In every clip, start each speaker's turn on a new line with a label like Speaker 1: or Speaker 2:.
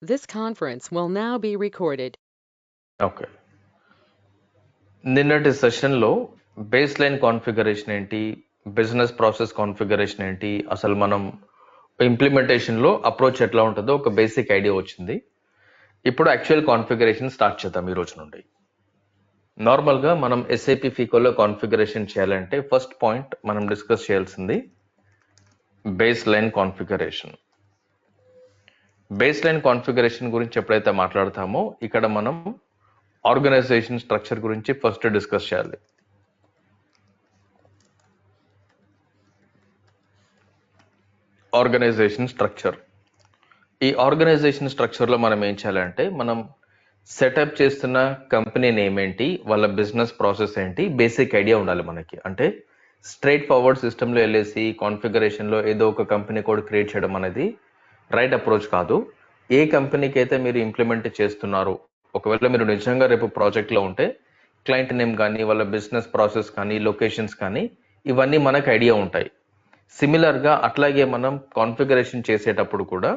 Speaker 1: This conference will now be recorded.
Speaker 2: Okay. నిన్నటి సెషన్లో base line configuration ఏంటి, business process configuration ఏంటి, అసలు మనం ఇంప్లిమెంటేషన్లో అప్రోచ్ ఎట్లా ఉంటుందో ఒక బేసిక్ ఐడియా వచ్చింది. ఇప్పుడు యాక్చువల్ కాన్ఫిగరేషన్ స్టార్ట్ చేద్దాం ఈ రోజు నుండి. నార్మల్గా మనం ఎస్ఏపి ఫీకోలో కాన్ఫిగరేషన్ చేయాలంటే ఫస్ట్ పాయింట్ మనం డిస్కస్ చేయాల్సింది base line configuration. Base line configuration గురించి ఎప్పుడైతే మాట్లాడతామో ఇక్కడ మనం ఆర్గనైజేషన్ స్ట్రక్చర్ గురించి ఫస్ట్ డిస్కస్ చేయాలి. Organisation structure. ఈ ఆర్గనైజేషన్ స్ట్రక్చర్లో మనం ఏం చేయాలంటే మనం సెటప్ చేస్తున్న కంపెనీ నేమ్ ఏంటి, వాళ్ళ బిజినెస్ ప్రాసెస్ ఏంటి, బేసిక్ ఐడియా ఉండాలి మనకి. అంటే స్ట్రైట్ ఫార్వర్డ్ సిస్టంలో వెళ్ళేసి కాన్ఫిగరేషన్లో ఏదో ఒక కంపెనీ కోడ్ క్రియేట్ చేయడం అనేది రైట్ అప్రోచ్ కాదు. ఏ కంపెనీకి అయితే మీరు ఇంప్లిమెంట్ చేస్తున్నారో, ఒకవేళ మీరు నిజంగా రేపు ప్రాజెక్ట్లో ఉంటే క్లయింట్ నేమ్ కానీ వాళ్ళ బిజినెస్ ప్రాసెస్ కానీ లొకేషన్స్ కానీ ఇవన్నీ మనకు ఐడియా ఉంటాయి. సిమిలర్గా అట్లాగే మనం కాన్ఫిగరేషన్ చేసేటప్పుడు కూడా,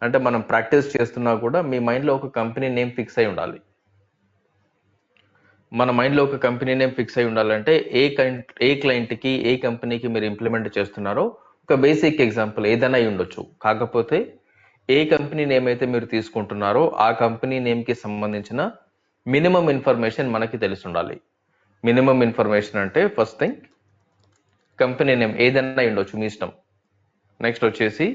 Speaker 2: అంటే మనం ప్రాక్టీస్ చేస్తున్నా కూడా మీ మైండ్లో ఒక కంపెనీ నేమ్ ఫిక్స్ అయి ఉండాలి. మన మైండ్లో ఒక కంపెనీ నేమ్ ఫిక్స్ అయి ఉండాలంటే ఏ క్లయింట్కి ఏ కంపెనీకి మీరు ఇంప్లిమెంట్ చేస్తున్నారో ఒక బేసిక్ ఎగ్జాంపుల్ ఏదైనా అయి ఉండొచ్చు. కాకపోతే ఏ కంపెనీ నేమ్ అయితే మీరు తీసుకుంటున్నారో ఆ కంపెనీ నేమ్కి సంబంధించిన మినిమం ఇన్ఫర్మేషన్ మనకి తెలిసి ఉండాలి. మినిమం ఇన్ఫర్మేషన్ అంటే ఫస్ట్ థింగ్ కంపెనీ నేమ్ ఏదైనా ఉండొచ్చు, మీ ఇష్టం. నెక్స్ట్ వచ్చేసి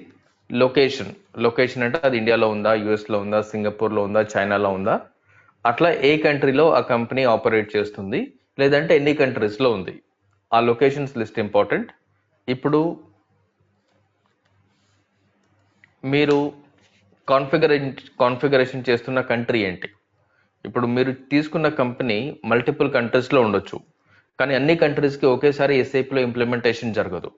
Speaker 2: లొకేషన్. లొకేషన్ అంటే అది ఇండియాలో ఉందా, యుఎస్లో ఉందా, సింగపూర్లో ఉందా, చైనాలో ఉందా, అట్లా ఏ కంట్రీలో ఆ కంపెనీ ఆపరేట్ చేస్తుంది, లేదంటే ఎన్ని కంట్రీస్లో ఉంది, ఆ లొకేషన్స్ లిస్ట్ ఇంపార్టెంట్. ఇప్పుడు మీరు కాన్ఫిగరేషన్ చేస్తున్న కంట్రీ ఏంటి. ఇప్పుడు మీరు తీసుకున్న కంపెనీ మల్టిపుల్ కంట్రీస్లో ఉండొచ్చు, కానీ అన్ని కంట్రీస్కి ఒకేసారి ఎస్ఏపీలో ఇంప్లిమెంటేషన్ జరగదు.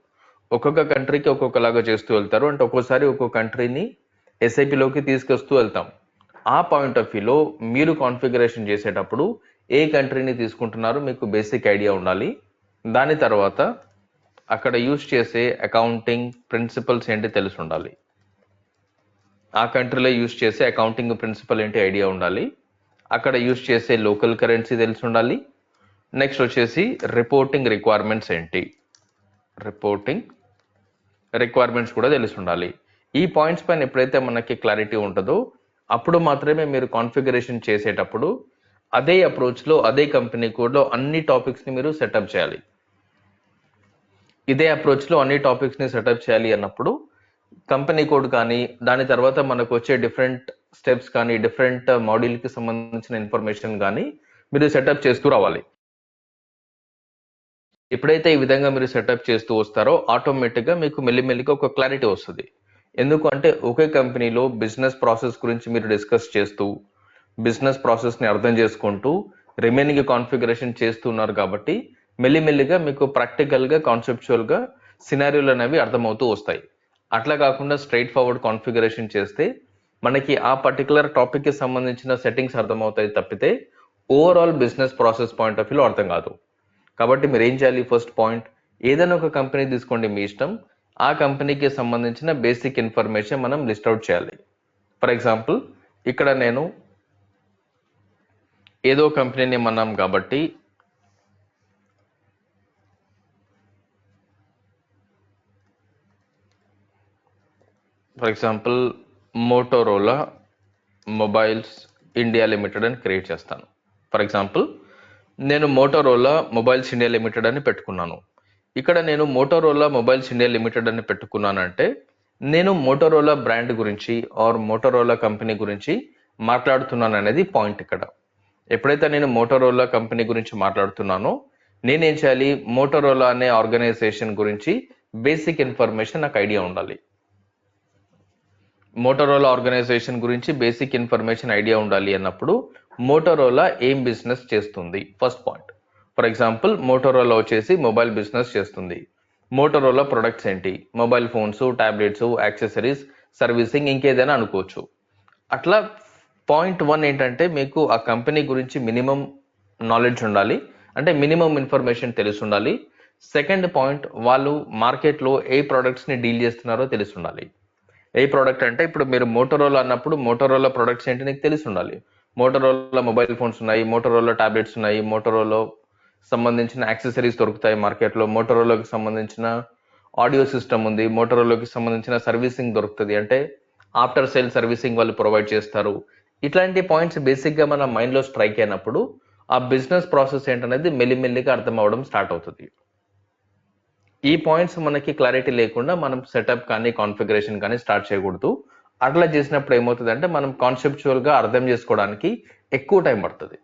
Speaker 2: ఒక్కొక్క కంట్రీకి ఒక్కొక్కలాగా చేస్తూ వెళ్తారు. అంటే ఒక్కోసారి ఒక్కొక్క కంట్రీని ఎస్ఐపిలోకి తీసుకొస్తూ వెళ్తాం. ఆ పాయింట్ ఆఫ్ వ్యూలో మీరు కాన్ఫిగరేషన్ చేసేటప్పుడు ఏ కంట్రీని తీసుకుంటున్నారో మీకు బేసిక్ ఐడియా ఉండాలి. దాని తర్వాత అక్కడ యూజ్ చేసే అకౌంటింగ్ ప్రిన్సిపల్స్ ఏంటి తెలిసి ఉండాలి. ఆ కంట్రీలో యూజ్ చేసే అకౌంటింగ్ ప్రిన్సిపల్ ఏంటి ఐడియా ఉండాలి. అక్కడ యూజ్ చేసే లోకల్ కరెన్సీ తెలిసి ఉండాలి. నెక్స్ట్ వచ్చేసి రిపోర్టింగ్ రిక్వైర్మెంట్స్ ఏంటి, రిపోర్టింగ్ రిక్వైర్మెంట్స్ కూడా తెలిసి ఉండాలి. ఈ పాయింట్స్ పైన ఎప్పుడైతే మనకి క్లారిటీ ఉంటుందో అప్పుడు మాత్రమే మీరు కాన్ఫిగరేషన్ చేసేటప్పుడు అదే అప్రోచ్లో అదే కంపెనీ కోడ్లో అన్ని టాపిక్స్ని మీరు సెటప్ చేయాలి. ఇదే అప్రోచ్లో అన్ని టాపిక్స్ని సెటప్ చేయాలి అన్నప్పుడు కంపెనీ కోడ్ కానీ దాని తర్వాత మనకు వచ్చే డిఫరెంట్ స్టెప్స్ కానీ డిఫరెంట్ మాడ్యూల్కి సంబంధించిన ఇన్ఫర్మేషన్ కానీ మీరు సెటప్ చేస్తూ రావాలి. ఎప్పుడైతే ఈ విధంగా మీరు సెటప్ చేస్తూ వస్తారో ఆటోమేటిక్గా మీకు మెల్లిమెల్లిగా ఒక క్లారిటీ వస్తుంది. ఎందుకంటే ఒకే కంపెనీలో బిజినెస్ ప్రాసెస్ గురించి మీరు డిస్కస్ చేస్తూ బిజినెస్ ప్రాసెస్ని అర్థం చేసుకుంటూ రిమైనింగ్ కాన్ఫిగరేషన్ చేస్తున్నారు కాబట్టి మెల్లిమెల్లిగా మీకు ప్రాక్టికల్గా కాన్సెప్చువల్గా సినారియోలు అనేవి అర్థమవుతూ వస్తాయి. అట్లా కాకుండా స్ట్రైట్ ఫార్వర్డ్ కాన్ఫిగరేషన్ చేస్తే మనకి ఆ పర్టికులర్ టాపిక్కి సంబంధించిన సెట్టింగ్స్ అర్థమవుతాయి తప్పితే overall business process point of వ్యూలో అర్థం కాదు. కాబట్టి మీరు ఏం చేయాలి, ఫస్ట్ పాయింట్ ఏదైనా ఒక కంపెనీ తీసుకోండి, మీ ఇష్టం. ఆ కంపెనీకి సంబంధించిన బేసిక్ ఇన్ఫర్మేషన్ మనం లిస్ట్ అవుట్ చేయాలి. ఫర్ ఎగ్జాంపుల్ ఇక్కడ నేను ఏదో కంపెనీ నేమ్ అన్నాం కాబట్టి for example Motorola mobiles India limited అని క్రియేట్ చేస్తాను. ఫర్ ఎగ్జాంపుల్ నేను మోటోరోలా మొబైల్స్ ఇండియా లిమిటెడ్ అని పెట్టుకున్నాను. ఇక్కడ నేను మోటోరోలా మొబైల్స్ ఇండియా లిమిటెడ్ అని పెట్టుకున్నానంటే నేను మోటోరోలా బ్రాండ్ గురించి ఆర్ మోటోరోలా కంపెనీ గురించి మాట్లాడుతున్నాను అనేది పాయింట్. ఇక్కడ ఎప్పుడైతే నేను మోటోరోలా కంపెనీ గురించి మాట్లాడుతున్నానో నేనేం చేయాలి, మోటోరోలా అనే ఆర్గనైజేషన్ గురించి బేసిక్ ఇన్ఫర్మేషన్ నాకు ఐడియా ఉండాలి. మోటోరోలా ఆర్గనైజేషన్ గురించి బేసిక్ ఇన్ఫర్మేషన్ ఐడియా ఉండాలి అన్నప్పుడు మోటోరోలా ఏం బిజినెస్ చేస్తుంది first point. For example Motorola వచ్చేసి మొబైల్ బిజినెస్ చేస్తుంది. మోటోరోలా ప్రొడక్ట్స్ ఏంటి, mobile phones, tablets, accessories, servicing, ఇంకేదైనా అనుకోవచ్చు. అట్లా పాయింట్ 1 ఏంటంటే మీకు ఆ కంపెనీ గురించి మినిమం నాలెడ్జ్ ఉండాలి, అంటే మినిమం ఇన్ఫర్మేషన్ తెలిసి ఉండాలి. సెకండ్ పాయింట్ వాళ్ళు మార్కెట్లో ఏ ప్రొడక్ట్స్ని డీల్ చేస్తున్నారో తెలిసి ఉండాలి. ఏ ప్రోడక్ట్ అంటే ఇప్పుడు మీరు మోటరోలా అన్నప్పుడు మోటరోలా ప్రొడక్ట్స్ ఏంటి నీకు తెలిసి ఉండాలి. మోటరోలా మొబైల్ ఫోన్స్ ఉన్నాయి, మోటరోలా టాబ్లెట్స్ ఉన్నాయి, మోటరోలా సంబంధించిన యాక్సెసరీస్ దొరుకుతాయి మార్కెట్లో, మోటరోలాకి సంబంధించిన ఆడియో సిస్టమ్ ఉంది, మోటరోలాకి సంబంధించిన సర్వీసింగ్ దొరుకుతుంది, అంటే ఆఫ్టర్ సేల్ సర్వీసింగ్ వాళ్ళు ప్రొవైడ్ చేస్తారు. ఇట్లాంటి పాయింట్స్ బేసిక్గా మన మైండ్లో స్ట్రైక్ అయినప్పుడు ఆ బిజినెస్ ప్రాసెస్ ఏంటనేది మెల్లిమెల్లిగా అర్థం అవడం స్టార్ట్ అవుతుంది. ఈ పాయింట్స్ మనకి క్లారిటీ లేకుండా మనం సెటప్ కానీ కాన్ఫిగరేషన్ కానీ స్టార్ట్ చేయకూడదు. అట్లా చేసినప్పుడు ఏమవుతుందంటే మనం కాన్సెప్చువల్గా అర్థం చేసుకోవడానికి ఎక్కువ టైం పడుతుంది.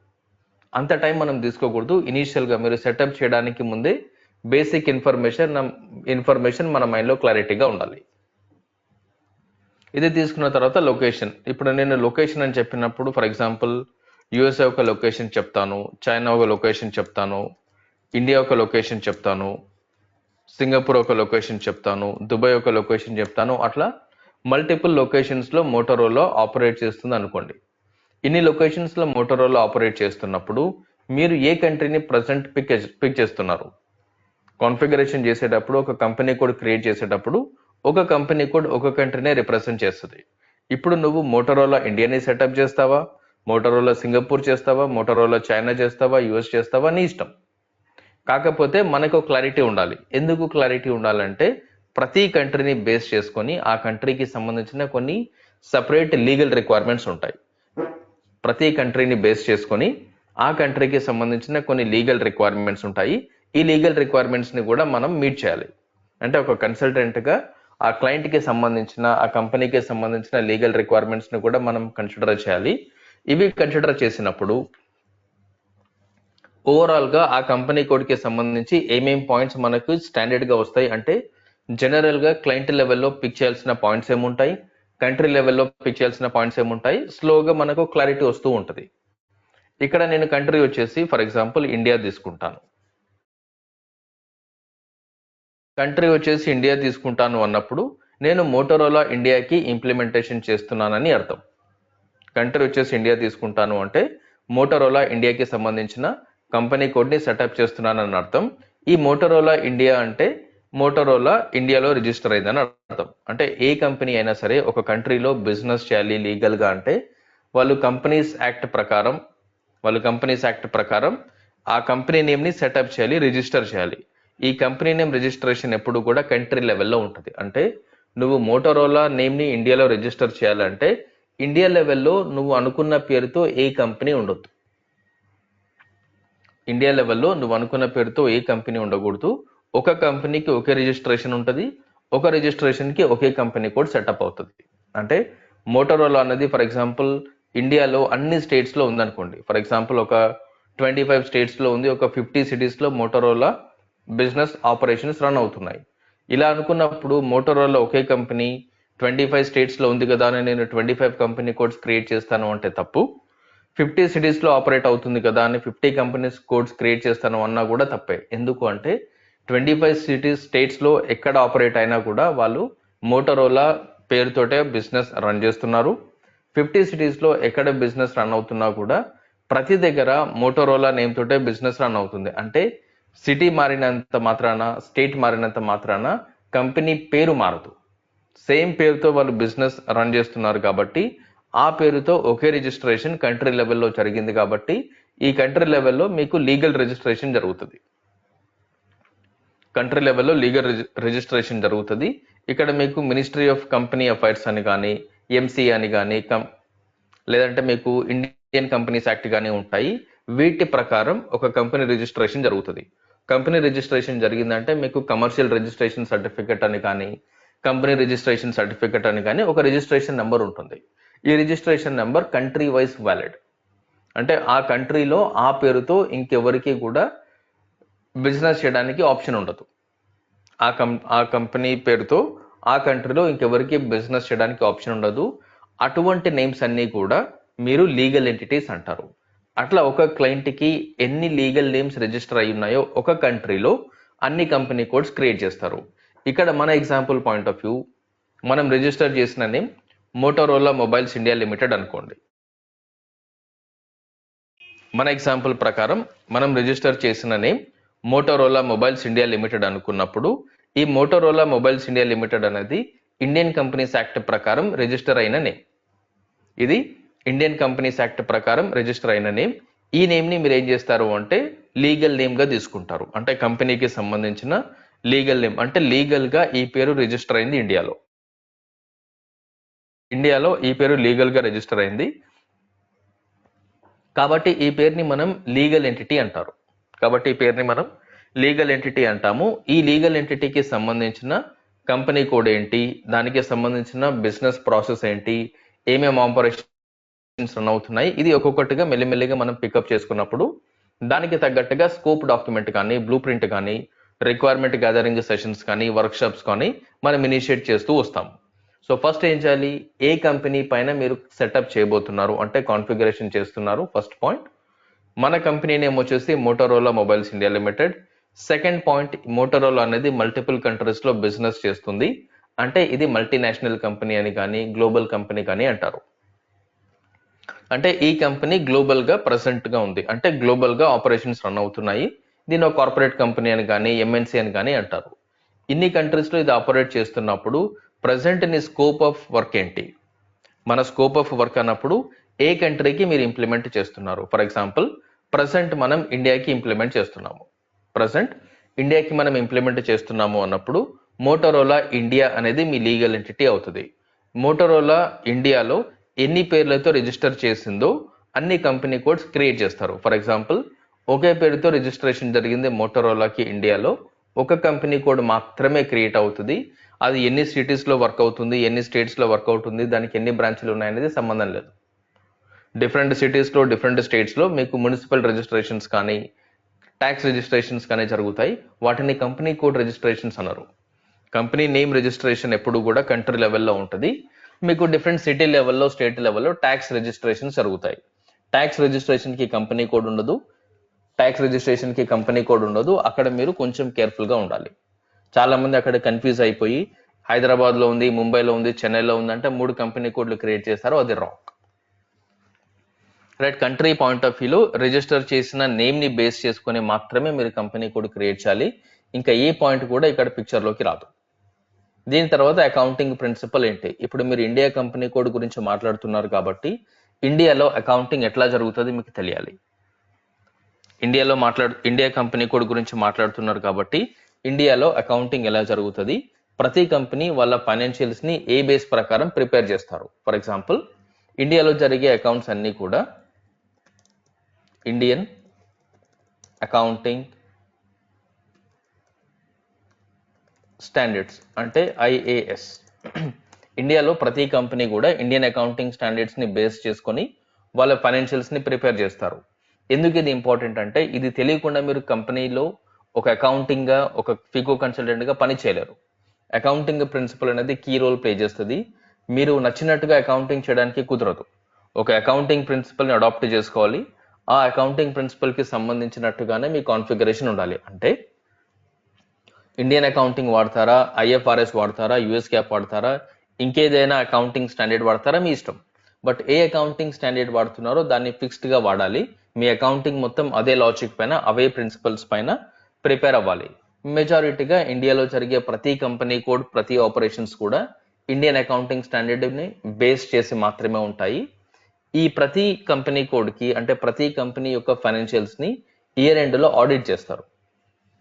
Speaker 2: అంత టైం మనం తీసుకోకూడదు. ఇనీషియల్గా మీరు సెటప్ చేయడానికి ముందే బేసిక్ ఇన్ఫర్మేషన్ మన మైండ్లో క్లారిటీగా ఉండాలి. ఇది తీసుకున్న తర్వాత లొకేషన్. ఇప్పుడు నేను లొకేషన్ అని చెప్పినప్పుడు ఫర్ ఎగ్జాంపుల్ యుఎస్ఏ ఒక లొకేషన్ చెప్తాను, చైనా ఒక లొకేషన్ చెప్తాను, ఇండియా ఒక లొకేషన్ చెప్తాను, సింగపూర్ ఒక లొకేషన్ చెప్తాను, దుబాయ్ ఒక లొకేషన్ చెప్తాను. అట్లా మల్టిపుల్ లొకేషన్స్లో మోటరోలా ఆపరేట్ చేస్తుంది అనుకోండి. ఇన్ని లొకేషన్స్లో మోటరోలా ఆపరేట్ చేస్తున్నప్పుడు మీరు ఏ కంట్రీని ప్రజెంట్ పిక్ చేస్తున్నారు? కాన్ఫిగరేషన్ చేసేటప్పుడు ఒక కంపెనీ కోడ్ క్రియేట్ చేసేటప్పుడు ఒక కంపెనీ కోడ్ ఒక కంట్రీనే రిప్రజెంట్ చేస్తుంది. ఇప్పుడు నువ్వు మోటరోలా ఇండియాని సెటప్ చేస్తావా, మోటరోలా సింగపూర్ చేస్తావా, మోటరోలా చైనా చేస్తావా, యుఎస్ చేస్తావా, నీ ఇష్టం. కాకపోతే మనకు క్లారిటీ ఉండాలి. ఎందుకు క్లారిటీ ఉండాలంటే ప్రతి కంట్రీని బేస్ చేసుకొని ఆ కంట్రీకి సంబంధించిన కొన్ని సపరేట్ లీగల్ రిక్వైర్మెంట్స్ ఉంటాయి. ప్రతి కంట్రీని బేస్ చేసుకొని ఆ కంట్రీకి సంబంధించిన కొన్ని లీగల్ రిక్వైర్మెంట్స్ ఉంటాయి. ఈ లీగల్ రిక్వైర్మెంట్స్ని కూడా మనం మీట్ చేయాలి. అంటే ఒక కన్సల్టెంట్గా ఆ క్లయింట్కి సంబంధించిన ఆ కంపెనీకి సంబంధించిన లీగల్ రిక్వైర్మెంట్స్ని కూడా మనం కన్సిడర్ చేయాలి. ఇవి కన్సిడర్ చేసినప్పుడు ఓవరాల్గా ఆ కంపెనీ కోడ్కి సంబంధించి ఏమేం పాయింట్స్ మనకు స్టాండర్డ్గా వస్తాయి అంటే జనరల్గా క్లయింట్ లెవెల్లో పిక్ చేయాల్సిన పాయింట్స్ ఏముంటాయి, కంట్రీ లెవెల్లో పిక్ చేయాల్సిన పాయింట్స్ ఏముంటాయి, స్లోగా మనకు క్లారిటీ వస్తూ ఉంటుంది. ఇక్కడ నేను కంట్రీ వచ్చేసి ఫర్ ఎగ్జాంపుల్ ఇండియా తీసుకుంటాను. కంట్రీ వచ్చేసి ఇండియా తీసుకుంటాను అన్నప్పుడు నేను మోటరోలా ఇండియాకి ఇంప్లిమెంటేషన్ చేస్తున్నానని అర్థం. కంట్రీ వచ్చేసి ఇండియా తీసుకుంటాను అంటే మోటరోలా ఇండియాకి సంబంధించిన కంపెనీ కోడ్ని సెటప్ చేస్తున్నానని అర్థం. ఈ మోటరోలా ఇండియా అంటే మోటరోలా ఇండియాలో రిజిస్టర్ అయిందని అర్థం. అంటే ఏ కంపెనీ అయినా సరే ఒక కంట్రీలో బిజినెస్ చేయాలి లీగల్గా అంటే వాళ్ళు కంపెనీస్ యాక్ట్ ప్రకారం ఆ కంపెనీ నేమ్ని సెటప్ చేయాలి, రిజిస్టర్ చేయాలి. ఈ కంపెనీ నేమ్ రిజిస్ట్రేషన్ ఎప్పుడు కూడా కంట్రీ లెవెల్లో ఉంటుంది. అంటే నువ్వు మోటరోలా నేమ్ని ఇండియాలో రిజిస్టర్ చేయాలంటే ఇండియా లెవెల్లో నువ్వు అనుకున్న పేరుతో ఏ కంపెనీ ఉండొద్దు. ఇండియా లెవెల్లో నువ్వు అనుకున్న పేరుతో ఏ కంపెనీ ఉండకూడదు. ఒక కంపెనీకి ఒకే రిజిస్ట్రేషన్ ఉంటుంది, ఒక రిజిస్ట్రేషన్కి ఒకే కంపెనీ కోడ్ సెటప్ అవుతుంది. అంటే మోటరోలా అనేది ఫర్ ఎగ్జాంపుల్ ఇండియాలో అన్ని స్టేట్స్లో ఉందనుకోండి. ఫర్ ఎగ్జాంపుల్ ఒక 25 స్టేట్స్లో ఉంది, ఒక 50 సిటీస్లో మోటరోలా బిజినెస్ ఆపరేషన్స్ రన్ అవుతున్నాయి. ఇలా అనుకున్నప్పుడు మోటరోలా ఒకే కంపెనీ 25 స్టేట్స్లో ఉంది కదా అని నేను 25 కంపెనీ కోడ్స్ క్రియేట్ చేస్తాను అంటే తప్పు. 50 సిటీస్లో ఆపరేట్ అవుతుంది కదా అని 50 కంపెనీస్ కోడ్స్ క్రియేట్ చేస్తాను అన్నా కూడా తప్పే. ఎందుకు అంటే 25 స్టేట్స్లో ఎక్కడ ఆపరేట్ అయినా కూడా వాళ్ళు మోటరోలా పేరుతోటే బిజినెస్ రన్ చేస్తున్నారు. 50 సిటీస్లో ఎక్కడ బిజినెస్ రన్ అవుతున్నా కూడా ప్రతి దగ్గర మోటరోలా నేమ్ తోటే బిజినెస్ రన్ అవుతుంది. అంటే సిటీ మారినంత మాత్రాన, స్టేట్ మారినంత మాత్రాన కంపెనీ పేరు మారదు. సేమ్ పేరుతో వాళ్ళు బిజినెస్ రన్ చేస్తున్నారు కాబట్టి ఆ పేరుతో ఒకే రిజిస్ట్రేషన్ కంట్రీ లెవెల్లో జరిగింది కాబట్టి ఈ కంట్రీ లెవెల్లో మీకు లీగల్ రిజిస్ట్రేషన్ జరుగుతుంది. కంట్రీ లెవెల్లో లీగల్ రిజిస్ట్రేషన్ జరుగుతుంది. ఇక్కడ మీకు మినిస్ట్రీ ఆఫ్ కంపెనీ అఫైర్స్ అని కానీ, ఎంసీ అని కానీ, లేదంటే మీకు ఇండియన్ కంపెనీస్ యాక్ట్ కానీ ఉంటాయి. వీటి ప్రకారం ఒక కంపెనీ రిజిస్ట్రేషన్ జరుగుతుంది. కంపెనీ రిజిస్ట్రేషన్ జరిగిందంటే మీకు కమర్షియల్ రిజిస్ట్రేషన్ సర్టిఫికెట్ అని కానీ, కంపెనీ రిజిస్ట్రేషన్ సర్టిఫికెట్ అని కానీ ఒక రిజిస్ట్రేషన్ నెంబర్ ఉంటుంది. ఈ registration number country wise valid. అంటే ఆ కంట్రీలో ఆ పేరుతో ఇంకెవరికి కూడా బిజినెస్ చేయడానికి ఆప్షన్ ఉండదు. ఆ కంపెనీ పేరుతో ఆ కంట్రీలో ఇంకెవరికి బిజినెస్ చేయడానికి ఆప్షన్ ఉండదు. అటువంటి నేమ్స్ అన్నీ కూడా మీరు లీగల్ ఎంటిటీస్ అంటారు. అట్లా ఒక క్లయింట్కి ఎన్ని లీగల్ నేమ్స్ రిజిస్టర్ అయి ఉన్నాయో ఒక కంట్రీలో అన్ని కంపెనీ కోడ్స్ క్రియేట్ చేస్తారు. ఇక్కడ మన ఎగ్జాంపుల్ పాయింట్ ఆఫ్ వ్యూ మనం రిజిస్టర్ చేసిన name Motorola mobiles India limited అనుకోండి. మన ఎగ్జాంపుల్ ప్రకారం మనం రిజిస్టర్ చేసిన name Motorola mobiles India limited అనుకున్నప్పుడు ఈ మోటరోలా మొబైల్స్ ఇండియా లిమిటెడ్ అనేది ఇండియన్ కంపెనీస్ యాక్ట్ ప్రకారం రిజిస్టర్ అయిన నేమ్. ఇది ఇండియన్ కంపెనీస్ యాక్ట్ ప్రకారం రిజిస్టర్ అయిన నేమ్. ఈ నేమ్ ని మీరు ఏం చేస్తారు అంటే లీగల్ నేమ్ గా తీసుకుంటారు. అంటే కంపెనీకి సంబంధించిన లీగల్ నేమ్, అంటే లీగల్ గా ఈ పేరు రిజిస్టర్ అయింది ఇండియాలో. ఇండియాలో ఈ పేరు లీగల్ గా రిజిస్టర్ అయింది కాబట్టి ఈ పేరుని మనం లీగల్ ఎంటిటీ అంటారు. కాబట్టి ఈ పేరుని మనం లీగల్ ఎంటిటీ అంటాము. ఈ లీగల్ ఎంటిటీకి సంబంధించిన కంపెనీ కోడ్ ఏంటి, దానికి సంబంధించిన బిజినెస్ ప్రాసెస్ ఏంటి, ఏమేమి ఆపరేషన్స్ రన్ అవుతున్నాయి, ఇది ఒక్కొక్కటిగా మెల్లిమెల్లిగా మనం పికప్ చేసుకున్నప్పుడు దానికి తగ్గట్టుగా స్కోప్ డాక్యుమెంట్ కానీ, బ్లూ ప్రింట్ కానీ, రిక్వైర్మెంట్ గ్యాదరింగ్ సెషన్స్ కానీ, వర్క్షాప్స్ కానీ మనం ఇనిషియేట్ చేస్తూ వస్తాం. సో ఫస్ట్ ఏం చేయాలి, ఏ కంపెనీ పైన మీరు సెటప్ చేయబోతున్నారు అంటే కాన్ఫిగరేషన్ చేస్తున్నారు. ఫస్ట్ పాయింట్, మన కంపెనీ నేమ్ వచ్చేసి Motorola mobiles India limited. Second point, Motorola అనేది మల్టిపుల్ కంట్రీస్ లో బిజినెస్ చేస్తుంది, అంటే ఇది మల్టీనేషనల్ కంపెనీ అని కానీ గ్లోబల్ కంపెనీ కానీ అంటారు. అంటే ఈ కంపెనీ గ్లోబల్ గా ప్రెసెంట్ గా ఉంది, అంటే గ్లోబల్ గా ఆపరేషన్స్ రన్ అవుతున్నాయి. దీని ఒక కార్పొరేట్ కంపెనీ అని కానీ ఎంఎన్సీ అని కానీ అంటారు. ఇన్ని కంట్రీస్ లో ఇది ఆపరేట్ చేస్తున్నప్పుడు ప్రజెంట్ నీ స్కోప్ ఆఫ్ వర్క్ ఏంటి, మన స్కోప్ ఆఫ్ వర్క్ అన్నప్పుడు ఏ కంట్రీకి మీరు ఇంప్లిమెంట్ చేస్తున్నారు. ఫర్ ఎగ్జాంపుల్ ప్రజెంట్ మనం ఇండియాకి ఇంప్లిమెంట్ చేస్తున్నాము. ప్రజెంట్ ఇండియాకి మనం ఇంప్లిమెంట్ చేస్తున్నాము అన్నప్పుడు మోటోరోలా ఇండియా అనేది మీ లీగల్ ఎంటిటీ అవుతుంది. మోటోరోలా ఇండియాలో ఎన్ని పేర్లతో రిజిస్టర్ చేసిందో అన్ని కంపెనీ కోడ్స్ క్రియేట్ చేస్తారు. ఫర్ ఎగ్జాంపుల్ ఒకే పేరుతో రిజిస్ట్రేషన్ జరిగింది మోటోరోలాకి ఇండియాలో, ఒక కంపెనీ కోడ్ మాత్రమే క్రియేట్ అవుతుంది. అది ఎన్ని సిటీస్ లో వర్క్ అవుతుంది, ఎన్ని స్టేట్స్ లో వర్క్ అవుతుంది, దానికి ఎన్ని బ్రాంచ్లు ఉన్నాయనేది సంబంధం లేదు. డిఫరెంట్ సిటీస్ లో డిఫరెంట్ స్టేట్స్ లో మీకు మున్సిపల్ రిజిస్ట్రేషన్స్ కానీ ట్యాక్స్ రిజిస్ట్రేషన్స్ కానీ జరుగుతాయి. వాటిని కంపెనీ కోడ్ రిజిస్ట్రేషన్స్ అన్నారు. కంపెనీ నేమ్ రిజిస్ట్రేషన్ ఎప్పుడు కూడా కంట్రీ లెవెల్లో ఉంటుంది. మీకు డిఫరెంట్ సిటీ లెవెల్లో స్టేట్ లెవెల్లో ట్యాక్స్ రిజిస్ట్రేషన్స్ జరుగుతాయి. ట్యాక్స్ రిజిస్ట్రేషన్ కి కంపెనీ కోడ్ ఉండదు, ట్యాక్స్ రిజిస్ట్రేషన్ కి కంపెనీ కోడ్ ఉండదు. అక్కడ మీరు కొంచెం కేర్ఫుల్ గా ఉండాలి. చాలా మంది అక్కడ కన్ఫ్యూజ్ అయిపోయి హైదరాబాద్ లో ఉంది, ముంబైలో ఉంది, చెన్నైలో ఉంది అంటే 3 కంపెనీ కోడ్లు క్రియేట్ చేస్తారు. అది wrong. Right, country point of వ్యూలో రిజిస్టర్ చేసిన నేమ్ ని బేస్ చేసుకుని మాత్రమే మీరు కంపెనీ కోడ్ క్రియేట్ చేయాలి. ఇంకా ఏ పాయింట్ కూడా ఇక్కడ పిక్చర్ లోకి రాదు. దీని తర్వాత అకౌంటింగ్ ప్రిన్సిపల్ ఏంటి, ఇప్పుడు మీరు ఇండియా కంపెనీ కోడ్ గురించి మాట్లాడుతున్నారు కాబట్టి ఇండియాలో అకౌంటింగ్ ఎట్లా జరుగుతుంది మీకు తెలియాలి. ఇండియా కంపెనీ కోడ్ గురించి మాట్లాడుతున్నారు కాబట్టి ఇండియాలో అకౌంటింగ్ ఎలా జరుగుతుంది, ప్రతి కంపెనీ వాళ్ళ ఫైనాన్షియల్స్ ని ఏ బేస్ ప్రకారం ప్రిపేర్ చేస్తారు. ఫర్ ఎగ్జాంపుల్ ఇండియాలో జరిగే అకౌంట్స్ అన్ని కూడా ఇండియన్ అకౌంటింగ్ స్టాండర్డ్స్ అంటే ఐఏఎస్. ఇండియాలో ప్రతి కంపెనీ కూడా ఇండియన్ అకౌంటింగ్ స్టాండర్డ్స్ ని బేస్ చేసుకొని వాళ్ళ ఫైనాన్షియల్స్ ని ప్రిపేర్ చేస్తారు. ఎందుకు ఇది ఇంపార్టెంట్ అంటే ఇది తెలియకుండా మీరు కంపెనీలో ఒక అకౌంటింగ్ గా ఒక ఫిగో కన్సల్టెంట్ గా పని చేయలేరు. అకౌంటింగ్ ప్రిన్సిపల్ అనేది కీ రోల్ ప్లే చేస్తుంది. మీరు నచ్చినట్టుగా అకౌంటింగ్ చేయడానికి కుదరదు. ఒక అకౌంటింగ్ ప్రిన్సిపల్ ని అడాప్ట్ చేసుకోవాలి. ఆ అకౌంటింగ్ ప్రిన్సిపల్ కి సంబంధించినట్టుగానే మీ కాన్ఫిగరేషన్ ఉండాలి. అంటే ఇండియన్ అకౌంటింగ్ వాడతారా, ఐఎఫ్ఆర్ఎస్ వాడతారా, యుఎస్ క్యాప్ వాడతారా, ఇంకేదైనా అకౌంటింగ్ స్టాండర్డ్ వాడతారా మీ ఇష్టం. బట్ ఏ అకౌంటింగ్ స్టాండర్డ్ వాడుతున్నారో దాన్ని ఫిక్స్డ్ గా వాడాలి. మీ అకౌంటింగ్ మొత్తం అదే లాజిక్ పైన అవే ప్రిన్సిపల్స్ పైన ప్రిపేర్ అవ్వాలి. మెజారిటీగా ఇండియాలో జరిగే ప్రతి కంపెనీ కోడ్ ప్రతి ఆపరేషన్స్ కూడా ఇండియన్ అకౌంటింగ్ స్టాండర్డ్ ని బేస్ చేసి మాత్రమే ఉంటాయి. ఈ ప్రతి కంపెనీ కోడ్ కి అంటే ప్రతి కంపెనీ యొక్క ఫైనాన్షియల్స్ ని ఇయర్ ఎండ్ లో ఆడిట్ చేస్తారు.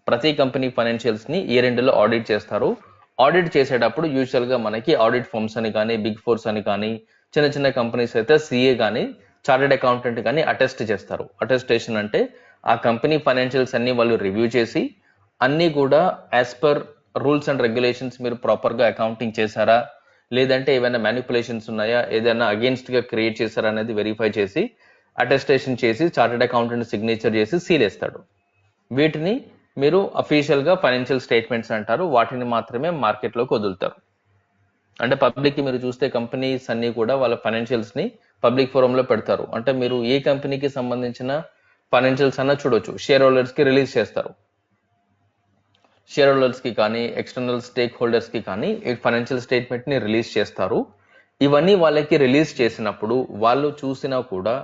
Speaker 2: ప్రతి కంపెనీ ఫైనాన్షియల్స్ ని ఇయర్ ఎండ్ లో ఆడిట్ చేస్తారు. ఆడిట్ చేసేటప్పుడు యూజువల్ గా మనకి ఆడిట్ ఫర్మ్స్ అని కానీ, బిగ్ ఫోర్స్ అని కానీ, చిన్న చిన్న కంపెనీస్ అయితే సిఏ కానీ, చార్టెడ్ అకౌంటెంట్ కానీ అటెస్ట్ చేస్తారు. అటెస్టేషన్ అంటే ఆ కంపెనీ ఫైనాన్షియల్స్ అన్ని వాళ్ళు రివ్యూ చేసి అన్ని కూడా as per rules and regulations మీరు ప్రాపర్ గా అకౌంటింగ్ చేశారా, లేదంటే ఏమైనా మ్యానిపులేషన్స్ ఉన్నాయా, ఏదైనా అగేన్స్ట్ గా క్రియేట్ చేశారా అనేది వెరిఫై చేసి అటెస్టేషన్ చేసి చార్టెడ్ అకౌంటెంట్ సిగ్నేచర్ చేసి సీల్ వేస్తాడు. వీటిని మీరు అఫీషియల్ గా ఫైనాన్షియల్ స్టేట్మెంట్స్ అంటారు. వాటిని మాత్రమే మార్కెట్ లోకి వదులుతారు. అంటే పబ్లిక్ కి మీరు చూస్తే కంపెనీస్ అన్ని కూడా వాళ్ళ ఫైనాన్షియల్స్ ని పబ్లిక్ ఫోరం లో పెడతారు. అంటే మీరు ఏ కంపెనీకి సంబంధించిన ఫైనాన్షియల్స్ అన్న చూడొచ్చు. షేర్ హోల్డర్స్ కి రిలీజ్ చేస్తారు. షేర్ హోల్డర్స్ కి కానీ ఎక్స్టర్నల్ స్టేక్ హోల్డర్స్ కి కానీ ఫైనాన్షియల్ స్టేట్మెంట్ ని రిలీజ్ చేస్తారు. ఇవన్నీ వాళ్ళకి రిలీజ్ చేసినప్పుడు వాళ్ళు చూసినా కూడా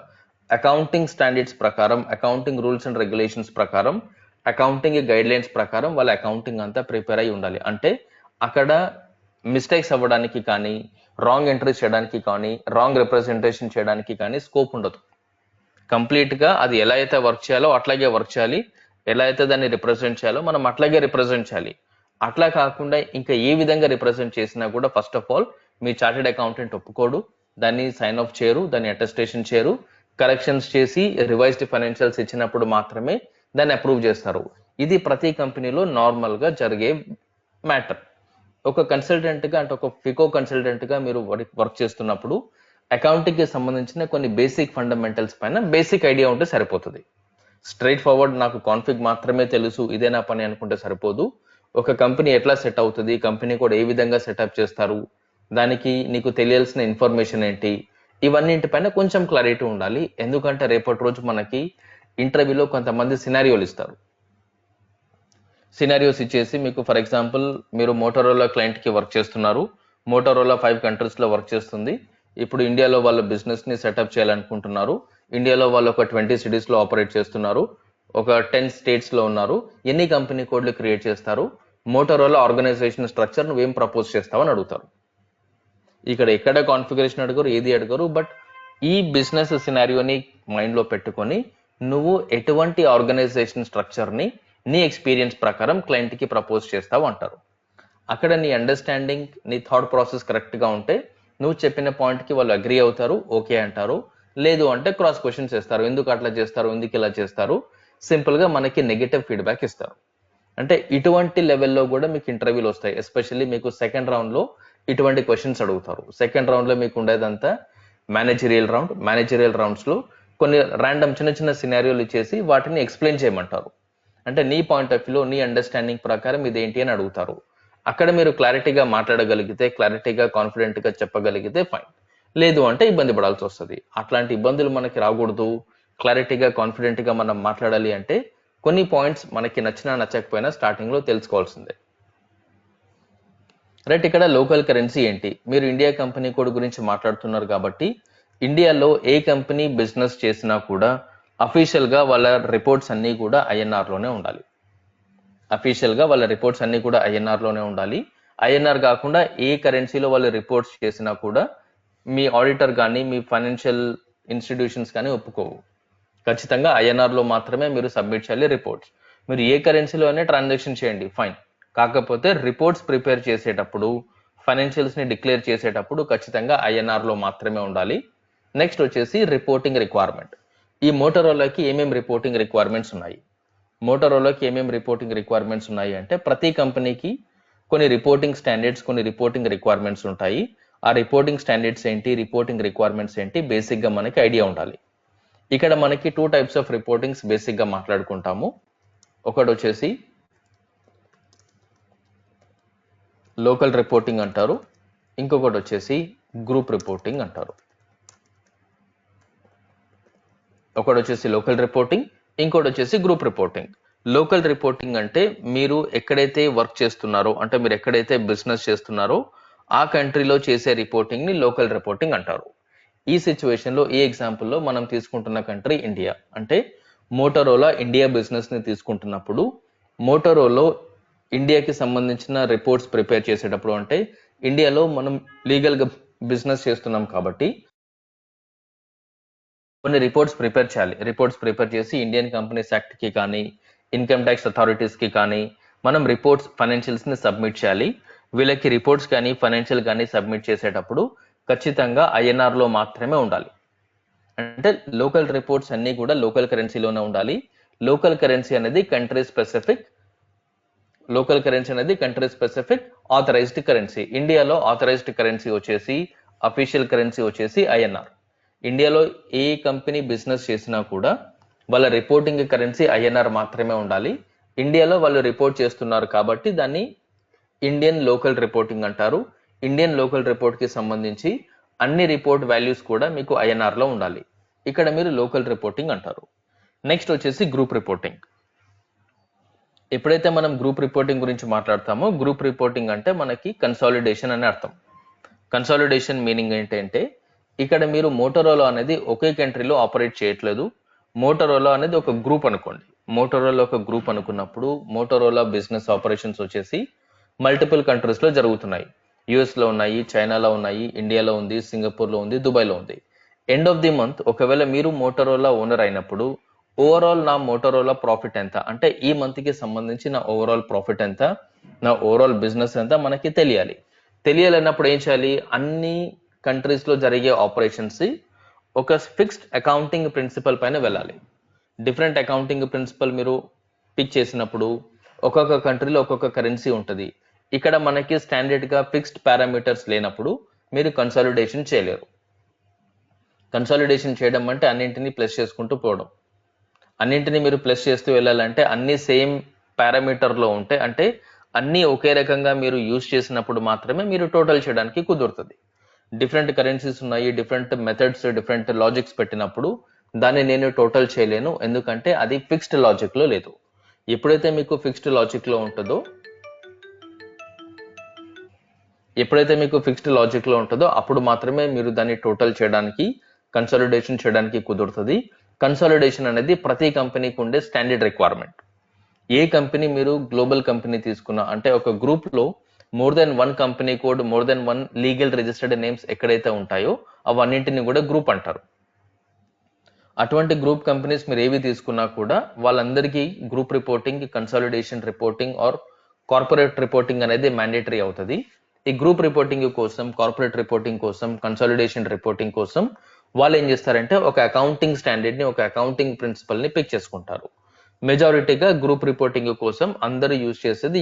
Speaker 2: అకౌంటింగ్ స్టాండర్డ్స్ ప్రకారం, అకౌంటింగ్ రూల్స్ అండ్ రెగ్యులేషన్స్ ప్రకారం, అకౌంటింగ్ గైడ్ లైన్స్ ప్రకారం వాళ్ళ అకౌంటింగ్ అంతా ప్రిపేర్ అయి ఉండాలి. అంటే అక్కడ మిస్టేక్స్ అవ్వడానికి కానీ, రాంగ్ ఎంట్రీస్ చేయడానికి కానీ, రాంగ్ రిప్రజెంటేషన్ చేయడానికి కానీ స్కోప్ ఉండదు. కంప్లీట్ గా అది ఎలా అయితే వర్క్ చేయాలో అట్లాగే వర్క్ చేయాలి, ఎలా అయితే దాన్ని రిప్రజెంట్ చేయాలో మనం అట్లాగే రిప్రజెంట్ చేయాలి. అట్లా కాకుండా ఇంకా ఏ విధంగా రిప్రజెంట్ చేసినా కూడా first of all me chartered accountant ఒప్పుకోడు, దాన్ని సైన్ ఆఫ్ చేయరు, దాన్ని అటెస్టేషన్ చేయరు, కరెక్షన్స్ చేసి రివైజ్డ్ ఫైనాన్షియల్స్ ఇచ్చినప్పుడు మాత్రమే దాన్ని అప్రూవ్ చేస్తారు. ఇది ప్రతి కంపెనీలో నార్మల్ గా జరిగే మ్యాటర్. ఒక కన్సల్టెంట్ గా అంటే ఒక ఫికో కన్సల్టెంట్ గా మీరు వర్క్ చేస్తున్నప్పుడు అకౌంటింగ్ కి సంబంధించిన కొన్ని బేసిక్ ఫండమెంటల్స్ పైన బేసిక్ ఐడియా ఉంటే సరిపోతుంది. స్ట్రైట్ ఫార్వర్డ్ నాకు కాన్ఫిగ్ మాత్రమే తెలుసు ఇదే నా పని అనుకుంటే సరిపోదు. ఒక కంపెనీ ఎట్లా సెట్ అవుతుంది, కంపెనీ కూడా ఏ విధంగా సెటప్ చేస్తారు, దానికి నీకు తెలియాల్సిన ఇన్ఫర్మేషన్ ఏంటి, ఇవన్నింటిపైన కొంచెం క్లారిటీ ఉండాలి. ఎందుకంటే రేపటి రోజు మనకి ఇంటర్వ్యూలో కొంతమంది సినారియోలు ఇస్తారు. సినారియోస్ ఇచ్చేసి మీకు ఫర్ ఎగ్జాంపుల్ మీరు మోటరోలా క్లయింట్ కి వర్క్ చేస్తున్నారు, మోటరోలా 5 కంట్రీస్ లో వర్క్ చేస్తుంది. ఇప్పుడు ఇండియాలో వాళ్ళ బిజినెస్ ని సెటప్ చేయాలనుకుంటున్నారు, ఇండియాలో వాళ్ళు ఒక 20 సిటీస్ లో ఆపరేట్ చేస్తున్నారు, ఒక 10 స్టేట్స్ లో ఉన్నారు, ఎన్ని కంపెనీ కోడ్లు క్రియేట్ చేస్తారు, మోటరోలా ఆర్గనైజేషన్ స్ట్రక్చర్ నువ్వేం ప్రపోజ్ చేస్తావు అని అడుగుతారు. ఇక్కడ ఎక్కడ కాన్ఫిగరేషన్ అడగరు, ఏది అడగరు, బట్ ఈ బిజినెస్ సినారియోని మైండ్ లో పెట్టుకొని నువ్వు ఎటువంటి ఆర్గనైజేషన్ స్ట్రక్చర్ ని నీ ఎక్స్పీరియన్స్ ప్రకారం క్లయింట్ కి ప్రపోజ్ చేస్తావు అంటారు. అక్కడ నీ అండర్స్టాండింగ్, నీ థాట్ ప్రాసెస్ కరెక్ట్ గా ఉంటే నువ్వు చెప్పిన పాయింట్ కి వాళ్ళు అగ్రీ అవుతారు, ఓకే అంటారు. లేదు అంటే క్రాస్ క్వశ్చన్స్ చేస్తారు, ఎందుకు అట్లా చేస్తారు, ఎందుకు ఇలా చేస్తారు, సింపుల్ గా మనకి నెగటివ్ ఫీడ్బ్యాక్ ఇస్తారు. అంటే ఇటువంటి లెవెల్లో కూడా మీకు ఇంటర్వ్యూలు వస్తాయి. ఎస్పెషల్లీ మీకు సెకండ్ రౌండ్ లో ఇటువంటి క్వశ్చన్స్ అడుగుతారు. సెకండ్ రౌండ్ లో మీకు ఉండేదంతా మేనేజరియల్ రౌండ్. మేనేజరియల్ రౌండ్స్ లో కొన్ని ర్యాండమ్ చిన్న చిన్న సినారియోలు ఇచ్చేసి వాటిని ఎక్స్ప్లెయిన్ చేయమంటారు. అంటే నీ పాయింట్ ఆఫ్ వ్యూలో నీ అండర్స్టాండింగ్ ప్రకారం ఇదేంటి అని అడుగుతారు. అక్కడ మీరు క్లారిటీగా మాట్లాడగలిగితే, క్లారిటీగా కాన్ఫిడెంట్ గా చెప్పగలిగితే ఫైన్, లేదు అంటే ఇబ్బంది పడాల్సి వస్తుంది. అట్లాంటి ఇబ్బందులు మనకి రాకూడదు, క్లారిటీగా కాన్ఫిడెంట్ గా మనం మాట్లాడాలి అంటే కొన్ని పాయింట్స్ మనకి నచ్చినా నచ్చకపోయినా స్టార్టింగ్ లో తెలుసుకోవాల్సిందే. రైట్, ఇక్కడ లోకల్ కరెన్సీ ఏంటి, మీరు ఇండియా కంపెనీ కోడ్ గురించి మాట్లాడుతున్నారు కాబట్టి ఇండియాలో ఏ కంపెనీ బిజినెస్ చేసినా కూడా అఫీషియల్ గా వాళ్ళ రిపోర్ట్స్ అన్ని కూడా ఐఎన్ఆర్ లోనే ఉండాలి. అఫీషియల్ గా వాళ్ళ రిపోర్ట్స్ అన్ని కూడా ఐఎన్ఆర్ లోనే ఉండాలి. ఐఎన్ఆర్ కాకుండా ఏ కరెన్సీలో వాళ్ళు రిపోర్ట్స్ చేసినా కూడా మీ ఆడిటర్ కానీ మీ ఫైనాన్షియల్ ఇన్స్టిట్యూషన్స్ కానీ ఒప్పుకోవు. ఖచ్చితంగా ఐఎన్ఆర్ లో మాత్రమే మీరు సబ్మిట్ చేయాలి రిపోర్ట్స్. మీరు ఏ కరెన్సీలోనే ట్రాన్సాక్షన్ చేయండి ఫైన్, కాకపోతే రిపోర్ట్స్ ప్రిపేర్ చేసేటప్పుడు, ఫైనాన్షియల్స్ ని డిక్లేర్ చేసేటప్పుడు ఖచ్చితంగా ఐఎన్ఆర్ లో మాత్రమే ఉండాలి. నెక్స్ట్ వచ్చేసి రిపోర్టింగ్ రిక్వైర్మెంట్. ఈ మోటరోలాకి ఏమేమి రిపోర్టింగ్ రిక్వైర్మెంట్స్ ఉన్నాయి, మోటరోలాకి ఏమేమి రిపోర్టింగ్ రిక్వైర్మెంట్స్ ఉన్నాయి అంటే ప్రతి కంపెనీకి కొన్ని రిపోర్టింగ్ స్టాండర్డ్స్, కొన్ని రిపోర్టింగ్ రిక్వైర్మెంట్స్ ఉంటాయి. ఆ రిపోర్టింగ్ స్టాండర్డ్స్ ఏంటి, రిపోర్టింగ్ రిక్వైర్మెంట్స్ ఏంటి, బేసిక్ గా మనకి ఐడియా ఉండాలి. ఇక్కడ మనకి 2 టైప్స్ ఆఫ్ రిపోర్టింగ్స్ బేసిక్ గా మాట్లాడుకుంటాము. ఒకటి వచ్చేసి లోకల్ రిపోర్టింగ్ అంటారు, ఇంకొకటి వచ్చేసి గ్రూప్ రిపోర్టింగ్ అంటారు. ఒకటి వచ్చేసి లోకల్ రిపోర్టింగ్, ఇంకోటి వచ్చేసి గ్రూప్ రిపోర్టింగ్. లోకల్ రిపోర్టింగ్ అంటే మీరు ఎక్కడైతే వర్క్ చేస్తున్నారో, అంటే మీరు ఎక్కడైతే బిజినెస్ చేస్తున్నారో ఆ కంట్రీలో చేసే రిపోర్టింగ్ ని లోకల్ రిపోర్టింగ్ అంటారు. ఈ సిచ్యువేషన్ లో ఈ ఎగ్జాంపుల్ లో మనం తీసుకుంటున్న కంట్రీ ఇండియా. అంటే మోటరోలా ఇండియా బిజినెస్ ని తీసుకుంటున్నప్పుడు మోటరోలో ఇండియాకి సంబంధించిన రిపోర్ట్స్ ప్రిపేర్ చేసేటప్పుడు, అంటే ఇండియాలో మనం లీగల్ గా బిజినెస్ చేస్తున్నాం కాబట్టి కొన్ని రిపోర్ట్స్ ప్రిపేర్ చేయాలి. రిపోర్ట్స్ ప్రిపేర్ చేసి ఇండియన్ కంపెనీస్ యాక్ట్ కి కానీ, ఇన్కమ్ ట్యాక్స్ అథారిటీస్ కి కానీ మనం రిపోర్ట్స్, ఫైనాన్షియల్స్ ని సబ్మిట్ చేయాలి. వీళ్ళకి రిపోర్ట్స్ కానీ ఫైనాన్షియల్ కానీ సబ్మిట్ చేసేటప్పుడు ఖచ్చితంగా ఐఎన్ఆర్ లో మాత్రమే ఉండాలి. అంటే లోకల్ రిపోర్ట్స్ అన్ని కూడా లోకల్ కరెన్సీలోనే ఉండాలి. లోకల్ కరెన్సీ అనేది కంట్రీ స్పెసిఫిక్, లోకల్ కరెన్సీ అనేది కంట్రీ స్పెసిఫిక్ ఆథరైజ్డ్ కరెన్సీ. ఇండియాలో ఆథరైజ్డ్ కరెన్సీ వచ్చేసి, అఫీషియల్ కరెన్సీ వచ్చేసి ఐఎన్ఆర్. ఇండియాలో ఏ కంపెనీ బిజినెస్ చేసినా కూడా వాళ్ళ రిపోర్టింగ్ కరెన్సీ ఐఎన్ఆర్ మాత్రమే ఉండాలి. ఇండియాలో వాళ్ళు రిపోర్ట్ చేస్తున్నారు కాబట్టి దాన్ని ఇండియన్ లోకల్ రిపోర్టింగ్ అంటారు. ఇండియన్ లోకల్ రిపోర్ట్ కి సంబంధించి అన్ని రిపోర్ట్ వాల్యూస్ కూడా మీకు ఐఎన్ఆర్ లో ఉండాలి. ఇక్కడ మీరు లోకల్ రిపోర్టింగ్ అంటారు. నెక్స్ట్ వచ్చేసి గ్రూప్ రిపోర్టింగ్. ఎప్పుడైతే మనం గ్రూప్ రిపోర్టింగ్ గురించి మాట్లాడతామో, గ్రూప్ రిపోర్టింగ్ అంటే మనకి కన్సాలిడేషన్ అని అర్థం. కన్సాలిడేషన్ మీనింగ్ ఏంటంటే ఇక్కడ మీరు మోటరోలా అనేది ఒకే కంట్రీలో ఆపరేట్ చేయట్లేదు. మోటరోలా అనేది ఒక గ్రూప్ అనుకోండి. మోటరోలా ఒక గ్రూప్ అనుకున్నప్పుడు మోటరోలా బిజినెస్ ఆపరేషన్స్ వచ్చేసి మల్టిపుల్ కంట్రీస్ లో జరుగుతున్నాయి. యుఎస్లో ఉన్నాయి, చైనాలో ఉన్నాయి, ఇండియాలో ఉంది, సింగపూర్లో ఉంది, దుబాయ్లో ఉంది. ఎండ్ ఆఫ్ ది మంత్ ఒకవేళ మీరు మోటరోలా ఓనర్ అయినప్పుడు ఓవరాల్ నా మోటరోలా ప్రాఫిట్ ఎంత, అంటే ఈ మంత్కి సంబంధించి నా ఓవరాల్ ప్రాఫిట్ ఎంత, నా ఓవరాల్ బిజినెస్ ఎంత మనకి తెలియాలి. తెలియాలన్నప్పుడు ఏం చేయాలి, అన్ని కంట్రీస్లో జరిగే ఆపరేషన్స్ ఒక ఫిక్స్డ్ అకౌంటింగ్ ప్రిన్సిపల్ పైన వెళ్ళాలి. డిఫరెంట్ అకౌంటింగ్ ప్రిన్సిపల్ మీరు పిక్ చేసినప్పుడు ఒక్కొక్క కంట్రీలో ఒక్కొక్క కరెన్సీ ఉంటుంది. ఇక్కడ మనకి స్టాండర్డ్గా ఫిక్స్డ్ పారామీటర్స్ లేనప్పుడు మీరు కన్సాలిడేషన్ చేయలేరు. కన్సాలిడేషన్ చేయడం అంటే అన్నింటినీ ప్లస్ చేసుకుంటూ పోవడం. అన్నింటినీ మీరు ప్లస్ చేస్తూ వెళ్ళాలంటే అన్ని సేమ్ పారామీటర్లో ఉంటే, అంటే అన్నీ ఒకే రకంగా మీరు యూజ్ చేసినప్పుడు మాత్రమే మీరు టోటల్ చేయడానికి కుదురుతుంది. డిఫరెంట్ కరెన్సీస్ ఉన్నాయి, డిఫరెంట్ మెథడ్స్, డిఫరెంట్ లాజిక్స్ పెట్టినప్పుడు దాన్ని నేను టోటల్ చేయలేను, ఎందుకంటే అది ఫిక్స్డ్ లాజిక్లో లేదు. ఎప్పుడైతే మీకు ఫిక్స్డ్ లాజిక్లో ఉంటుందో అప్పుడు మాత్రమే మీరు దాన్ని టోటల్ చేయడానికి, కన్సాలిడేషన్ చేయడానికి కుదురుతుంది. కన్సాలిడేషన్ అనేది ప్రతి కంపెనీకి ఉండే స్టాండర్డ్ రిక్వైర్మెంట్. ఏ కంపెనీ మీరు గ్లోబల్ కంపెనీ తీసుకున్నా, అంటే ఒక గ్రూప్లో more than 1 company code, more than 1 legal registered names ఎక్కడైతే ఉంటాయో అవన్నింటినీ కూడా గ్రూప్ అంటారు. అటువంటి గ్రూప్ కంపెనీస్ మీరు ఏవి తీసుకున్నా కూడా వాళ్ళందరికీ group reporting, consolidation reporting are corporate reporting అనేది మ్యాండేటరీ అవుతుంది. ఈ గ్రూప్ రిపోర్టింగ్ కోసం, కార్పొరేట్ రిపోర్టింగ్ కోసం, కన్సాలిడేషన్ రిపోర్టింగ్ కోసం వాళ్ళు ఏం చేస్తారంటే ఒక అకౌంటింగ్ స్టాండర్డ్ని, ఒక అకౌంటింగ్ ప్రిన్సిపల్ని పిక్ చేసుకుంటారు. మెజారిటీగా గ్రూప్ రిపోర్టింగ్ కోసం అందరూ యూజ్ చేసేది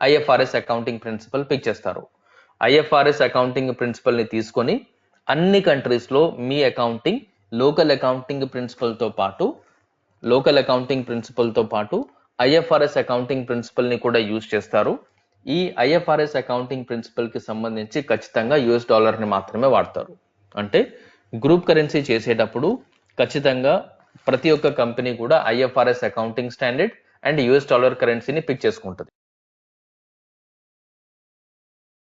Speaker 2: ఐఎఫ్ఆర్ఎస్ అకౌంటింగ్ ప్రిన్సిపల్ పిక్ చేస్తారు. ఐఎఫ్ఆర్ఎస్ అకౌంటింగ్ ప్రిన్సిపల్ని తీసుకొని అన్ని కంట్రీస్లో మీ అకౌంటింగ్ లోకల్ అకౌంటింగ్ ప్రిన్సిపల్తో పాటు ఐఎఫ్ఆర్ఎస్ అకౌంటింగ్ ప్రిన్సిపల్ని కూడా యూజ్ చేస్తారు. ఈ ఐఎఫ్ఆర్ఎస్ అకౌంటింగ్ ప్రిన్సిపల్కి సంబంధించి ఖచ్చితంగా యూఎస్ డాలర్ని మాత్రమే వాడతారు. అంటే గ్రూప్ కరెన్సీ చేసేటప్పుడు ఖచ్చితంగా ప్రతి ఒక్క కంపెనీ కూడా IFRS accounting standard and US dollar కరెన్సీని పిక్ చేసుకుంటుంది.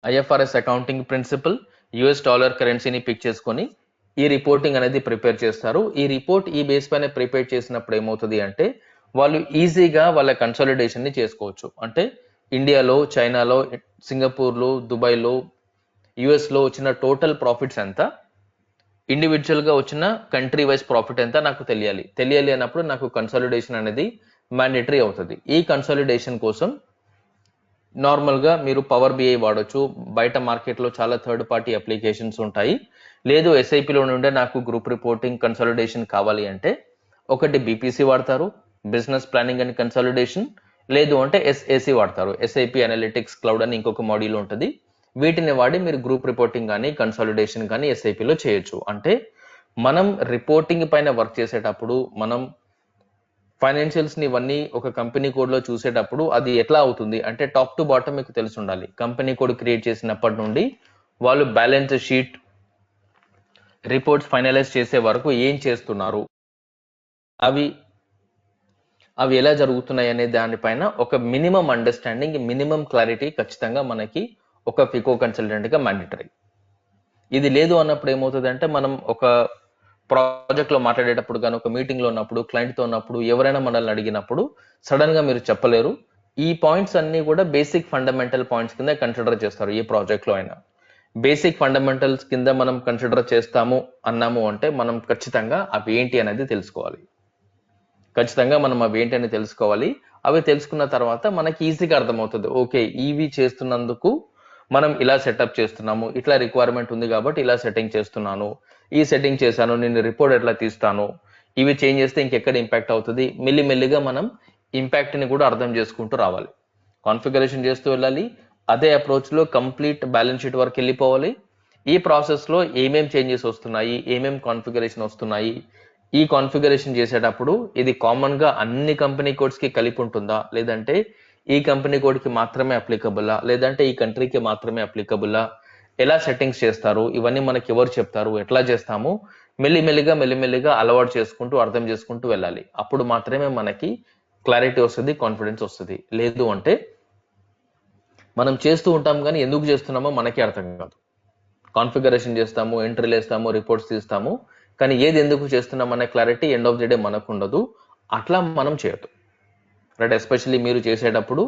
Speaker 2: IFRS accounting principle, US dollar కరెన్సీని పిక్ చేసుకొని ఈ రిపోర్టింగ్ అనేది ప్రిపేర్ చేస్తారు. ఈ రిపోర్ట్ ఈ బేస్ పైన ప్రిపేర్ చేసినప్పుడు ఏమవుతుంది అంటే వాళ్ళు ఈజీగా వాళ్ళ కన్సాలిడేషన్ని చేసుకోవచ్చు. అంటే ఇండియాలో, చైనాలో, సింగపూర్లో, దుబాయ్లో, యుఎస్లో వచ్చిన టోటల్ ప్రాఫిట్స్ ఎంత, ఇండివిజువల్గా వచ్చిన కంట్రీ వైజ్ ప్రాఫిట్ ఎంత నాకు తెలియాలి అన్నప్పుడు నాకు కన్సాలిడేషన్ అనేది మ్యాండేటరీ అవుతుంది. ఈ కన్సాలిడేషన్ కోసం నార్మల్గా మీరు పవర్ బిఐ వాడచ్చు. బయట మార్కెట్లో చాలా థర్డ్ పార్టీ అప్లికేషన్స్ ఉంటాయి. లేదు ఎస్ఐపిలో నుండే నాకు గ్రూప్ రిపోర్టింగ్ కన్సాలిడేషన్ కావాలి అంటే ఒకటి బీపీసీ వాడతారు, బిజినెస్ ప్లానింగ్ అండ్ కన్సాలిడేషన్, లేదు అంటే ఎస్ఏసి వాడతారు, ఎస్ఐపి అనలిటిక్స్ క్లౌడ్ అని ఇంకొక మాడ్యూల్ ఉంటుంది. వీటిని వాడి మీరు గ్రూప్ రిపోర్టింగ్ కానీ కన్సాలిడేషన్ కానీ ఎస్ఐపిలో చేయొచ్చు. అంటే మనం రిపోర్టింగ్ పైన వర్క్ చేసేటప్పుడు, మనం ఫైనాన్షియల్స్ని ఇవన్నీ ఒక కంపెనీ కోడ్లో చూసేటప్పుడు అది ఎట్లా అవుతుంది అంటే టాప్ టు బాటమ్ మీకు తెలిసి ఉండాలి. కంపెనీ కోడ్ క్రియేట్ చేసినప్పటి నుండి వాళ్ళు బ్యాలెన్స్ షీట్, రిపోర్ట్స్ ఫైనలైజ్ చేసే వరకు ఏం చేస్తున్నారు, అవి ఎలా జరుగుతున్నాయి అనే దానిపైన ఒక మినిమం అండర్స్టాండింగ్, మినిమం క్లారిటీ ఖచ్చితంగా మనకి ఒక ఫికో కన్సల్టెంట్గా మ్యాండేటరీ. ఇది లేదు అన్నప్పుడు ఏమవుతుంది అంటే మనం ఒక ప్రాజెక్ట్లో మాట్లాడేటప్పుడు కానీ, ఒక మీటింగ్లో ఉన్నప్పుడు, క్లయింట్తో ఉన్నప్పుడు, ఎవరైనా మనల్ని అడిగినప్పుడు సడన్గా మీరు చెప్పలేరు. ఈ పాయింట్స్ అన్నీ కూడా బేసిక్ ఫండమెంటల్ పాయింట్స్ కింద కన్సిడర్ చేస్తారు. ఏ ప్రాజెక్ట్లో అయినా బేసిక్ ఫండమెంటల్స్ కింద మనం కన్సిడర్ చేస్తాము అన్నాము అంటే మనం ఖచ్చితంగా అవి ఏంటి అనేది తెలుసుకోవాలి. అవి తెలుసుకున్న తర్వాత మనకి ఈజీగా అర్థమవుతుంది. ఓకే, ఇవి చేస్తున్నందుకు మనం ఇలా సెటప్ చేస్తున్నాము, ఇట్లా రిక్వైర్మెంట్ ఉంది కాబట్టి ఇలా సెట్టింగ్ చేస్తున్నాను, ఈ సెట్టింగ్ చేశాను, నేను రిపోర్ట్ ఎట్లా తీస్తాను, ఇవి చేంజ్ చేస్తే ఇంకెక్కడ ఇంపాక్ట్ అవుతుంది. మెల్లిమెల్లిగా మనం ఇంపాక్ట్ని కూడా అర్థం చేసుకుంటూ రావాలి. కాన్ఫిగరేషన్ చేస్తూ వెళ్ళాలి. అదే అప్రోచ్లో కంప్లీట్ బ్యాలెన్స్ షీట్ వరకు వెళ్ళిపోవాలి. ఈ ప్రాసెస్లో ఏమేం చేంజెస్ వస్తున్నాయి, ఏమేం కాన్ఫిగరేషన్ వస్తున్నాయి, ఈ కాన్ఫిగరేషన్ చేసేటప్పుడు ఇది కామన్గా అన్ని కంపెనీ కోడ్స్కి కలిపి ఉంటుందా, లేదంటే ఈ కంపెనీ కోడ్కి మాత్రమే అప్లికబుల్లా, లేదంటే ఈ కంట్రీకి మాత్రమే అప్లికబుల్లా, ఎలా సెట్టింగ్స్ చేస్తారు, ఇవన్నీ మనకి ఎవరు చెప్తారు, ఎట్లా చేస్తాము, మెల్లిమెల్లిగా అలవాటు చేసుకుంటూ అర్థం చేసుకుంటూ వెళ్ళాలి. అప్పుడు మాత్రమే మనకి క్లారిటీ వస్తుంది, కాన్ఫిడెన్స్ వస్తుంది. లేదు అంటే మనం చేస్తూ ఉంటాం కానీ ఎందుకు చేస్తున్నామో మనకి అర్థం కాదు. కాన్ఫిగరేషన్ చేస్తాము, ఎంట్రీలు వేస్తాము, రిపోర్ట్స్ తీస్తాము, కానీ ఏది ఎందుకు చేస్తున్నాం అనే clarity end of the day మనకు ఉండదు. అట్లా మనం చేయొద్దు. రైట్? ఎస్పెషల్లీ మీరు చేసేటప్పుడు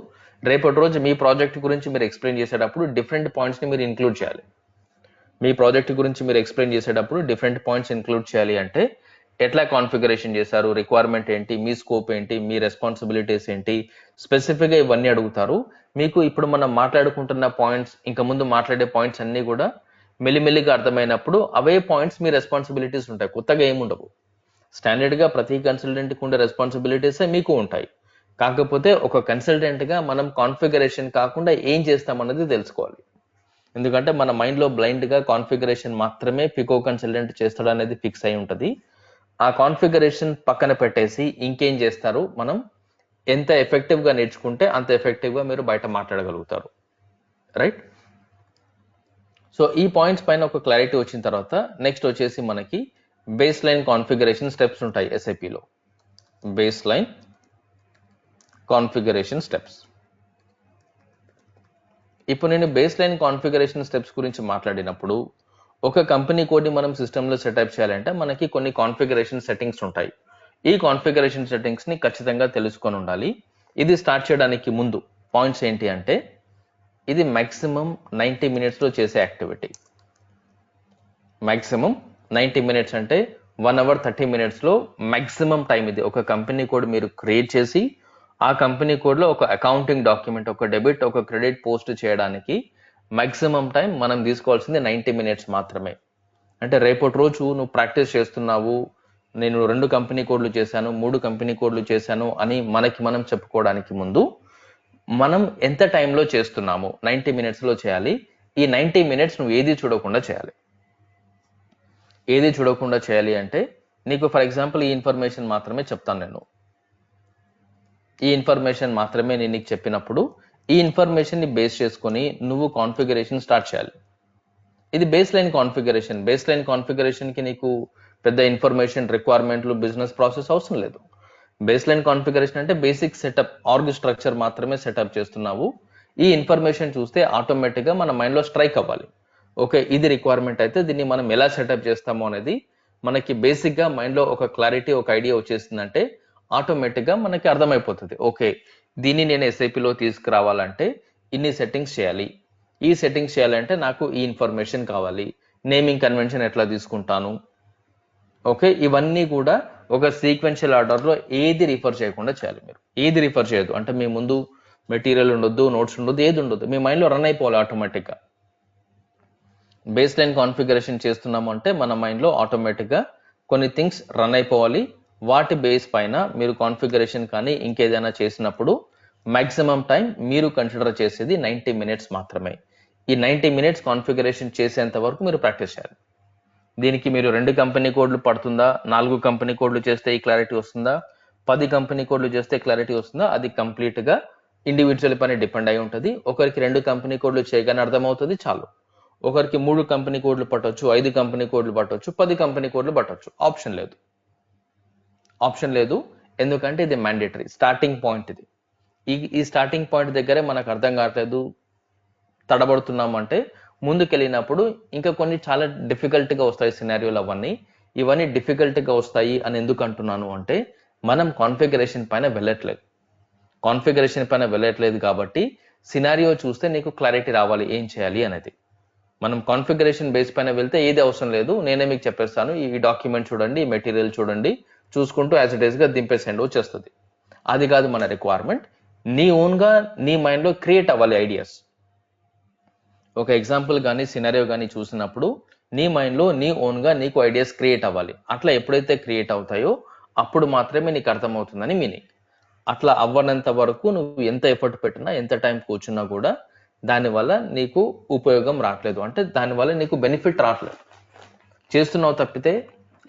Speaker 2: రేపటి రోజు మీ ప్రాజెక్ట్ గురించి మీరు ఎక్స్ప్లెయిన్ చేసేటప్పుడు డిఫరెంట్ పాయింట్స్ని మీరు ఇంక్లూడ్ చేయాలి. మీ ప్రాజెక్ట్ గురించి మీరు ఎక్స్ప్లెయిన్ చేసేటప్పుడు డిఫరెంట్ పాయింట్స్ ఇంక్లూడ్ చేయాలి అంటే ఎట్లా కాన్ఫిగరేషన్ చేశారు, రిక్వైర్మెంట్ ఏంటి, మీ స్కోప్ ఏంటి, మీ రెస్పాన్సిబిలిటీస్ ఏంటి, స్పెసిఫిక్గా ఇవన్నీ అడుగుతారు. మీకు ఇప్పుడు మనం మాట్లాడుకుంటున్న పాయింట్స్, ఇంకా ముందు మాట్లాడే పాయింట్స్ అన్నీ కూడా మెల్లిమెల్లిగా అర్థమైనప్పుడు అవే పాయింట్స్ మీ రెస్పాన్సిబిలిటీస్ ఉంటాయి, కొత్తగా ఏముండవు. స్టాండర్డ్గా ప్రతి కన్సల్టెంట్కి ఉండే రెస్పాన్సిబిలిటీసే మీకు ఉంటాయి. కాకపోతే ఒక కన్సల్టెంట్గా మనం కాన్ఫిగరేషన్ కాకుండా ఏం చేస్తామన్నది తెలుసుకోవాలి. ఎందుకంటే మన మైండ్లో బ్లైండ్గా కాన్ఫిగరేషన్ మాత్రమే పికో కన్సల్టెంట్ చేస్తాడు అనేది ఫిక్స్ అయి ఉంటుంది. ఆ కాన్ఫిగరేషన్ పక్కన పెట్టేసి ఇంకేం చేస్తారు, మనం ఎంత ఎఫెక్టివ్గా నేర్చుకుంటే అంత ఎఫెక్టివ్గా మీరు బయట మాట్లాడగలుగుతారు. రైట్? సో ఈ పాయింట్స్ పైన ఒక క్లారిటీ వచ్చిన తర్వాత నెక్స్ట్ వచ్చేసి మనకి బేస్ లైన్ కాన్ఫిగరేషన్ స్టెప్స్ ఉంటాయి ఎస్ఐపిలో. Base line configuration steps. ఇప్పుడు నేను బేస్ లైన్ కాన్ఫిగరేషన్ స్టెప్స్ గురించి మాట్లాడినప్పుడు ఒక కంపెనీ కోడ్ని మనం సిస్టంలో సెటప్ చేయాలంటే మనకి కొన్ని కాన్ఫిగరేషన్ సెట్టింగ్స్ ఉంటాయి. ఈ కాన్ఫిగరేషన్ సెట్టింగ్స్ని ఖచ్చితంగా తెలుసుకొని ఉండాలి. ఇది స్టార్ట్ చేయడానికి ముందు పాయింట్స్ ఏంటి అంటే, ఇది మ్యాక్సిమం 90 minutesలో చేసే యాక్టివిటీ. మ్యాక్సిమం 90 minutes అంటే 1 hour 30 minutesలో మ్యాక్సిమం టైం ఇది. ఒక కంపెనీ కోడ్ మీరు క్రియేట్ చేసి ఆ కంపెనీ కోడ్లో ఒక అకౌంటింగ్ డాక్యుమెంట్, ఒక డెబిట్, ఒక క్రెడిట్ పోస్ట్ చేయడానికి మ్యాక్సిమం టైం మనం తీసుకోవాల్సింది 90 minutes మాత్రమే. అంటే రేపటి రోజు నువ్వు ప్రాక్టీస్ చేస్తున్నావు, నేను 2 కంపెనీ కోడ్లు చేశాను, 3 కంపెనీ కోడ్లు చేశాను అని మనకి మనం చెప్పుకోవడానికి ముందు మనం ఎంత టైంలో చేస్తున్నాము, 90 minutesలో చేయాలి. ఈ 90 minutes నువ్వు ఏది చూడకుండా చేయాలి. ఏది చూడకుండా చేయాలి అంటే, నీకు ఫర్ ఎగ్జాంపుల్ ఈ ఇన్ఫర్మేషన్ మాత్రమే చెప్తాను నేను. ఈ ఇన్ఫర్మేషన్ మాత్రమే నేను నీకు చెప్పినప్పుడు ఈ ఇన్ఫర్మేషన్ని బేస్ చేసుకొని నువ్వు కాన్ఫిగరేషన్ స్టార్ట్ చేయాలి. ఇది base line configuration. Base line కాన్ఫిగరేషన్కి నీకు పెద్ద ఇన్ఫర్మేషన్, రిక్వైర్మెంట్లు, బిజినెస్ ప్రాసెస్ అవసరం లేదు. బేస్ లైన్ కాన్ఫిగరేషన్ అంటే బేసిక్ సెటప్, ఆర్గ్ స్ట్రక్చర్ మాత్రమే సెటప్ చేస్తున్నావు. ఈ ఇన్ఫర్మేషన్ చూస్తే ఆటోమేటిక్గా మన మైండ్లో స్ట్రైక్ అవ్వాలి. ఓకే, ఇది రిక్వైర్మెంట్ అయితే దీన్ని మనం ఎలా సెటప్ చేస్తామో అనేది మనకి బేసిక్గా మైండ్లో ఒక క్లారిటీ, ఒక ఐడియా వచ్చేసిందంటే ఆటోమేటిక్గా మనకి అర్థమైపోతుంది. ఓకే, దీన్ని నేను ఎస్ఐపిలో తీసుకురావాలంటే ఇన్ని సెట్టింగ్స్ చేయాలి. ఈ సెట్టింగ్స్ చేయాలంటే నాకు ఈ ఇన్ఫర్మేషన్ కావాలి, నేమింగ్ కన్వెన్షన్ ఎట్లా తీసుకుంటాను. ఓకే, ఇవన్నీ కూడా ఒక సీక్వెన్షియల్ ఆర్డర్లో ఏది రిఫర్ చేయకుండా చేయాలి. మీరు ఏది రిఫర్ చేయదు అంటే మీ ముందు మెటీరియల్ ఉండొద్దు, నోట్స్ ఉండొద్దు, ఏది ఉండొద్దు, మీ మైండ్లో రన్ అయిపోవాలి ఆటోమేటిక్గా. బేస్ లైన్ కాన్ఫిగరేషన్ చేస్తున్నాము అంటే మన మైండ్లో ఆటోమేటిక్గా కొన్ని థింగ్స్ రన్ అయిపోవాలి. వాటి బేస్ పైన మీరు కాన్ఫిగరేషన్ కానీ ఇంకేదైనా చేసినప్పుడు మ్యాక్సిమం టైం మీరు కన్సిడర్ చేసేది 90 minutes మాత్రమే. ఈ 90 minutes కాన్ఫిగరేషన్ చేసేంత వరకు మీరు ప్రాక్టీస్ చేయాలి. దీనికి మీరు 2 కంపెనీ కోడ్లు పడుతుందా, 4 కంపెనీ కోడ్లు చేస్తే ఈ క్లారిటీ వస్తుందా, 10 కంపెనీ కోడ్లు చేస్తే క్లారిటీ వస్తుందా, అది కంప్లీట్గా ఇండివిజువల్ పైన డిపెండ్ అయి ఉంటుంది. ఒకరికి 2 కంపెనీ కోడ్లు చేయగానే అర్థమవుతుంది, చాలు. ఒకరికి 3 కంపెనీ కోడ్లు పట్టవచ్చు, 5 కంపెనీ కోడ్లు పట్టవచ్చు, 10 కంపెనీ కోడ్లు పట్టవచ్చు. ఆప్షన్ లేదు. ఆప్షన్ లేదు, ఎందుకంటే ఇది మ్యాండేటరీ స్టార్టింగ్ పాయింట్. ఇది ఈ స్టార్టింగ్ పాయింట్ దగ్గరే మనకు అర్థం కావట్లేదు, తడబడుతున్నాం అంటే ముందుకెళ్ళినప్పుడు ఇంకా కొన్ని చాలా డిఫికల్ట్గా వస్తాయి సినారియోలు. ఇవన్నీ డిఫికల్ట్గా వస్తాయి అని ఎందుకు అంటున్నాను అంటే, మనం కాన్ఫిగరేషన్ పైన వెళ్ళట్లేదు కాబట్టి సినారియో చూస్తే నీకు క్లారిటీ రావాలి ఏం చేయాలి అనేది. మనం కాన్ఫిగరేషన్ బేస్ పైన వెళ్తే ఏది అవసరం లేదు, నేనే మీకు చెప్పేస్తాను, ఈ డాక్యుమెంట్ చూడండి, ఈ మెటీరియల్ చూడండి, చూసుకుంటూ యాజ్ ఇట్ ఈస్గా దింపేసేయండి, వచ్చేస్తుంది. అది కాదు మన రిక్వైర్మెంట్. నీ ఓన్గా నీ మైండ్లో క్రియేట్ అవ్వాలి ఐడియాస్. ఒక ఎగ్జాంపుల్ కానీ సినారియో కానీ చూసినప్పుడు నీ మైండ్లో నీ ఓన్గా నీకు ఐడియాస్ క్రియేట్ అవ్వాలి. అట్లా ఎప్పుడైతే క్రియేట్ అవుతాయో అప్పుడు మాత్రమే నీకు అర్థమవుతుందని మీనింగ్. అట్లా అవ్వనంత వరకు నువ్వు ఎంత ఎఫర్ట్ పెట్టినా, ఎంత టైం కూర్చున్నా కూడా దానివల్ల నీకు ఉపయోగం రావట్లేదు, అంటే దానివల్ల నీకు బెనిఫిట్ రావట్లేదు. చేస్తున్నావు తప్పితే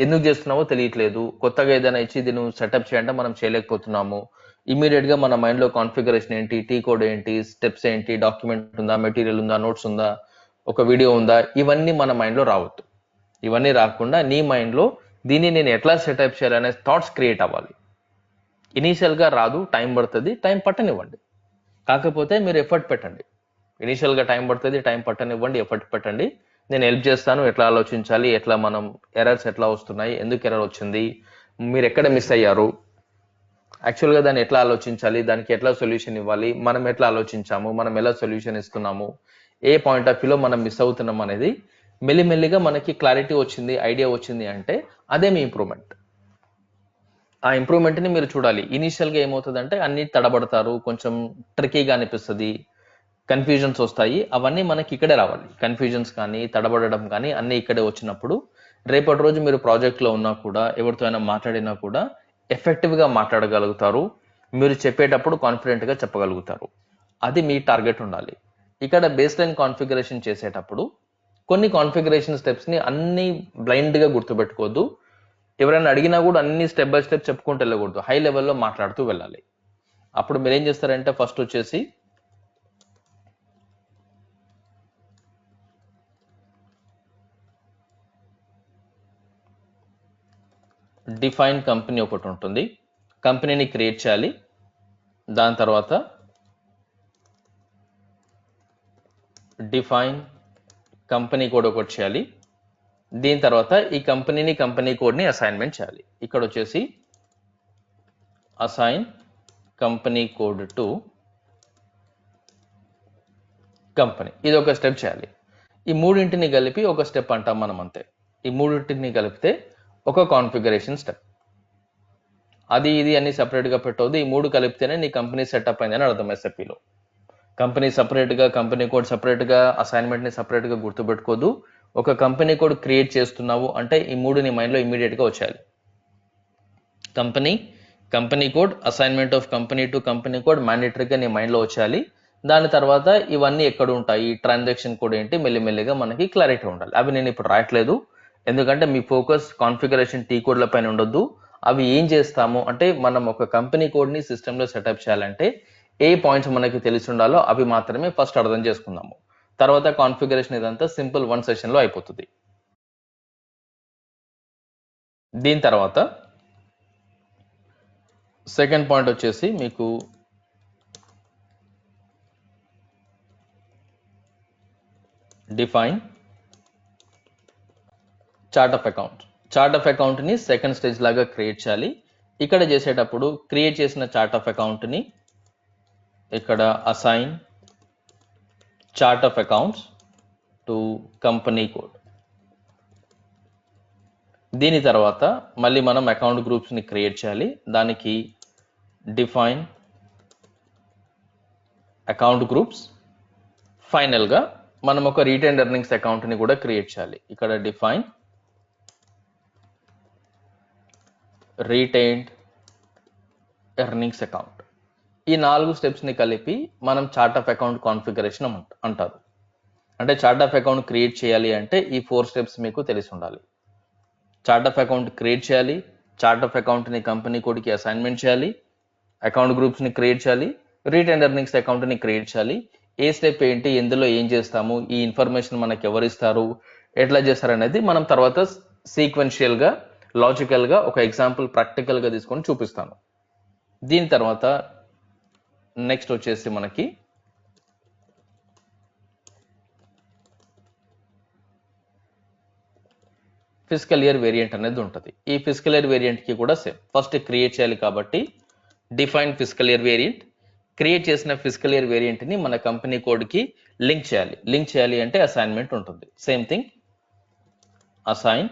Speaker 2: ఎందుకు చేస్తున్నావో తెలియట్లేదు. కొత్తగా ఏదైనా ఇచ్చి ఇది నువ్వు సెటప్ చేయంటే మనం చేయలేకపోతున్నాము. ఇమీడియట్గా మన మైండ్లో కాన్ఫిగరేషన్ ఏంటి, టీ కోడ్ ఏంటి, స్టెప్స్ ఏంటి, డాక్యుమెంట్ ఉందా, మెటీరియల్ ఉందా, నోట్స్ ఉందా, ఒక వీడియో ఉందా, ఇవన్నీ మన మైండ్లో రావద్దు. ఇవన్నీ రాకుండా నీ మైండ్లో దీన్ని నేను ఎట్లా సెటప్ చేయాలనే థాట్స్ క్రియేట్ అవ్వాలి. ఇనీషియల్గా రాదు, టైం పడుతుంది, టైం పట్టనివ్వండి. కాకపోతే మీరు ఎఫర్ట్ పెట్టండి. ఇనీషియల్గా టైం పడుతుంది, టైం పట్టనివ్వండి, ఎఫర్ట్ పెట్టండి. నేను హెల్ప్ చేస్తాను, ఎట్లా ఆలోచించాలి, ఎట్లా మనం ఎర్రర్స్ ఎట్లా వస్తున్నాయి, ఎందుకు ఎర్రర్ వచ్చింది, మీరు ఎక్కడ మిస్ అయ్యారు, యాక్చువల్గా దాన్ని ఎట్లా ఆలోచించాలి, దానికి ఎట్లా సొల్యూషన్ ఇవ్వాలి, మనం ఎట్లా ఆలోచించాము, మనం ఎలా సొల్యూషన్ ఇస్తున్నాము, ఏ పాయింట్ ఆఫ్ వ్యూలో మనం మిస్ అవుతున్నాం అనేది మెల్లిమెల్లిగా మనకి క్లారిటీ వచ్చింది, ఐడియా వచ్చింది అంటే అదే మీ ఇంప్రూవ్మెంట్. ఆ ఇంప్రూవ్మెంట్ని మీరు చూడాలి. ఇనీషియల్గా ఏమవుతుందంటే అన్ని తడబడతారు, కొంచెం ట్రికీగా అనిపిస్తుంది, కన్ఫ్యూజన్స్ వస్తాయి. అవన్నీ మనకి ఇక్కడే రావాలి. కన్ఫ్యూజన్స్ కానీ తడబడడం కానీ అన్నీ ఇక్కడే వచ్చినప్పుడు రేపటి రోజు మీరు ప్రాజెక్ట్లో ఉన్నా కూడా ఎవరితో అయినా మాట్లాడినా కూడా ఎఫెక్టివ్గా మాట్లాడగలుగుతారు. మీరు చెప్పేటప్పుడు కాన్ఫిడెంట్గా చెప్పగలుగుతారు. అది మీ టార్గెట్ ఉండాలి. ఇక్కడ బేస్ లైన్ కాన్ఫిగరేషన్ చేసేటప్పుడు కొన్ని కాన్ఫిగరేషన్ స్టెప్స్ని అన్ని బ్లైండ్గా గుర్తుపెట్టుకోవద్దు. ఎవరైనా అడిగినా కూడా అన్ని స్టెప్ బై స్టెప్ చెప్పుకుంటూ వెళ్ళకూడదు. హై లెవెల్లో మాట్లాడుతూ వెళ్ళాలి. అప్పుడు మీరు ఏం చేస్తారంటే ఫస్ట్ వచ్చేసి డిఫైన్ కంపెనీ ఒకటి ఉంటుంది. కంపెనీని క్రియేట్ చేయాలి. దాని తర్వాత డిఫైన్ కంపెనీ కోడ్ ఒకటి చేయాలి. దీని తర్వాత ఈ కంపెనీ కోడ్ని అసైన్మెంట్ చేయాలి. ఇక్కడ వచ్చేసి assign company code to company, ఇది ఒక స్టెప్ చేయాలి. ఈ మూడింటిని కలిపి ఒక స్టెప్ అంటాం మనం, అంతే. ఈ మూడింటిని కలిపితే ఒక కాన్ఫిగరేషన్ స్టెప్. అది ఇది అన్ని సపరేట్గా పెట్టవద్దు. ఈ మూడు కలిపితేనే నీ కంపెనీ సెటప్ అయిందని అర్థం. ఎస్ఎఫ్పిలో కంపెనీ సపరేట్గా, కంపెనీ కోడ్ సపరేట్గా, అసైన్మెంట్ని సపరేట్గా గుర్తుపెట్టుకోదు. ఒక కంపెనీ కోడ్ క్రియేట్ చేస్తున్నావు అంటే ఈ మూడు నీ మైండ్లో ఇమీడియట్గా వచ్చేయాలి. Company code, assignment of company to company code మ్యాండేటరీగా నీ మైండ్లో వచ్చేయాలి. దాని తర్వాత ఇవన్నీ ఎక్కడ ఉంటాయి, ట్రాన్సాక్షన్ కోడ్ ఏంటి, మెల్లిమెల్లిగా మనకి క్లారిటీ ఉండాలి. అవి నేను ఇప్పుడు రాయట్లేదు, ఎందుకంటే మీ ఫోకస్ కాన్ఫిగరేషన్ టీ కోడ్ల పైన ఉండొద్దు. అవి ఏం చేస్తాము అంటే మనం ఒక కంపెనీ కోడ్ని సిస్టంలో సెటప్ చేయాలంటే ఏ పాయింట్స్ మనకి తెలిసి ఉండాలో అవి మాత్రమే ఫస్ట్ అర్థం చేసుకుందాము. తర్వాత కాన్ఫిగరేషన్ ఇదంతా సింపుల్ 1 సెషన్లో అయిపోతుంది. దీని తర్వాత సెకండ్ పాయింట్ వచ్చేసి మీకు define chart of account. Chart of అకౌంట్ని సెకండ్ స్టేజ్ లాగా క్రియేట్ చేయాలి. ఇక్కడ చేసేటప్పుడు క్రియేట్ చేసిన చార్ట్ ఆఫ్ అకౌంట్ని ఇక్కడ assign chart of accounts to company code. దీని తర్వాత మళ్ళీ మనం అకౌంట్ గ్రూప్స్ని క్రియేట్ చేయాలి. దానికి డిఫైన్ అకౌంట్ గ్రూప్స్. ఫైనల్గా మనం ఒక రీటైన్డ్ ఎర్నింగ్స్ అకౌంట్ని కూడా క్రియేట్ చేయాలి. ఇక్కడ డిఫైన్ రీటైన్డ్ ఎర్నింగ్స్ అకౌంట్. ఈ 4 స్టెప్స్ని కలిపి మనం చార్ట్ ఆఫ్ అకౌంట్ కాన్ఫిగరేషన్ అంటారు. అంటే చార్ట్ ఆఫ్ అకౌంట్ క్రియేట్ చేయాలి అంటే ఈ 4 స్టెప్స్ మీకు తెలిసి ఉండాలి. చార్ట్ ఆఫ్ అకౌంట్ క్రియేట్ చేయాలి, చార్ట్ ఆఫ్ అకౌంట్ని కంపెనీ కోడ్కి అసైన్మెంట్ చేయాలి, అకౌంట్ గ్రూప్స్ని క్రియేట్ చేయాలి, రీటైన్డ్ ఎర్నింగ్స్ అకౌంట్ని క్రియేట్ చేయాలి. ఏ స్టెప్ ఏంటి, ఎందులో ఏం చేస్తాము, ఈ ఇన్ఫర్మేషన్ మనకు ఎవరు ఇస్తారు, ఎట్లా చేస్తారు అనేది మనం తర్వాత సీక్వెన్షియల్గా, లాజికల్గా ఒక ఎగ్జాంపుల్ ప్రాక్టికల్గా తీసుకొని చూపిస్తాను. దీని తర్వాత నెక్స్ట్ వచ్చేసి మనకి ఫిజికల్ ఇయర్ వేరియంట్ అనేది ఉంటుంది. ఈ ఫిజికల్ ఇయర్ వేరియంట్కి కూడా సేమ్. ఫస్ట్ క్రియేట్ చేయాలి కాబట్టి define physical year variant. Create చేసిన ఫిజికల్ ఇయర్ వేరియంట్ని మన కంపెనీ కోడ్కి లింక్ చేయాలి. లింక్ చేయాలి అంటే అసైన్మెంట్ ఉంటుంది. Same thing, assign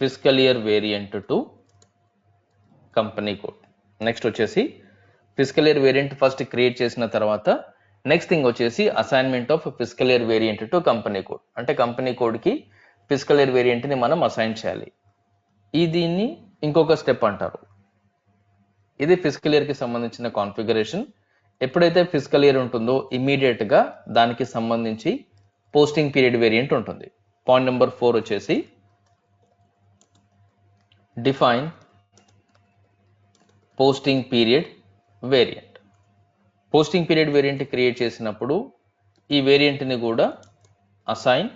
Speaker 2: physical year variant to company code. Next వచ్చేసి physical year variant first create చేసిన తర్వాత నెక్స్ట్ థింగ్ వచ్చేసి అసైన్మెంట్ of physical year variant to company code. అంటే కంపెనీ కోడ్కి ఫిజికల్ ఇయర్ వేరియంట్ని మనం అసైన్ చేయాలి. దీన్ని ఇంకొక స్టెప్ అంటారు. ఇది ఫిజికల్ ఇయర్కి సంబంధించిన కాన్ఫిగరేషన్. ఎప్పుడైతే ఫిజికల్ ఇయర్ ఉంటుందో ఇమీడియట్గా దానికి సంబంధించి పోస్టింగ్ పీరియడ్ వేరియంట్ ఉంటుంది. పాయింట్ నెంబర్ 4 వచ్చేసి define posting period variant. Posting period variant create చేసినప్పుడు ఈ వేరియంట్ని కూడా assign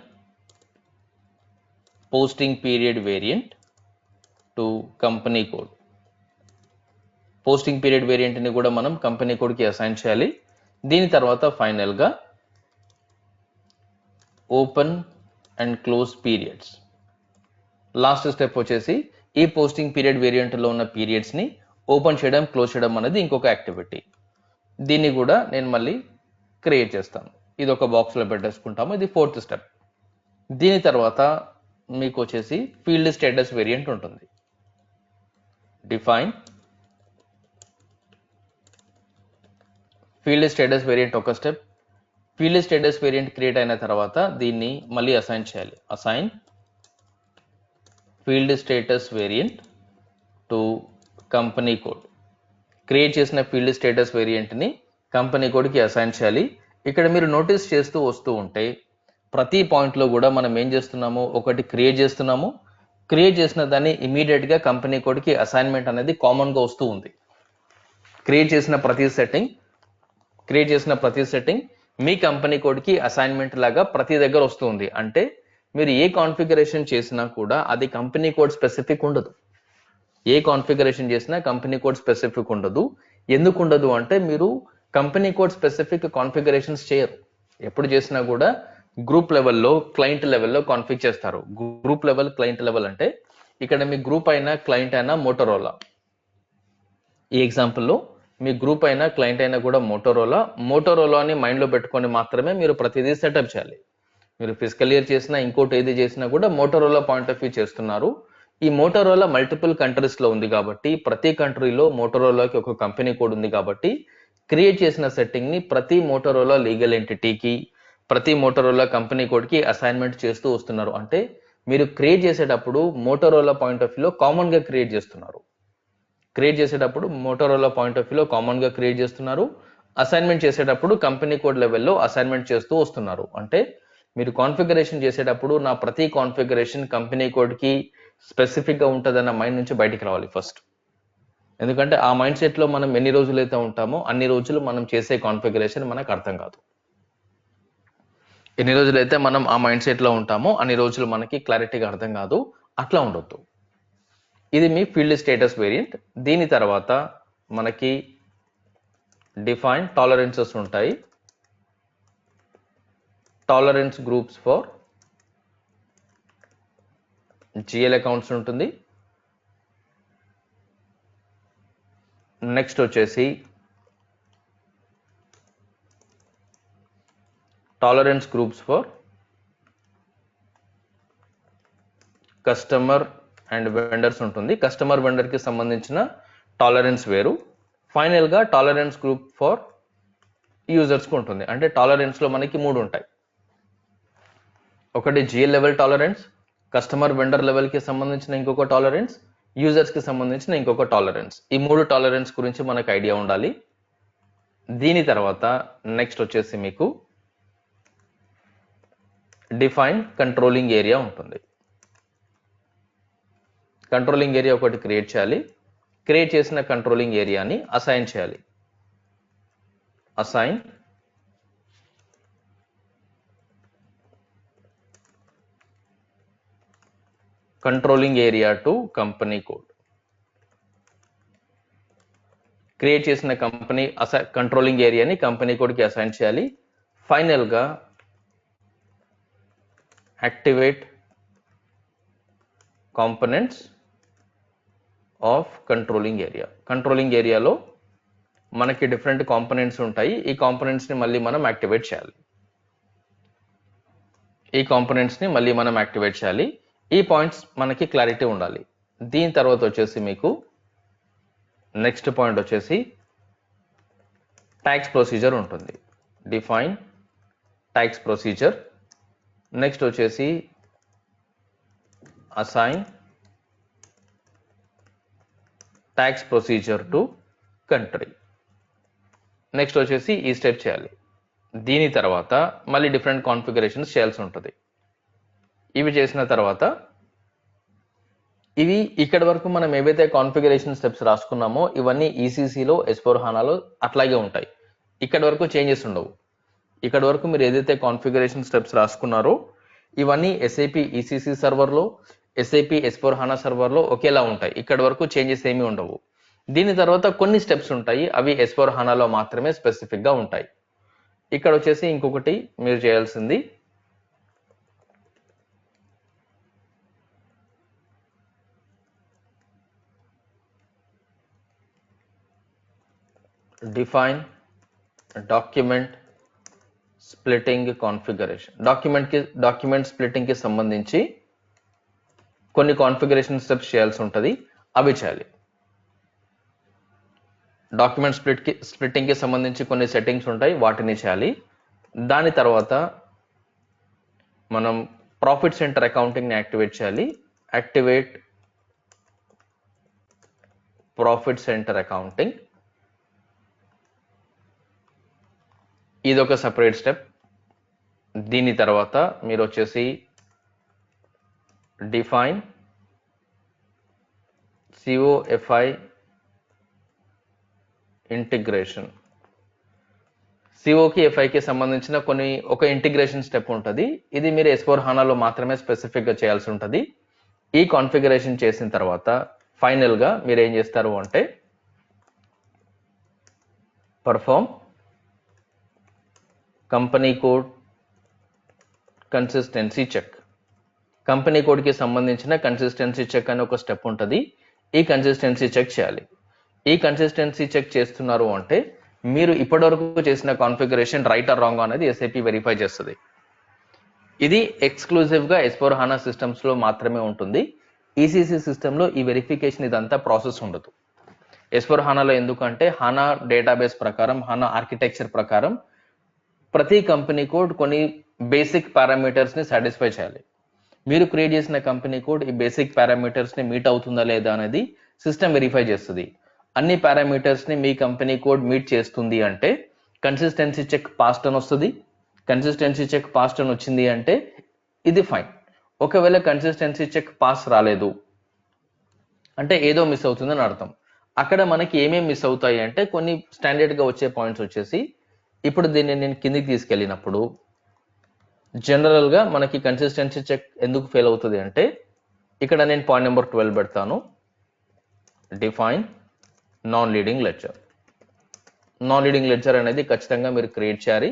Speaker 2: posting period variant to company code. Posting period వేరియంట్ని కూడా మనం కంపెనీ కోడ్కి అసైన్ చేయాలి. దీని తర్వాత ఫైనల్గా open and close periods. Last step వచ్చేసి ఈ పోస్టింగ్ పీరియడ్ వేరియంట్లో ఉన్న పీరియడ్స్ని ఓపెన్ చేయడం క్లోజ్ చేయడం అనేది ఇంకొక యాక్టివిటీ. దీన్ని కూడా నేను మళ్ళీ క్రియేట్ చేస్తాను. ఇది ఒక బాక్స్లో పెట్టేసుకుంటాము. ఇది 4th స్టెప్. దీని తర్వాత మీకు వచ్చేసి ఫీల్డ్ స్టేటస్ వేరియంట్ ఉంటుంది. డిఫైన్ ఫీల్డ్ స్టేటస్ వేరియంట్ ఒక step. Field status variant create అయిన తర్వాత దీన్ని మళ్ళీ అసైన్ చేయాలి. Assign field status variant to company code. Create చేసిన ఫీల్డ్ స్టేటస్ వేరియంట్ని కంపెనీ కోడ్కి అసైన్ చేయాలి. ఇక్కడ మీరు నోటీస్ చేస్తూ వస్తూ ఉంటే ప్రతి పాయింట్లో కూడా మనం ఏం చేస్తున్నాము, ఒకటి క్రియేట్ చేస్తున్నాము. క్రియేట్ చేసిన దాన్ని ఇమీడియట్గా కంపెనీ కోడ్కి అసైన్మెంట్ అనేది కామన్గా వస్తూ ఉంది. క్రియేట్ చేసిన ప్రతి సెట్టింగ్ మీ కంపెనీ కోడ్కి అసైన్మెంట్ లాగా ప్రతి దగ్గర వస్తుంది. అంటే మీరు ఏ కాన్ఫిగరేషన్ చేసినా కూడా అది కంపెనీ కోడ్ స్పెసిఫిక్ ఉండదు. ఏ కాన్ఫిగరేషన్ చేసినా కంపెనీ కోడ్ స్పెసిఫిక్ ఉండదు. ఎందుకు ఉండదు అంటే మీరు కంపెనీ కోడ్ స్పెసిఫిక్ కాన్ఫిగరేషన్స్ చేయరు. ఎప్పుడు చేసినా కూడా గ్రూప్ లెవెల్లో, క్లయింట్ లెవెల్లో కాన్ఫిగ్ చేస్తారు. గ్రూప్ లెవెల్, క్లయింట్ లెవెల్ అంటే ఇక్కడ మీ గ్రూప్ అయినా క్లయింట్ అయినా మోటోరోలా. ఈ ఎగ్జాంపుల్లో మీ గ్రూప్ అయినా క్లయింట్ అయినా కూడా మోటోరోలాని మైండ్లో పెట్టుకొని మాత్రమే మీరు ప్రతిదీ సెటప్ చేయాలి. మీరు ఫిజికల్ ఇయర్ చేసినా ఇంకోటి ఏది చేసినా కూడా మోటోరోలా పాయింట్ ఆఫ్ వ్యూ చేస్తున్నారు. ఈ మోటోరోలా మల్టిపుల్ కంట్రీస్లో ఉంది కాబట్టి ప్రతి కంట్రీలో మోటోరోలాకి ఒక కంపెనీ కోడ్ ఉంది కాబట్టి క్రియేట్ చేసిన సెట్టింగ్ని ప్రతి మోటోరోలా లీగల్ ఎంటిటీకి, ప్రతి మోటోరోలా కంపెనీ కోడ్కి అసైన్మెంట్ చేస్తూ వస్తున్నారు. అంటే మీరు క్రియేట్ చేసేటప్పుడు మోటోరోలా పాయింట్ ఆఫ్ వ్యూలో కామన్గా క్రియేట్ చేస్తున్నారు. అసైన్మెంట్ చేసేటప్పుడు కంపెనీ కోడ్ లెవెల్లో అసైన్మెంట్ చేస్తూ వస్తున్నారు. అంటే మీరు కాన్ఫిగరేషన్ చేసేటప్పుడు నా ప్రతి కాన్ఫిగరేషన్ కంపెనీ కోడ్కి స్పెసిఫిక్గా ఉంటుందన్న మైండ్ నుంచి బయటికి రావాలి ఫస్ట్. ఎందుకంటే ఆ మైండ్ సెట్లో మనం ఎన్ని రోజులైతే ఉంటామో అన్ని రోజులు మనం చేసే కాన్ఫిగరేషన్ మనకు అర్థం కాదు. ఎన్ని రోజులైతే మనం ఆ మైండ్ సెట్లో ఉంటామో అన్ని రోజులు మనకి క్లారిటీగా అర్థం కాదు. అట్లా ఉండొద్దు. ఇది మీ ఫీల్డ్ స్టేటస్ వేరియంట్. దీని తర్వాత మనకి డిఫైన్ టాలరెన్సెస్ ఉంటాయి. Tolerance groups for GL accounts ఉంటుంది. నెక్స్ట్ వచ్చేసి tolerance groups for customer and vendors ఉంటుంది. కస్టమర్ వెండర్కి సంబంధించిన టాలరెన్స్ వేరు. ఫైనల్గా టాలరెన్స్ గ్రూప్ ఫర్ యూజర్స్కి ఉంటుంది. అంటే టాలరెన్స్లో మనకి 3 ఉంటాయి. ఒకటి GL level tolerance, customer vendor లెవెల్కి సంబంధించిన ఇంకొక టాలరెన్స్, యూజర్స్కి సంబంధించిన ఇంకొక టాలరెన్స్. ఈ 3 టాలరెన్స్ గురించి మనకు ఐడియా ఉండాలి. దీని తర్వాత నెక్స్ట్ వచ్చేసి మీకు డిఫైన్ కంట్రోలింగ్ ఏరియా ఉంటుంది. కంట్రోలింగ్ ఏరియా ఒకటి క్రియేట్ చేయాలి. క్రియేట్ చేసిన కంట్రోలింగ్ ఏరియాని అసైన్ చేయాలి. Assign controlling area to company code. Create చేసిన కంట్రోలింగ్ ఏరియాని కంపెనీ కోడ్కి అసైన్ చేయాలి. ఫైనల్గా activate components of controlling area. Controlling ఏరియాలో మనకి డిఫరెంట్ కాంపోనెంట్స్ ఉంటాయి. ఈ కాంపోనెంట్స్ని మళ్ళీ మనం యాక్టివేట్ చేయాలి. ఈ పాయింట్స్ మనకి క్లారిటీ ఉండాలి. దీని తర్వాత వచ్చేసి మీకు నెక్స్ట్ పాయింట్ వచ్చేసి ట్యాక్స్ ప్రొసీజర్ ఉంటుంది. Define tax procedure. నెక్స్ట్ వచ్చేసి assign tax procedure to country. Next వచ్చేసి ఈ స్టెప్ చేయాలి. దీని తర్వాత మళ్ళీ డిఫరెంట్ కాన్ఫిగరేషన్స్ చేయాల్సి ఉంటుంది. ఇవి చేసిన తర్వాత ఇవి ఇక్కడ వరకు మనం ఏవైతే కాన్ఫిగరేషన్ స్టెప్స్ రాసుకున్నామో ఇవన్నీ ఈసీసీలో, S/4HANAలో అట్లాగే ఉంటాయి. ఇక్కడ వరకు చేంజెస్ ఉండవు. ఇక్కడ వరకు మీరు ఏదైతే కాన్ఫిగరేషన్ స్టెప్స్ రాసుకున్నారో ఇవన్నీ SAP ECC సర్వర్లో, SAP S/4HANA సర్వర్లో ఒకేలా ఉంటాయి. ఇక్కడ వరకు చేంజెస్ ఏమీ ఉండవు. దీని తర్వాత కొన్ని స్టెప్స్ ఉంటాయి. అవి S/4HANAలో మాత్రమే స్పెసిఫిక్గా ఉంటాయి. ఇక్కడ వచ్చేసి ఇంకొకటి మీరు చేయాల్సింది define document splitting configuration. Document splitting కి సంబంధించి కొన్ని కాన్ఫిగరేషన్ స్టెప్స్ చేయాల్సి ఉంటుంది, అవి చేయాలి. డాక్యుమెంట్ స్ప్లిట్టింగ్ కి సంబంధించి కొన్ని సెట్టింగ్స్ ఉంటాయి, వాటిని చేయాలి. దాని తర్వాత మనం ప్రాఫిట్ సెంటర్ అకౌంటింగ్ ని యాక్టివేట్ చేయాలి. యాక్టివేట్ ప్రాఫిట్ సెంటర్ అకౌంటింగ్, ఇది ఒక సపరేట్ స్టెప్. దీని తర్వాత మీరు వచ్చేసి డిఫైన్ COFI ఇంటిగ్రేషన్. సిఓకి ఎఫ్ఐకి సంబంధించిన ఒక ఇంటిగ్రేషన్ స్టెప్ ఉంటుంది. ఇది మీరు S/4HANAలో మాత్రమే స్పెసిఫిక్ గా చేయాల్సి ఉంటుంది. ఈ కాన్ఫిగరేషన్ చేసిన తర్వాత ఫైనల్ గా మీరు ఏం చేస్తారు అంటే perform company code consistency check. Company code కి సంబంధించిన కన్సిస్టెన్సీ చెక్ అనే ఒక స్టెప్ ఉంటుంది. ఈ కన్సిస్టెన్సీ చెక్ చేయాలి. ఈ కన్సిస్టెన్సీ చెక్ చేస్తున్నారు అంటే మీరు ఇప్పటివరకు చేసిన కాన్ఫిగరేషన్ రైట్ ఆర్ రాంగ్ అనేది SAP వెరిఫై చేస్తుంది. ఇది ఎక్స్క్లూజివ్ గా S/4HANA సిస్టమ్స్ లో మాత్రమే ఉంటుంది. ECC సిస్టమ్ లో ఈ వెరిఫికేషన్ ఇదంతా ప్రాసెస్ ఉండదు. S/4HANAలో ఎందుకంటే HANA డేటాబేస్ ప్రకారం, HANA ఆర్కిటెక్చర్ ప్రకారం ప్రతి కంపెనీ కోడ్ కొన్ని బేసిక్ పారామీటర్స్ ని సాటిస్ఫై చేయాలి. మీరు క్రియేట్ చేసిన కంపెనీ కోడ్ ఈ బేసిక్ పారామీటర్స్ ని మీట్ అవుతుందా లేదా అనేది సిస్టమ్ వెరిఫై చేస్తుంది. అన్ని పారామీటర్స్ ని మీ కంపెనీ కోడ్ మీట్ చేస్తుంది అంటే కన్సిస్టెన్సీ చెక్ పాస్డ్ అని వస్తుంది. కన్సిస్టెన్సీ చెక్ పాస్డ్ అని వచ్చింది అంటే ఇది ఫైన్. ఒకవేళ కన్సిస్టెన్సీ చెక్ పాస్ రాలేదు అంటే ఏదో మిస్ అవుతుందని అర్థం. అక్కడ మనకి ఏమేమి మిస్ అవుతాయి అంటే కొన్ని స్టాండర్డ్ గా వచ్చే పాయింట్స్ వచ్చేసి, ఇప్పుడు దీన్ని నేను కిందికి తీసుకెళ్ళినప్పుడు జనరల్ గా మనకి కన్సిస్టెన్సీ చెక్ ఎందుకు ఫెయిల్ అవుతుంది అంటే ఇక్కడ నేను పాయింట్ నెంబర్ 12 పెడతాను. Define non leading ledger. Non leading ledger అనేది ఖచ్చితంగా మీరు క్రియేట్ చేయాలి.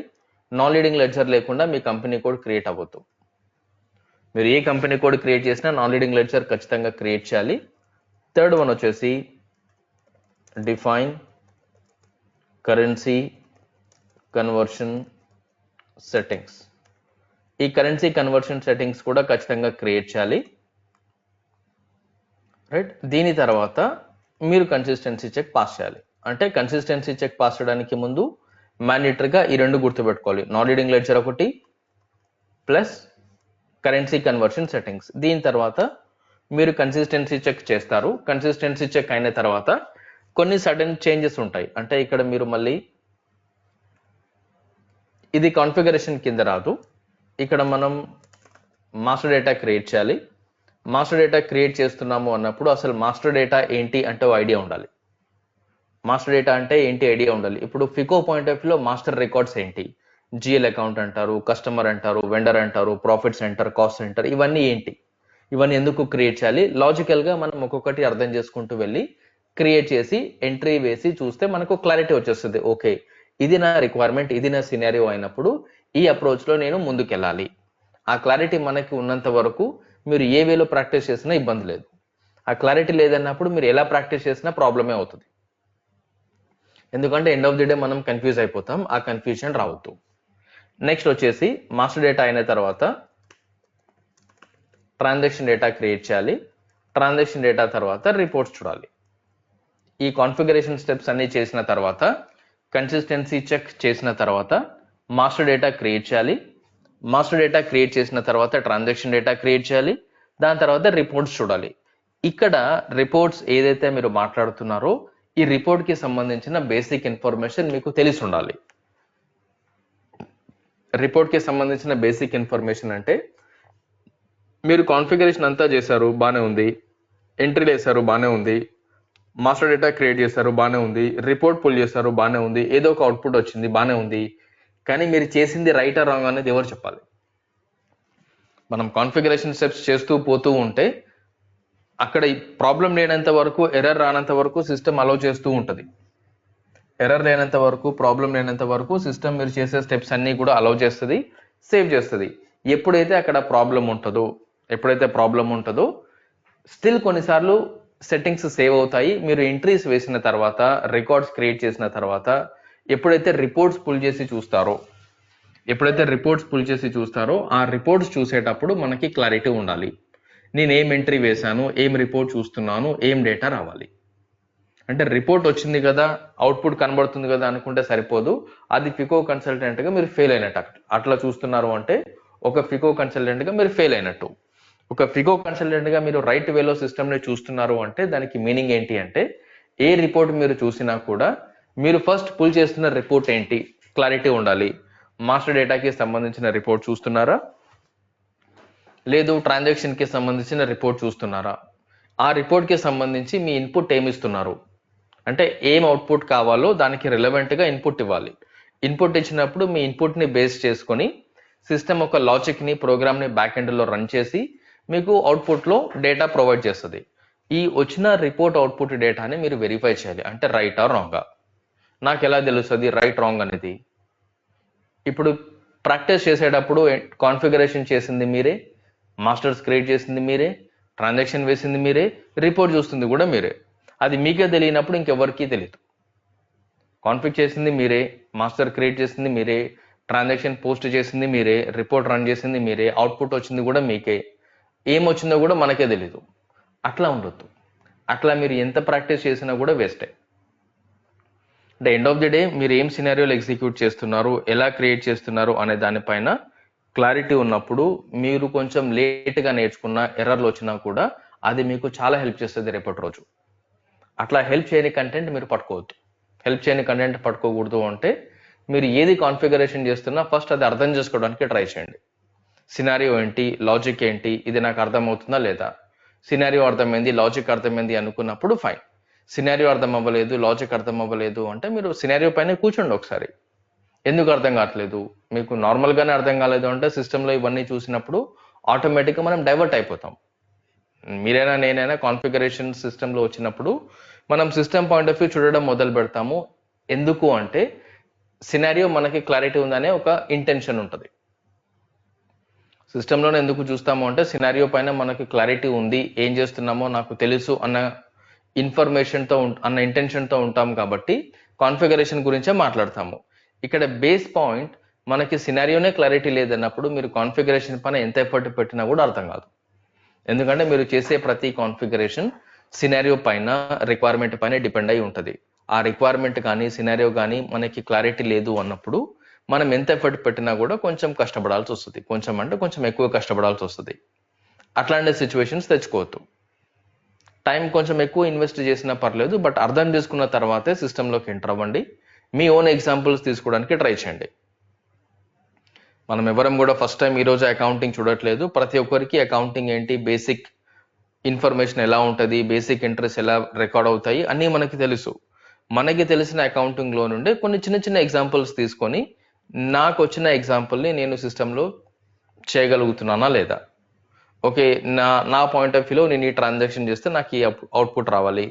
Speaker 2: నాన్ లీడింగ్ లెడ్జర్ లేకుండా మీ కంపెనీ కోడ్ క్రియేట్ అవ్వద్దు. మీరు ఏ కంపెనీ కోడ్ క్రియేట్ చేసినా నాన్ లీడింగ్ లెడ్జర్ ఖచ్చితంగా క్రియేట్ చేయాలి. థర్డ్ వన్ వచ్చేసి డిఫైన్ కరెన్సీ కన్వర్షన్ సెట్టింగ్స్. ఈ కరెన్సీ కన్వర్షన్ సెట్టింగ్స్ కూడా ఖచ్చితంగా క్రియేట్ చేయాలి. రైట్. దీని తర్వాత మీరు కన్సిస్టెన్సీ చెక్ పాస్ చేయాలి. అంటే కన్సిస్టెన్సీ చెక్ పాస్ చేయడానికి ముందు మ్యాండేటరీగా ఈ రెండు గుర్తుపెట్టుకోవాలి. నాన్ లీడింగ్ లెడ్జర్ ఒకటి ప్లస్ కరెన్సీ కన్వర్షన్ సెట్టింగ్స్. దీని తర్వాత మీరు కన్సిస్టెన్సీ చెక్ చేస్తారు. కన్సిస్టెన్సీ చెక్ అయిన తర్వాత కొన్ని సడన్ చేంజెస్ ఉంటాయి. అంటే ఇక్కడ మీరు మళ్ళీ ఇది కాన్ఫిగరేషన్ కింద రాదు. ఇక్కడ మనం మాస్టర్ డేటా క్రియేట్ చేయాలి. మాస్టర్ డేటా క్రియేట్ చేస్తున్నాము అన్నప్పుడు అసలు మాస్టర్ డేటా ఏంటి అంటే ఐడియా ఉండాలి. మాస్టర్ డేటా అంటే ఏంటి ఐడియా ఉండాలి. ఇప్పుడు ఫికో పాయింట్ ఆఫ్ వ్యూలో మాస్టర్ రికార్డ్స్ ఏంటి, GL అకౌంట్ అంటారు, కస్టమర్ అంటారు, వెండర్ అంటారు, ప్రాఫిట్ సెంటర్, కాస్ట్ సెంటర్, ఇవన్నీ ఏంటి, ఇవన్నీ ఎందుకు క్రియేట్ చేయాలి, లాజికల్ గా మనం ఒక్కొక్కటి అర్థం చేసుకుంటూ వెళ్ళి క్రియేట్ చేసి ఎంట్రీ వేసి చూస్తే మనకు క్లారిటీ వచ్చేస్తుంది. ఓకే, ఇది నా రిక్వైర్మెంట్, ఇది నా సినారియో అయినప్పుడు ఈ అప్రోచ్ లో నేను ముందుకెళ్ళాలి. ఆ క్లారిటీ మనకి ఉన్నంత వరకు మీరు ఏ వేలో ప్రాక్టీస్ చేసినా ఇబ్బంది లేదు. ఆ క్లారిటీ లేదన్నప్పుడు మీరు ఎలా ప్రాక్టీస్ చేసినా ప్రాబ్లమే అవుతుంది. ఎందుకంటే ఎండ్ ఆఫ్ ది డే మనం కన్ఫ్యూజ్ అయిపోతాం. ఆ కన్ఫ్యూజన్ రావద్దు. నెక్స్ట్ వచ్చేసి మాస్టర్ డేటా అయిన తర్వాత ట్రాన్సాక్షన్ డేటా క్రియేట్ చేయాలి. ట్రాన్సాక్షన్ డేటా తర్వాత రిపోర్ట్స్ చూడాలి. ఈ కాన్ఫిగరేషన్ స్టెప్స్ అన్ని చేసిన తర్వాత కన్సిస్టెన్సీ చెక్ చేసిన తర్వాత మాస్టర్ డేటా క్రియేట్ చేయాలి. మాస్టర్ డేటా క్రియేట్ చేసిన తర్వాత ట్రాన్సాక్షన్ డేటా క్రియేట్ చేయాలి. దాని తర్వాత రిపోర్ట్స్ చూడాలి. ఇక్కడ రిపోర్ట్స్ ఏదైతే మీరు మాట్లాడుతున్నారో ఈ రిపోర్ట్ కి సంబంధించిన బేసిక్ ఇన్ఫర్మేషన్ మీకు తెలిసి ఉండాలి. రిపోర్ట్ కి సంబంధించిన బేసిక్ ఇన్ఫర్మేషన్ అంటే మీరు కాన్ఫిగరేషన్ అంతా చేశారు, బానే ఉంది, ఎంట్రీలు వేశారు, బానే ఉంది, మాస్టర్ డేటా క్రియేట్ చేశారు, బానే ఉంది, రిపోర్ట్ పుల్ చేశారు, బానే ఉంది, ఏదో ఒక అవుట్పుట్ వచ్చింది, బానే ఉంది. కానీ మీరు చేసింది రైట్ ఆర్ రాంగ్ అనేది ఎవరు చెప్పాలి? మనం కాన్ఫిగరేషన్ స్టెప్స్ చేస్తూ పోతూ ఉంటే అక్కడ ప్రాబ్లం లేనంత వరకు, ఎర్రర్ రానంత వరకు సిస్టమ్ అలౌ చేస్తూ ఉంటుంది. ఎర్రర్ లేనంత వరకు, ప్రాబ్లం లేనంత వరకు సిస్టమ్ మీరు చేసే స్టెప్స్ అన్ని కూడా అలౌ చేస్తుంది, సేవ్ చేస్తుంది. ఎప్పుడైతే అక్కడ ప్రాబ్లం ఉంటుందో స్టిల్ కొన్నిసార్లు సెట్టింగ్స్ సేవ్ అవుతాయి. మీరు ఎంట్రీస్ వేసిన తర్వాత, రికార్డ్స్ క్రియేట్ చేసిన తర్వాత ఎప్పుడైతే రిపోర్ట్స్ పుల్ చేసి చూస్తారో ఆ రిపోర్ట్స్ చూసేటప్పుడు మనకి క్లారిటీ ఉండాలి. నేను ఏం ఎంట్రీ వేశాను, ఏం రిపోర్ట్ చూస్తున్నాను, ఏం డేటా రావాలి. అంటే రిపోర్ట్ వచ్చింది కదా, అవుట్పుట్ కనబడుతుంది కదా అనుకుంటే సరిపోదు. అది ఫికో కన్సల్టెంట్ గా మీరు ఫెయిల్ అయినట్టు. అట్లా చూస్తున్నారు అంటే ఒక ఫికో కన్సల్టెంట్ గా మీరు ఫెయిల్ అయినట్టు. ఒక ఫికో కన్సల్టెంట్ గా మీరు రైట్ వేలో సిస్టమ్ ని చూస్తున్నారు అంటే దానికి మీనింగ్ ఏంటి అంటే, ఏ రిపోర్ట్ మీరు చూసినా కూడా మీరు ఫస్ట్ పుల్ చేస్తున్న రిపోర్ట్ ఏంటి, క్లారిటీ ఉండాలి. మాస్టర్ డేటాకి సంబంధించిన రిపోర్ట్ చూస్తున్నారా, లేదు ట్రాన్సాక్షన్ కి సంబంధించిన రిపోర్ట్ చూస్తున్నారా, ఆ రిపోర్ట్ కి సంబంధించి మీ ఇన్పుట్ ఏమి ఇస్తున్నారు, అంటే ఏం అవుట్పుట్ కావాలో దానికి రిలవెంట్ గా ఇన్పుట్ ఇవ్వాలి. ఇన్పుట్ ఇచ్చినప్పుడు మీ ఇన్పుట్ ని బేస్ చేసుకొని సిస్టమ్ ఒక లాజిక్ ని, ప్రోగ్రామ్ ని బ్యాక్ ఎండ్ లో రన్ చేసి మీకు అవుట్పుట్ లో డేటా ప్రొవైడ్ చేస్తుంది. ఈ వచ్చిన రిపోర్ట్ అవుట్పుట్ డేటాని మీరు వెరిఫై చేయాలి, అంటే రైట్ ఆర్ రాంగ్. నాకు ఎలా తెలుస్తుంది రైట్ రాంగ్ అనేది? ఇప్పుడు ప్రాక్టీస్ చేసేటప్పుడు కాన్ఫిగరేషన్ చేసింది మీరే, మాస్టర్స్ క్రియేట్ చేసింది మీరే, ట్రాన్సాక్షన్ వేసింది మీరే, రిపోర్ట్ చూస్తుంది కూడా మీరే. అది మీకే తెలియనప్పుడు ఇంకెవరికి తెలియదు. కాన్ఫిగ్ చేసింది మీరే, మాస్టర్ క్రియేట్ చేసింది మీరే, ట్రాన్సాక్షన్ పోస్ట్ చేసింది మీరే, రిపోర్ట్ రన్ చేసింది మీరే, అవుట్పుట్ వచ్చింది కూడా మీకే. ఏమొచ్చిందో కూడా మనకే తెలీదు. అట్లా ఉండొద్దు. అట్లా మీరు ఎంత ప్రాక్టీస్ చేసినా కూడా వేస్టే. The end of the day మీరు ఏం సినారియోలు ఎగ్జిక్యూట్ చేస్తున్నారు, ఎలా క్రియేట్ చేస్తున్నారు అనే దానిపైన క్లారిటీ ఉన్నప్పుడు మీరు కొంచెం లేట్గా నేర్చుకున్న ఎర్రర్లు వచ్చినా కూడా అది మీకు చాలా హెల్ప్ చేస్తుంది రేపటి రోజు. అట్లా హెల్ప్ చేయని కంటెంట్ మీరు పట్టుకోవద్దు. హెల్ప్ చేయని కంటెంట్ పట్టుకోకూడదు అంటే మీరు ఏది కాన్ఫిగరేషన్ చేస్తున్నా ఫస్ట్ అది అర్థం చేసుకోవడానికి ట్రై చేయండి. సినారియో ఏంటి, లాజిక్ ఏంటి, ఇది నాకు అర్థమవుతుందా లేదా. సినారియో అర్థమైంది, లాజిక్ అర్థమైంది అనుకున్నప్పుడు ఫైన్. సినారియో అర్థం అవ్వలేదు, లాజిక్ అర్థం అవ్వలేదు అంటే మీరు సినారియో పైన కూర్చోండి ఒకసారి. ఎందుకు అర్థం కావట్లేదు, మీకు నార్మల్గానే అర్థం కాలేదు అంటే సిస్టంలో ఇవన్నీ చూసినప్పుడు ఆటోమేటిక్గా మనం డైవర్ట్ అయిపోతాం. మీరైనా నేనైనా కాన్ఫిగరేషన్ సిస్టంలో వచ్చినప్పుడు మనం సిస్టమ్ పాయింట్ ఆఫ్ వ్యూ చూడడం మొదలు పెడతాము. ఎందుకు అంటే సినారియో మనకి క్లారిటీ ఉందనే ఒక ఇంటెన్షన్ ఉంటుంది. సిస్టంలోనే ఎందుకు చూస్తాము అంటే సినారియో పైన మనకి క్లారిటీ ఉంది, ఏం చేస్తున్నామో నాకు తెలుసు అన్న ఇన్ఫర్మేషన్తో అన్న ఇంటెన్షన్తో ఉంటాం కాబట్టి కాన్ఫిగరేషన్ గురించే మాట్లాడతాము. ఇక్కడ బేస్ పాయింట్ మనకి సినారియోనే క్లారిటీ లేదన్నప్పుడు మీరు కాన్ఫిగరేషన్ పైన ఎంత ఎఫర్ట్ పెట్టినా కూడా అర్థం కాదు. ఎందుకంటే మీరు చేసే ప్రతి కాన్ఫిగరేషన్ సినారియో పైన, రిక్వైర్మెంట్ పైన డిపెండ్ అయి ఉంటుంది. ఆ రిక్వైర్మెంట్ కానీ సినారియో కానీ మనకి క్లారిటీ లేదు అన్నప్పుడు మనం ఎంత ఎఫర్ట్ పెట్టినా కూడా కొంచెం కష్టపడాల్సి వస్తుంది. కొంచెం అంటే కొంచెం ఎక్కువ కష్టపడాల్సి వస్తుంది. అట్లాంటి సిచ్యువేషన్స్ తెచ్చుకోవద్దు. టైం కొంచెం ఎక్కువ ఇన్వెస్ట్ చేసినా పర్లేదు, బట్ అర్థం చేసుకున్న తర్వాతే సిస్టంలోకి ఎంటర్ అవ్వండి. మీ ఓన్ ఎగ్జాంపుల్స్ తీసుకోవడానికి ట్రై చేయండి. మనం ఎవరం కూడా ఫస్ట్ టైం ఈరోజు అకౌంటింగ్ చూడట్లేదు. ప్రతి ఒక్కరికి అకౌంటింగ్ ఏంటి, బేసిక్ ఇన్ఫర్మేషన్ ఎలా ఉంటుంది, బేసిక్ ఎంట్రీస్ ఎలా రికార్డ్ అవుతాయి అన్నీ మనకి తెలుసు. మనకి తెలిసిన అకౌంటింగ్లో నుండి కొన్ని చిన్న చిన్న ఎగ్జాంపుల్స్ తీసుకొని నాకు వచ్చిన ఎగ్జాంపుల్ని నేను సిస్టంలో చేయగలుగుతున్నానా లేదా. ఓకే, నా పాయింట్ ఆఫ్ వ్యూలో నేను ఈ ట్రాన్సాక్షన్ చేస్తే నాకు ఈ అవుట్పుట్ రావాలి,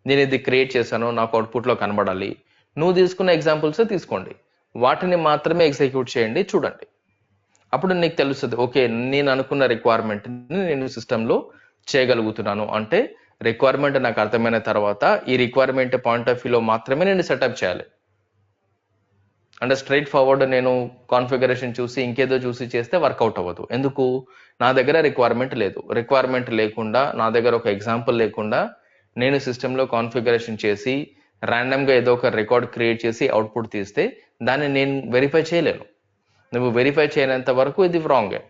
Speaker 2: నేను ఇది క్రియేట్ చేశాను, నాకు అవుట్పుట్లో కనబడాలి. నువ్వు తీసుకున్న ఎగ్జాంపుల్సే తీసుకోండి, వాటిని మాత్రమే ఎగ్జిక్యూట్ చేయండి, చూడండి. అప్పుడు నీకు తెలుస్తుంది, ఓకే నేను అనుకున్న రిక్వైర్మెంట్ని నేను సిస్టంలో చేయగలుగుతున్నాను. అంటే రిక్వైర్మెంట్ నాకు అర్థమైన తర్వాత ఈ రిక్వైర్మెంట్ పాయింట్ ఆఫ్ వ్యూలో మాత్రమే నేను సెటప్ చేయాలి. అంటే స్ట్రైట్ ఫార్వర్డ్ నేను కాన్ఫిగరేషన్ చూసి ఇంకేదో చూసి చేస్తే వర్కౌట్ అవ్వదు. ఎందుకు? నా దగ్గర రిక్వైర్మెంట్ లేదు. రిక్వైర్మెంట్ లేకుండా, నా దగ్గర ఒక ఎగ్జాంపుల్ లేకుండా నేను సిస్టంలో కాన్ఫిగరేషన్ చేసి ర్యాండమ్గా ఏదో ఒక రికార్డ్ క్రియేట్ చేసి అవుట్పుట్ తీస్తే దాన్ని నేను వెరిఫై చేయలేను. నువ్వు వెరిఫై చేయనంత వరకు ఇది రాంగే.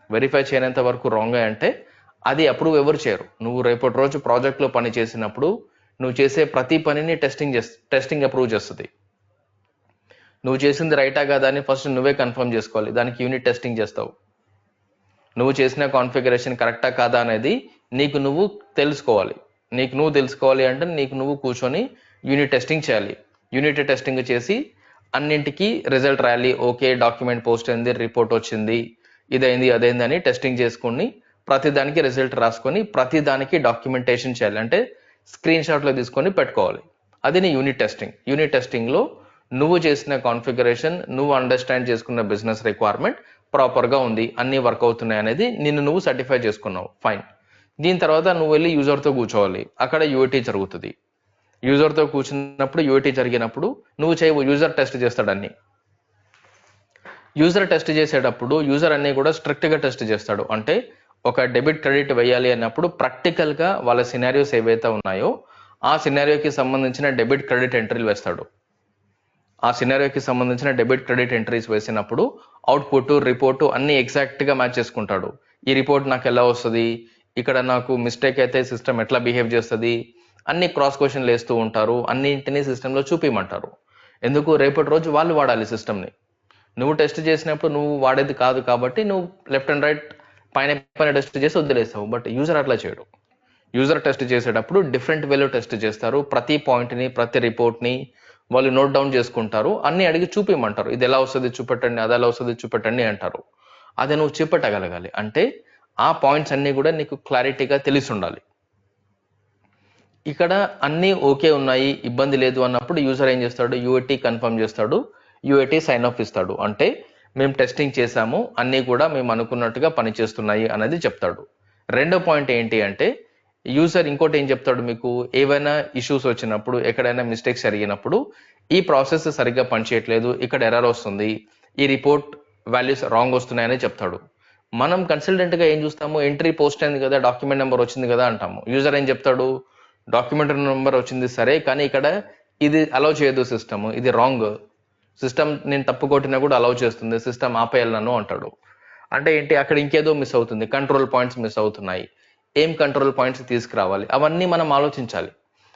Speaker 2: వెరిఫై చేయనంత వరకు రాంగే అంటే అది అప్రూవ్ ఎవరు చేయరు. నువ్వు రేపటి రోజు ప్రాజెక్ట్లో పని చేసినప్పుడు నువ్వు చేసే ప్రతి పనిని టెస్టింగ్ అప్రూవ్ చేస్తుంది. నువ్వు చేసింది రైటా కాదా అని ఫస్ట్ నువ్వే కన్ఫర్మ్ చేసుకోవాలి. దానికి యూనిట్ టెస్టింగ్ చేస్తావు. నువ్వు చేసిన కాన్ఫిగరేషన్ కరెక్టా కాదా అనేది నీకు నువ్వు తెలుసుకోవాలి. నీకు నువ్వు తెలుసుకోవాలి అంటే నీకు నువ్వు కూర్చొని యూనిట్ టెస్టింగ్ చేయాలి. యూనిట్ టెస్టింగ్ చేసి అన్నింటికి రిజల్ట్ రాయాలి. ఓకే, డాక్యుమెంట్ పోస్ట్ అయింది, రిపోర్ట్ వచ్చింది, ఇదైంది అదైంది అని టెస్టింగ్ చేసుకుని ప్రతి దానికి రిజల్ట్ రాసుకొని ప్రతి దానికి డాక్యుమెంటేషన్ చేయాలి. అంటే స్క్రీన్ షాట్లో తీసుకొని పెట్టుకోవాలి. అది నీ యూనిట్ టెస్టింగ్. యూనిట్ టెస్టింగ్లో నువ్వు చేసిన కాన్ఫిగరేషన్, నువ్వు అండర్స్టాండ్ చేసుకున్న బిజినెస్ రిక్వైర్మెంట్ ప్రాపర్గా ఉంది, అన్నీ వర్క్ అవుతున్నాయి అనేది నిన్ను నువ్వు సర్టిఫై చేసుకున్నావు, ఫైన్. దీని తర్వాత నువ్వు వెళ్ళి యూజర్తో కూర్చోవాలి, అక్కడ యూఐటీ జరుగుతుంది. యూజర్తో కూర్చున్నప్పుడు యూఐటీ జరిగినప్పుడు నువ్వు చేయవు, యూజర్ టెస్ట్ చేస్తాడు అన్ని. యూజర్ టెస్ట్ చేసేటప్పుడు యూజర్ అన్ని కూడా స్ట్రిక్ట్గా టెస్ట్ చేస్తాడు. అంటే ఒక డెబిట్ క్రెడిట్ వేయాలి అన్నప్పుడు ప్రాక్టికల్గా వాళ్ళ సినారియోస్ ఏవైతే ఉన్నాయో ఆ సినారియోకి సంబంధించిన డెబిట్ క్రెడిట్ ఎంట్రీలు వేస్తాడు. ఆ సినారియోకి సంబంధించిన డెబిట్ క్రెడిట్ ఎంట్రీస్ వేసినప్పుడు అవుట్పుట్ రిపోర్టు అన్ని ఎగ్జాక్ట్గా మ్యాచ్ చేసుకుంటాడు. ఈ రిపోర్ట్ నాకు ఎలా వస్తుంది, ఇక్కడ నాకు మిస్టేక్ అయితే సిస్టమ్ ఎట్లా బిహేవ్ చేస్తుంది, అన్ని క్రాస్ క్వశ్చన్లు వేస్తూ ఉంటారు. అన్నింటినీ సిస్టంలో చూపించమంటారు. ఎందుకు, రేపటి రోజు వాళ్ళు వాడాలి సిస్టమ్ని. నువ్వు టెస్ట్ చేసినప్పుడు నువ్వు వాడేది కాదు కాబట్టి నువ్వు లెఫ్ట్ అండ్ రైట్ పైన పైన టెస్ట్ చేసి వదిలేస్తావు. బట్ యూజర్ అట్లా చేయడు. యూజర్ టెస్ట్ చేసేటప్పుడు డిఫరెంట్ వేలో టెస్ట్ చేస్తారు. ప్రతి పాయింట్ని ప్రతి రిపోర్ట్ని వాళ్ళు నోట్ డౌన్ చేసుకుంటారు. అన్ని అడిగి చూపించమంటారు. ఇది ఎలా వస్తుంది చూపెట్టండి, అది ఎలా వస్తుంది చూపెట్టండి అంటారు. అది నువ్వు చూపెట్టగలగాలి. అంటే ఆ పాయింట్స్ అన్నీ కూడా నీకు క్లారిటీగా తెలిసి ఉండాలి. ఇక్కడ అన్నీ ఓకే ఉన్నాయి, ఇబ్బంది లేదు అన్నప్పుడు యూజర్ ఏం చేస్తాడు, యూఐటీ కన్ఫర్మ్ చేస్తాడు, యూఐటీ సైన్ ఆఫ్ ఇస్తాడు. అంటే మేము టెస్టింగ్ చేసాము, అన్నీ కూడా మేము అనుకున్నట్టుగా పనిచేస్తున్నాయి అనేది చెప్తాడు. రెండో పాయింట్ ఏంటి అంటే యూజర్ ఇంకోటి ఏం చెప్తాడు, మీకు ఏవైనా ఇష్యూస్ వచ్చినప్పుడు, ఎక్కడైనా మిస్టేక్స్ జరిగినప్పుడు ఈ ప్రాసెస్ సరిగ్గా పనిచేయట్లేదు, ఇక్కడ ఎర్రర్ వస్తుంది, ఈ రిపోర్ట్ వాల్యూస్ రాంగ్ వస్తున్నాయని చెప్తాడు. మనం కన్సల్టెంట్గా ఏం చూస్తాము, ఎంట్రీ పోస్ట్ అయింది కదా, డాక్యుమెంట్ నెంబర్ వచ్చింది కదా అంటాము. యూజర్ ఏం చెప్తాడు, డాక్యుమెంట్ నెంబర్ వచ్చింది సరే, కానీ ఇక్కడ ఇది అలౌ చేయదు సిస్టమ్, ఇది రాంగ్ సిస్టమ్, నేను తప్పు కొట్టినా కూడా అలౌ చేస్తుంది, సిస్టమ్ ఆపేయాలి నన్ను అంటాడు. అంటే ఏంటి, అక్కడ ఇంకేదో మిస్ అవుతుంది, కంట్రోల్ పాయింట్స్ మిస్ అవుతున్నాయి. ఏం కంట్రోల్ పాయింట్స్ తీసుకురావాలి, అవన్నీ మనం ఆలోచించాలి.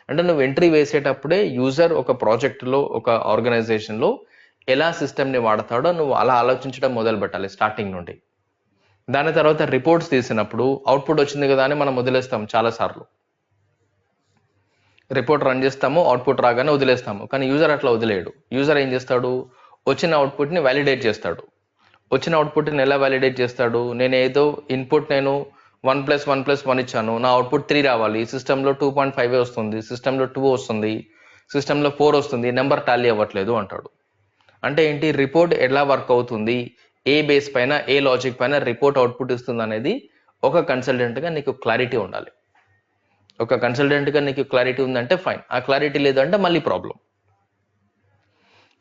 Speaker 2: అంటే నువ్వు ఎంట్రీ వేసేటప్పుడే యూజర్ ఒక ప్రాజెక్టులో, ఒక ఆర్గనైజేషన్లో ఎలా సిస్టమ్ని వాడతాడో నువ్వు అలా ఆలోచించడం మొదలు పెట్టాలి స్టార్టింగ్ నుండి. దాని తర్వాత రిపోర్ట్స్ తీసినప్పుడు అవుట్పుట్ వచ్చింది కదా అని మనం వదిలేస్తాం చాలాసార్లు. రిపోర్ట్ రన్ చేస్తాము, అవుట్పుట్ రాగానే వదిలేస్తాము. కానీ యూజర్ అట్లా వదిలేయడు. యూజర్ ఏం చేస్తాడు, వచ్చిన అవుట్పుట్ని వ్యాలిడేట్ చేస్తాడు. వచ్చిన అవుట్పుట్ని ఎలా వ్యాలిడేట్ చేస్తాడు, నేను ఏదో ఇన్పుట్ నేను 1+1+1 ఇచ్చాను, నా అవుట్పుట్ 3 రావాలి, సిస్టంలో 2.5 వస్తుంది, సిస్టంలో 2 వస్తుంది, సిస్టంలో 4 వస్తుంది, నెంబర్ టాలీ అవ్వట్లేదు అంటాడు. అంటే ఏంటి, రిపోర్ట్ ఎలా వర్క్ అవుతుంది, ఏ బేస్ పైన ఏ లాజిక్ పైన రిపోర్ట్ అవుట్పుట్ ఇస్తుంది అనేది ఒక కన్సల్టెంట్గా నీకు క్లారిటీ ఉండాలి. ఒక కన్సల్టెంట్గా నీకు క్లారిటీ ఉందంటే ఫైన్, ఆ క్లారిటీ లేదంటే మళ్ళీ ప్రాబ్లం.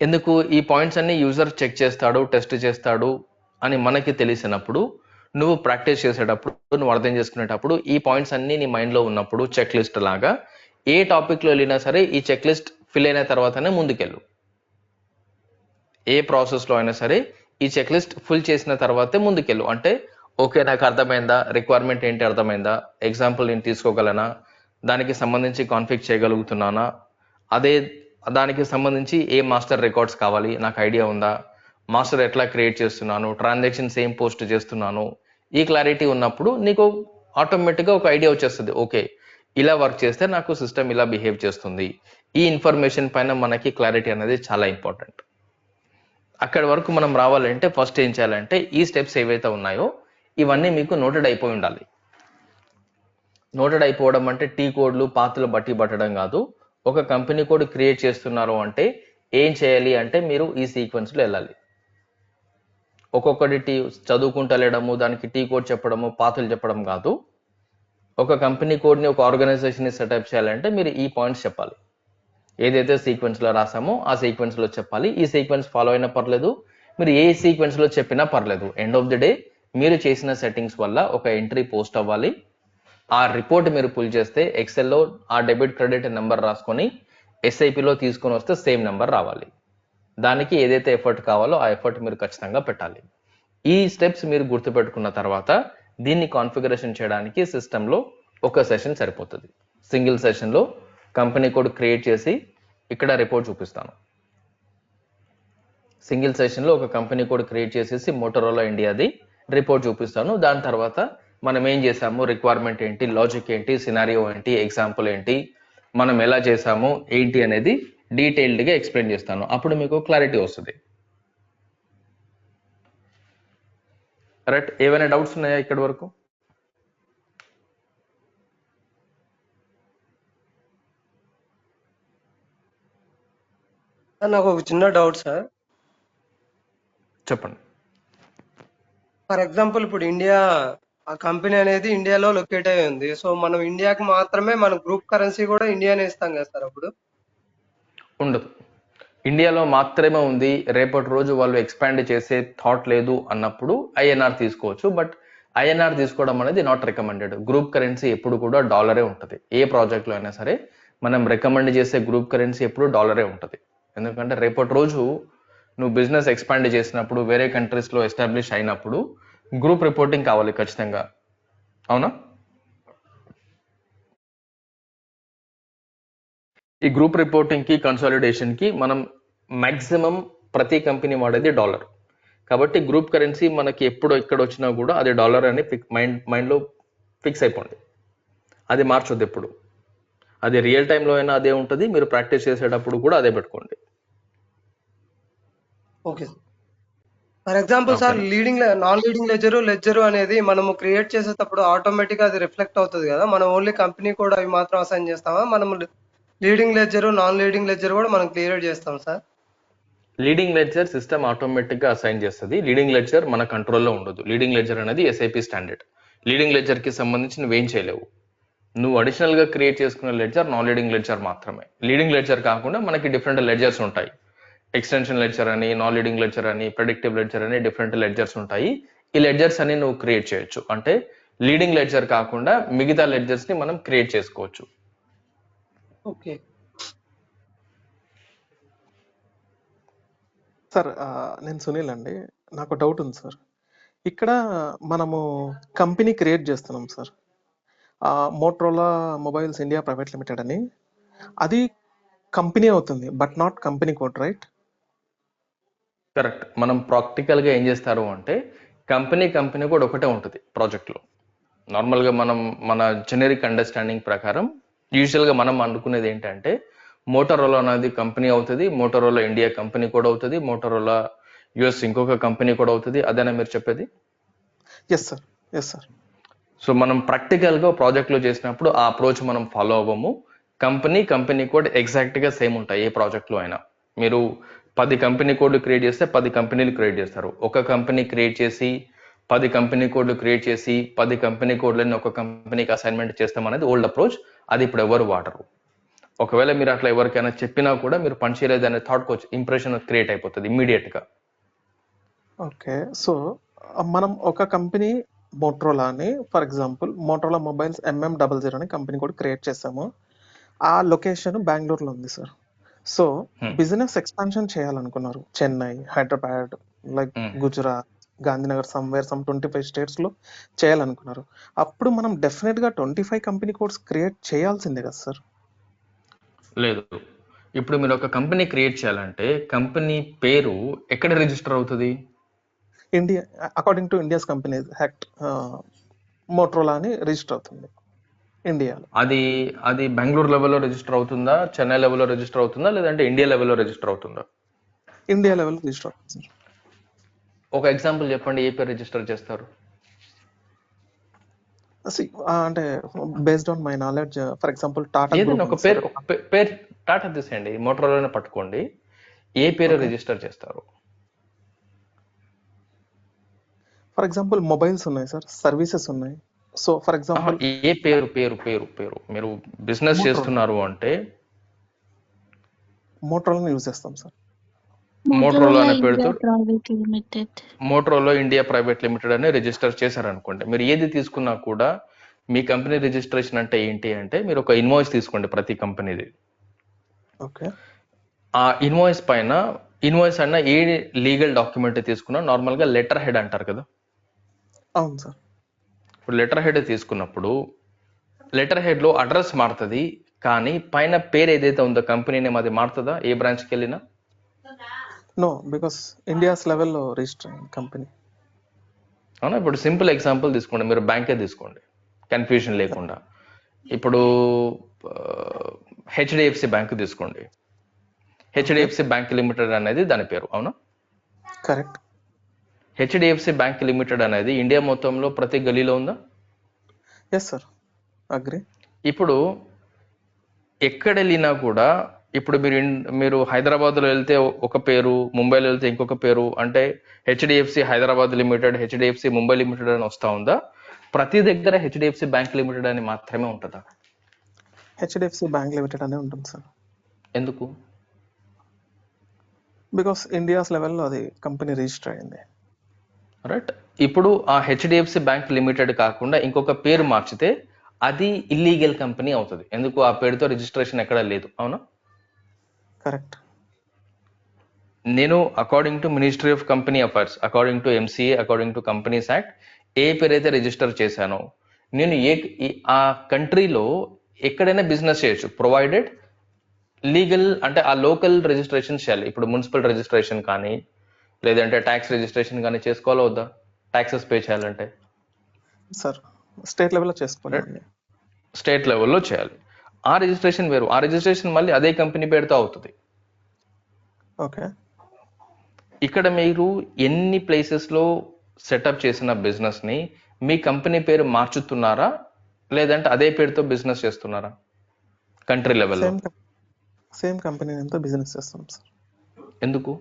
Speaker 2: ఎందుకు, ఈ పాయింట్స్ అన్ని యూజర్ చెక్ చేస్తాడు, టెస్ట్ చేస్తాడు అని మనకి తెలిసినప్పుడు నువ్వు ప్రాక్టీస్ చేసేటప్పుడు, నువ్వు అర్థం చేసుకునేటప్పుడు ఈ పాయింట్స్ అన్నీ నీ మైండ్లో ఉన్నప్పుడు చెక్ లిస్ట్ లాగా ఏ టాపిక్లో వెళ్ళినా సరే ఈ చెక్ లిస్ట్ ఫిల్ అయిన తర్వాతనే ముందుకెళ్ళు. ఏ ప్రాసెస్లో అయినా సరే ఈ చెక్ లిస్ట్ ఫుల్ చేసిన తర్వాతే ముందుకెళ్ళు. అంటే ఓకే నాకు అర్థమైందా, రిక్వైర్మెంట్ ఏంటి అర్థమైందా, ఎగ్జాంపుల్ నేను తీసుకోగలనా, దానికి సంబంధించి కాన్ఫిగ్ చేయగలుగుతున్నానా, అదే దానికి సంబంధించి ఏ మాస్టర్ రికార్డ్స్ కావాలి నాకు ఐడియా ఉందా, మాస్టర్ ఎట్లా క్రియేట్ చేస్తున్నాను, ట్రాన్సాక్షన్స్ ఏం పోస్ట్ చేస్తున్నాను, ఈ క్లారిటీ ఉన్నప్పుడు నీకు ఆటోమేటిక్గా ఒక ఐడియా వచ్చేస్తుంది. ఓకే ఇలా వర్క్ చేస్తే నాకు సిస్టమ్ ఇలా బిహేవ్ చేస్తుంది. ఈ ఇన్ఫర్మేషన్ పైన మనకి క్లారిటీ అనేది చాలా ఇంపార్టెంట్. అక్కడి వరకు మనం రావాలంటే ఫస్ట్ ఏం చేయాలంటే ఈ స్టెప్స్ ఏవైతే ఉన్నాయో ఇవన్నీ మీకు నోటెడ్ అయిపోయి ఉండాలి. నోటెడ్ అయిపోవడం అంటే టీ కోడ్లు పాత్రలు బట్టి పట్టడం కాదు. ఒక కంపెనీ కోడ్ క్రియేట్ చేస్తున్నారు అంటే ఏం చేయాలి అంటే మీరు ఈ సీక్వెన్స్లో వెళ్ళాలి. ఒక్కొక్కటి చదువుకుంటూ వెళ్ళడము, దానికి టీ కోడ్ చెప్పడము, పాత్రలు చెప్పడం కాదు. ఒక కంపెనీ కోడ్ని, ఒక ఆర్గనైజేషన్ని సెటప్ చేయాలంటే మీరు ఈ పాయింట్స్ చెప్పాలి. ఏదైతే సీక్వెన్స్లో రాసామో ఆ సీక్వెన్స్లో చెప్పాలి. ఈ సీక్వెన్స్ ఫాలో అయినా పర్లేదు, మీరు ఏ సీక్వెన్స్లో చెప్పినా పర్లేదు. ఎండ్ ఆఫ్ ది డే మీరు చేసిన సెట్టింగ్స్ వల్ల ఒక ఎంట్రీ పోస్ట్ అవ్వాలి. ఆ రిపోర్ట్ మీరు పుల్ చేస్తే ఎక్సెల్లో ఆ డెబిట్ క్రెడిట్ నెంబర్ రాసుకొని ఎస్ఐపిలో తీసుకొని వస్తే సేమ్ నెంబర్ రావాలి. దానికి ఏదైతే ఎఫర్ట్ కావాలో ఆ ఎఫర్ట్ మీరు ఖచ్చితంగా పెట్టాలి. ఈ స్టెప్స్ మీరు గుర్తుపెట్టుకున్న తర్వాత దీన్ని కాన్ఫిగరేషన్ చేయడానికి సిస్టంలో ఒక సెషన్ సరిపోతుంది. సింగిల్ సెషన్లో కంపెనీ కోడ్ క్రియేట్ చేసి ఇక్కడ రిపోర్ట్ చూపిస్తాను. సింగిల్ సెషన్లో ఒక కంపెనీ కోడ్ క్రియేట్ చేసేసి మోటరోలా ఇండియాది రిపోర్ట్ చూపిస్తాను. దాని తర్వాత మనం ఏం చేసాము, రిక్వైర్మెంట్ ఏంటి, లాజిక్ ఏంటి, సినారియో ఏంటి, ఎగ్జాంపుల్ ఏంటి, మనం ఎలా చేసాము ఏంటి అనేది డీటెయిల్డ్గా ఎక్స్ప్లెయిన్ చేస్తాను. అప్పుడు మీకు క్లారిటీ వస్తుంది. రైట్, ఏమైనా డౌట్స్ ఉన్నాయా ఇక్కడి వరకు?
Speaker 3: నాకు ఒక చిన్న డౌట్ సార్.
Speaker 2: చెప్పండి.
Speaker 3: ఫర్ ఎగ్జాంపుల్ ఇప్పుడు ఇండియా ఆ కంపెనీ అనేది ఇండియాలో లొకేట్ అయి ఉంది. సో మనం ఇండియాకి మాత్రమే మన గ్రూప్ కరెన్సీ కూడా ఇండియానే ఇస్తాం కదా సార్ అప్పుడు?
Speaker 2: ఉండదు. ఇండియాలో మాత్రమే ఉంది, రేపటి రోజు వాళ్ళు ఎక్స్పాండ్ చేసే థాట్ లేదు అన్నప్పుడు ఐఎన్ఆర్ తీసుకోవచ్చు. బట్ ఐఎన్ఆర్ తీసుకోవడం అనేది నాట్ రికమెండెడ్. గ్రూప్ కరెన్సీ ఎప్పుడు కూడా డాలరే ఉంటుంది. ఏ ప్రాజెక్ట్లో అయినా సరే మనం రికమెండ్ చేసే గ్రూప్ కరెన్సీ ఎప్పుడు డాలరే ఉంటుంది. ఎందుకంటే రేపటి రోజు నువ్వు బిజినెస్ ఎక్స్పాండ్ చేసినప్పుడు, వేరే కంట్రీస్లో ఎస్టాబ్లిష్ అయినప్పుడు గ్రూప్ రిపోర్టింగ్ కావాలి ఖచ్చితంగా. అవునా? ఈ గ్రూప్ రిపోర్టింగ్ కి, కన్సాలిడేషన్ కి మనం మాక్సిమం ప్రతి కంపెనీ వాడేది డాలర్. కాబట్టి గ్రూప్ కరెన్సీ మనకి ఎప్పుడు ఎక్కడ వచ్చినా కూడా అది డాలర్ అని మైండ్లో ఫిక్స్ అయిపోండి. అది మార్చొద్దు ఎప్పుడు. అది రియల్ టైంలో అయినా అదే ఉంటుంది, మీరు ప్రాక్టీస్ చేసేటప్పుడు కూడా అదే పెట్టుకోండి.
Speaker 3: Okay. For example sir, non leading ledger అనేది మనము క్రియేట్ చేసేటప్పుడు ఆటోమేటిక్ గా అది రిఫ్లెక్ట్ అవుతుంది కదా? మనం ఓన్లీ కంపెనీ కూడా అవి మాత్రం అసైన్ చేస్తామా? మనం leading ledger, non leading ledger కూడా మనం క్లియర్ చేస్తాం sir?
Speaker 2: Leading ledger system automatic గా అసైన్ చేస్తుంది. లీడింగ్ లెడ్జర్ మన కంట్రోల్లో ఉండదు. లీడింగ్ లెడ్జర్ అనేది ఎస్ఐపి స్టాండర్డ్. లీడింగ్ లెడ్జర్ కి సంబంధించి నువ్వేం చేయలేవు. నువ్వు అడిషనల్ గా క్రియేట్ చేసుకున్న లెడ్జర్ నాన్ లీడింగ్ లెడ్జర్ మాత్రమే. లీడింగ్ లెడ్జర్ కాకుండా మనకి డిఫరెంట్ లెడ్జర్స్ ఉంటాయి. ఎక్స్టెన్షన్ లెడ్జర్ అని, నాన్ లీడింగ్ లెడ్జర్ అని, ప్రెడిక్టివ్ లెడ్జర్ అని డిఫరెంట్ లెడ్జర్స్ ఉంటాయి. ఈ లెడ్జర్స్ అని నువ్వు క్రియేట్ చేయొచ్చు. అంటే లీడింగ్ లెడ్జర్ కాకుండా మిగతా లెడ్జర్స్ ని మనం క్రియేట్ చేసుకోవచ్చు.
Speaker 3: ఓకే
Speaker 4: సార్, నేను సునీల్ అండి. నాకు డౌట్ ఉంది సార్. ఇక్కడ మనము కంపెనీ క్రియేట్ చేస్తున్నాం sir, Motorola mobiles India private limited అని. అది కంపెనీ అవుతుంది, but not company code, right?
Speaker 2: Correct. మనం ప్రాక్టికల్ గా ఏం చేస్తారు అంటే కంపెనీ కూడా ఒకటే ఉంటుంది ప్రాజెక్ట్ లో. నార్మల్ గా మన జెనరిక్ అండర్స్టాండింగ్ ప్రకారం యూజువల్ గా మనం అనుకునేది ఏంటంటే మోటరోలా అనేది కంపెనీ అవుతుంది, మోటరోలా ఇండియా కంపెనీ కూడా అవుతుంది, మోటరోలా యుఎస్ ఇంకొక కంపెనీ కూడా అవుతుంది. అదేనా మీరు చెప్పేది?
Speaker 4: Yes sir, yes sir.
Speaker 2: So మనం ప్రాక్టికల్ గా ప్రాజెక్ట్ లో చేసినప్పుడు ఆ అప్రోచ్ మనం ఫాలో అవ్వము. కంపెనీ కోడ్ ఎగ్జాక్ట్ గా సేమ్ ఉంటాయి ఏ ప్రాజెక్ట్ లో అయినా. మీరు 10 కంపెనీ కోడ్లు క్రియేట్ చేస్తే 10 కంపెనీలు క్రియేట్ చేస్తారు. ఒక కంపెనీ క్రియేట్ చేసి 10 కంపెనీ కోడ్లు క్రియేట్ చేసి 10 కంపెనీ కోడ్లని ఒక కంపెనీకి అసైన్మెంట్ చేస్తాం అనేది ఓల్డ్ అప్రోచ్. అది ఇప్పుడు ఎవరు వాడరు. ఒకవేళ మీరు అట్లా ఎవరికైనా చెప్పినా కూడా మీరు పని చేయలేదు అనే థాట్ వచ్చి ఇంప్రెషన్ క్రియేట్ అయిపోతుంది ఇమ్మీడియట్ గా.
Speaker 4: ఓకే. సో మనం ఒక కంపెనీ మోటరోలా అని, for example Motorola mobiles MM00 అని కంపెనీ కూడా క్రియేట్ చేసాము. ఆ లొకేషన్ బెంగళూరులో ఉంది సార్. సో బిజినెస్ ఎక్స్పాన్షన్ చేయాలనుకున్నారు, Chennai, Hyderabad, like Gujarat, Gandhinagar, some 25 states లో చేయాలనుకున్నారు. అప్పుడు మనం డెఫినెట్ గా 25 కంపెనీ కోడ్స్ క్రియేట్ చేయాల్సిందే కదా సార్?
Speaker 2: లేదు. ఇప్పుడు మీరు ఒక కంపెనీ క్రియేట్ చేయాలంటే కంపెనీ పేరు ఎక్కడ రిజిస్టర్ అవుతుంది?
Speaker 4: India, according to India's company act, Motorola అని రిజిస్టర్ అవుతుంది ఇండియాలో.
Speaker 2: అది బెంగళూరు లెవెల్లో రిజిస్టర్ అవుతుందా, చెన్నై లెవెల్లో రిజిస్టర్ అవుతుందా, లేదంటే ఇండియా లెవెల్లో రిజిస్టర్ అవుతుందా?
Speaker 4: ఇండియా లెవెల్ రిజిస్టర్ అవుతుంది సార్.
Speaker 2: ఒక ఎగ్జాంపుల్ చెప్పండి, ఏ పేరు రిజిస్టర్ చేస్తారు?
Speaker 4: అంటే based on my knowledge, for example Tata
Speaker 2: ఏదైనా ఒక పేరు టాటా తీసేయండి, మోటరోలానే పట్టుకోండి. ఏ పేరు రిజిస్టర్ చేస్తారు?
Speaker 4: ఫర్ ఎగ్జాంపుల్ మొబైల్స్ ఉన్నాయి సార్, సర్వీసెస్ ఉన్నాయి. సో ఫర్ ఎగ్జాంపుల్
Speaker 2: ఏ పేరు మీరు బిజినెస్ చేస్తున్నారు అంటే
Speaker 4: మోటరోలా యూజ్ చేస్తాం సార్.
Speaker 2: మోటరోలా అనే పేరుతో మోటరోలా ఇండియా ప్రైవేట్ లిమిటెడ్ అని రిజిస్టర్ చేశారనుకోండి. మీరు ఏది తీసుకున్నా కూడా మీ కంపెనీ రిజిస్ట్రేషన్ అంటే ఏంటి అంటే మీరు ఒక ఇన్వాయిస్ తీసుకోండి ప్రతి కంపెనీది.
Speaker 4: ఓకే.
Speaker 2: ఆ ఇన్వాయిస్ పైన, ఇన్వాయిస్ అన్న ఏ లీగల్ డాక్యుమెంట్ తీసుకున్నా నార్మల్ గా లెటర్ హెడ్ అంటారు కదా.
Speaker 4: అవును సార్.
Speaker 2: ఇప్పుడు లెటర్ హెడ్ తీసుకున్నప్పుడు లెటర్ హెడ్ లో అడ్రస్ మారుతుంది, కానీ పైన పేరు ఏదైతే ఉందో కంపెనీ నేమ్ అది మారుతుందా ఏ బ్రాంచ్కి వెళ్ళినా?
Speaker 4: నో, బికాస్ ఇండియాస్ లెవెల్లో రిజిస్టర్ కంపెనీ.
Speaker 2: అవునా? ఇప్పుడు సింపుల్ ఎగ్జాంపుల్ తీసుకోండి, మీరు బ్యాంకే తీసుకోండి కన్ఫ్యూజన్ లేకుండా. ఇప్పుడు హెచ్డిఎఫ్సి బ్యాంక్ తీసుకోండి. హెచ్డిఎఫ్సి బ్యాంక్ లిమిటెడ్ అనేది దాని పేరు, అవునా?
Speaker 4: కరెక్ట్.
Speaker 2: హెచ్డిఎఫ్సి బ్యాంక్ లిమిటెడ్ అనేది ఇండియా మొత్తంలో ప్రతి గలీలో ఉందా?
Speaker 4: Yes sir, agree.
Speaker 2: ఇప్పుడు ఎక్కడ వెళ్ళినా కూడా, ఇప్పుడు మీరు హైదరాబాద్లో వెళ్తే ఒక పేరు, ముంబైలో వెళ్తే ఇంకొక పేరు, అంటే HDFC Hyderabad limited, HDFC Mumbai limited అని వస్తా ఉందా? ప్రతి దగ్గర హెచ్డిఎఫ్సి బ్యాంక్ లిమిటెడ్ అని మాత్రమే ఉంటుందా?
Speaker 4: హెచ్డిఎఫ్సి బ్యాంక్ లిమిటెడ్ అనే ఉంటుంది సార్.
Speaker 2: ఎందుకు?
Speaker 4: బికాస్ ఇండియాస్ లెవెల్లో అది కంపెనీ రిజిస్టర్ అయింది.
Speaker 2: రైట్. ఇప్పుడు ఆ హెచ్డిఎఫ్సి బ్యాంక్ లిమిటెడ్ కాకుండా ఇంకొక పేరు మార్చితే అది ఇల్లీగల్ కంపెనీ అవుతుంది. ఎందుకు? ఆ పేరుతో రిజిస్ట్రేషన్ ఎక్కడ లేదు. అవునా?
Speaker 4: కరెక్ట్.
Speaker 2: నేను according to ministry of company affairs, according to MCA, according to companies act ఏ పేరైతే రిజిస్టర్ చేశానో నేను ఆ కంట్రీలో ఎక్కడైనా బిజినెస్ చేయొచ్చు, ప్రొవైడెడ్ లీగల్ అంటే ఆ లోకల్ రిజిస్ట్రేషన్ చేయాలి. ఇప్పుడు మున్సిపల్ రిజిస్ట్రేషన్ కానీ లేదంటే ట్యాక్స్ రిజిస్ట్రేషన్ కానీ చేసుకోవాలా వద్దా? ట్యాక్సెస్ పే చేయాలంటే
Speaker 4: సార్ స్టేట్ లెవెల్లో చేసుకోవాలి.
Speaker 2: స్టేట్ లెవెల్లో చేయాలి. ఆ రిజిస్ట్రేషన్ వేరు. ఆ రిజిస్ట్రేషన్ మళ్ళీ అదే కంపెనీ పేరుతో అవుతుంది.
Speaker 4: ఓకే.
Speaker 2: ఇక్కడ మీరు ఎన్ని ప్లేసెస్లో సెటప్ చేసిన బిజినెస్ని మీ కంపెనీ పేరు మార్చుతున్నారా లేదంటే అదే పేరుతో బిజినెస్ చేస్తున్నారా? కంట్రీ లెవెల్లో
Speaker 4: సేమ్ కంపెనీ నేమ్తో బిజినెస్ చేస్తున్నాం సార్.
Speaker 2: ఎందుకు?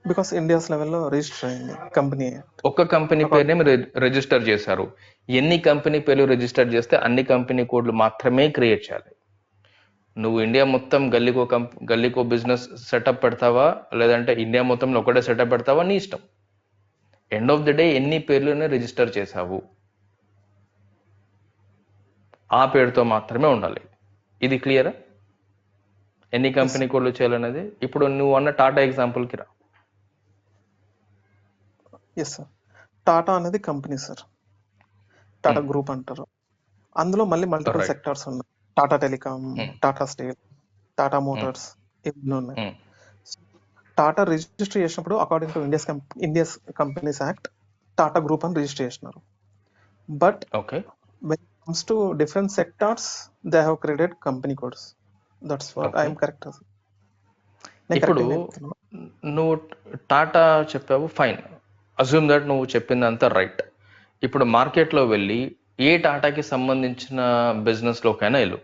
Speaker 4: బికాస్ ఇండియాస్ లెవెల్లో రిజిస్టర్ అయింది కంపెనీ.
Speaker 2: ఒక్క కంపెనీ పేరునే మీరు రిజిస్టర్ చేశారు. ఎన్ని కంపెనీ పేర్లు రిజిస్టర్ చేస్తే అన్ని కంపెనీ కోడ్లు మాత్రమే క్రియేట్ చేయాలి. నువ్వు ఇండియా మొత్తం గల్లీకో బిజినెస్ సెటప్ పెడతావా లేదంటే ఇండియా మొత్తంలో ఒకటే సెటప్ పెడతావా నీ ఇష్టం. ఎండ్ ఆఫ్ ది డే ఎన్ని పేర్లునే రిజిస్టర్ చేశావు ఆ పేరుతో మాత్రమే ఉండాలి. ఇది క్లియరా? ఎన్ని కంపెనీ కోడ్లు చేయాలనేది. ఇప్పుడు నువ్వు అన్న టాటా ఎగ్జాంపుల్కి రా.
Speaker 4: Yes sir. టాటా అనేది కంపెనీ సార్, టాటా గ్రూప్ అంటారు. అందులో మళ్ళీ మల్టిపుల్
Speaker 2: Right.
Speaker 4: సెక్టార్స్ ఉన్నాయి. Tata telecom, Tata steel, Tata Motors ఇవన్నీ ఉన్నాయి. టాటా రిజిస్టర్ చేసినప్పుడు according to Indus companies act Tata group అని రిజిస్టర్ చేసినారు. But
Speaker 2: okay.
Speaker 4: when it comes to different sectors they have created company codes. That's what
Speaker 2: Okay.
Speaker 4: I am correct.
Speaker 2: ఇప్పుడు నువ్వు టాటా చెప్పావు, fine, assume that నువ్వు చెప్పిందంతా రైట్. ఇప్పుడు మార్కెట్లో వెళ్ళి ఏ టాటాకి సంబంధించిన బిజినెస్లోకైనా వెళ్ళు,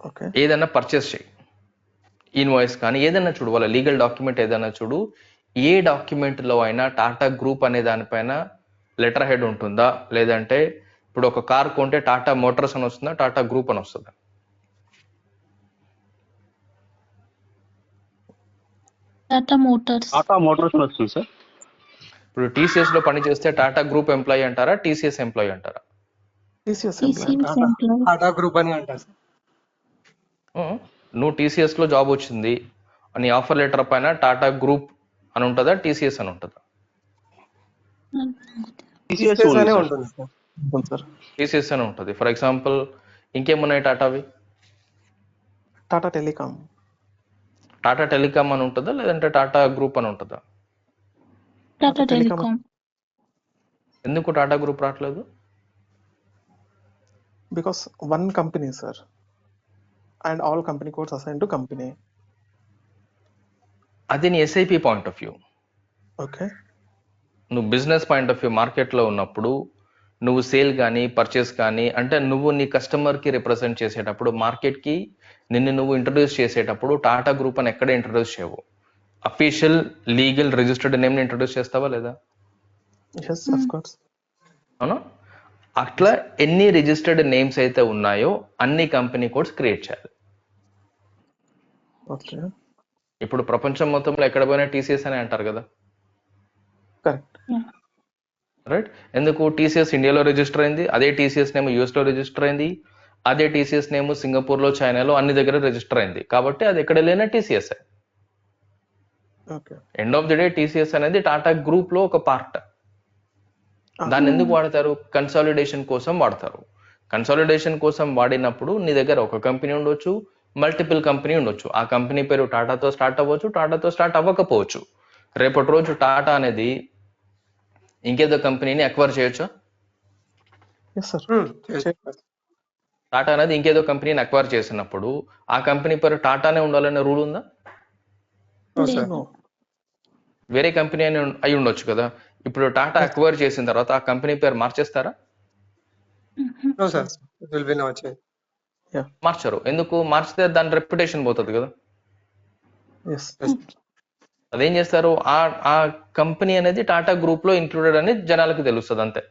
Speaker 4: ఓకే.
Speaker 2: ఏదైనా పర్చేస్ చేయి, ఇన్వాయిస్ కానీ ఏదైనా చూడు, వాళ్ళ లీగల్ డాక్యుమెంట్ ఏదైనా చూడు, ఏ డాక్యుమెంట్లో అయినా టాటా గ్రూప్ అనే దానిపైన లెటర్ హెడ్ ఉంటుందా లేదంటే ఇప్పుడు ఒక కార్ కొంటే టాటా మోటార్స్ అని వస్తుందా టాటా గ్రూప్ అని వస్తుందా?
Speaker 5: టాటా మోటార్స్
Speaker 6: వస్తుంది సార్.
Speaker 2: ఇప్పుడు టీసీఎస్ లో పని చేస్తే టాటా గ్రూప్ ఎంప్లాయీ అంటారా టీసీఎస్ ఎంప్లాయీ అంటారా?
Speaker 4: TCS
Speaker 3: టాటా గ్రూప్ అని అంటారు సార్.
Speaker 2: నువ్వు టీసీఎస్ లో జాబ్ వచ్చింది అని ఆఫర్ లెటర్ పైన టాటా గ్రూప్ అని ఉంటుందా టీసీఎస్ అని ఉంటుందా?
Speaker 3: TCS అనే ఉంటుంది సార్.
Speaker 2: టీసీఎస్ అని ఉంటుంది. ఫర్ ఎగ్జాంపుల్ ఇంకేమున్నాయి టాటావి?
Speaker 4: టాటా టెలికాం,
Speaker 2: టాటా టెలికామ్ అని ఉంటుందా లేదంటే టాటా గ్రూప్ అని ఉంటుందా?
Speaker 5: టాటా టెలికాం.
Speaker 2: ఎందుకు టాటా గ్రూప్ రావట్లేదు?
Speaker 4: Because one company sir and all company codes assign to company.
Speaker 2: అది నీ SIP point of view.
Speaker 4: Okay.
Speaker 2: నువ్వు బిజినెస్ పాయింట్ ఆఫ్ వ్యూ మార్కెట్లో ఉన్నప్పుడు నువ్వు సేల్ కానీ పర్చేస్ కానీ అంటే నువ్వు నీ కస్టమర్కి రిప్రజెంట్ చేసేటప్పుడు మార్కెట్కి నిన్ను నువ్వు ఇంట్రడ్యూస్ చేసేటప్పుడు టాటా గ్రూప్ అని ఎక్కడ ఇంట్రడ్యూస్ చేయవు. అఫీషియల్ లీగల్ రిజిస్టర్డ్ నేమ్ని ఇంట్రడ్యూస్ చేస్తావా లేదా?
Speaker 4: yes of course.
Speaker 2: అవునా? అట్లా ఎన్ని రిజిస్టర్డ్ నేమ్స్ అయితే ఉన్నాయో అన్ని కంపెనీ కోడ్స్ క్రియేట్ చేయాలి.
Speaker 4: ఓకే.
Speaker 2: ఇప్పుడు ప్రపంచం మొత్తంలో ఎక్కడ పోయినా టీసీఎస్ అని అంటారు కదా,
Speaker 4: కరెక్ట్.
Speaker 2: రైట్? ఎందుకు? టీసీఎస్ ఇండియాలో రిజిస్టర్ అయింది, అదే టీసీఎస్ నేమ్ యూఎస్లో రిజిస్టర్ అయింది, అదే టీసీఎస్ నేమ్ సింగపూర్లో చైనాలో అన్ని దగ్గర రిజిస్టర్ అయింది, కాబట్టి అది ఎక్కడ లేనా TCS.
Speaker 4: Okay.
Speaker 2: End of the day TCS అనేది టాటా గ్రూప్ లో ఒక పార్ట్. దాన్ని ఎందుకు వాడతారు? కన్సాలిడేషన్ కోసం వాడతారు. కన్సాలిడేషన్ కోసం వాడినప్పుడు నీ దగ్గర ఒక కంపెనీ ఉండొచ్చు, మల్టిపుల్ కంపెనీ ఉండొచ్చు. ఆ కంపెనీ పేరు టాటాతో స్టార్ట్ అవ్వచ్చు, టాటాతో స్టార్ట్ అవ్వకపోవచ్చు. రేపటి రోజు టాటా అనేది ఇంకేదో కంపెనీని అక్వైర్ చేయొచ్చా?
Speaker 4: yes sir.
Speaker 2: టాటా అనేది ఇంకేదో కంపెనీని అక్వైర్ చేసినప్పుడు ఆ కంపెనీ పేరు టాటానే ఉండాలనే రూల్ ఉందా?
Speaker 4: No.
Speaker 2: వేరే కంపెనీ అని అయి ఉండొచ్చు కదా. ఇప్పుడు టాటా అక్వైర్ చేసిన తర్వాత ఆ కంపెనీ పేరు మార్చేస్తారా?
Speaker 3: No, sir. It will be no change.
Speaker 2: మార్చరు. ఎందుకు? మార్చితే దాని రెప్యుటేషన్ పోతుంది కదా.
Speaker 4: yes.
Speaker 3: Yes.
Speaker 2: అదేం చేస్తారు, ఆ ఆ కంపెనీ అనేది టాటా గ్రూప్ లో ఇంక్లూడెడ్ అని జనాలకు తెలుస్తుంది అంతే.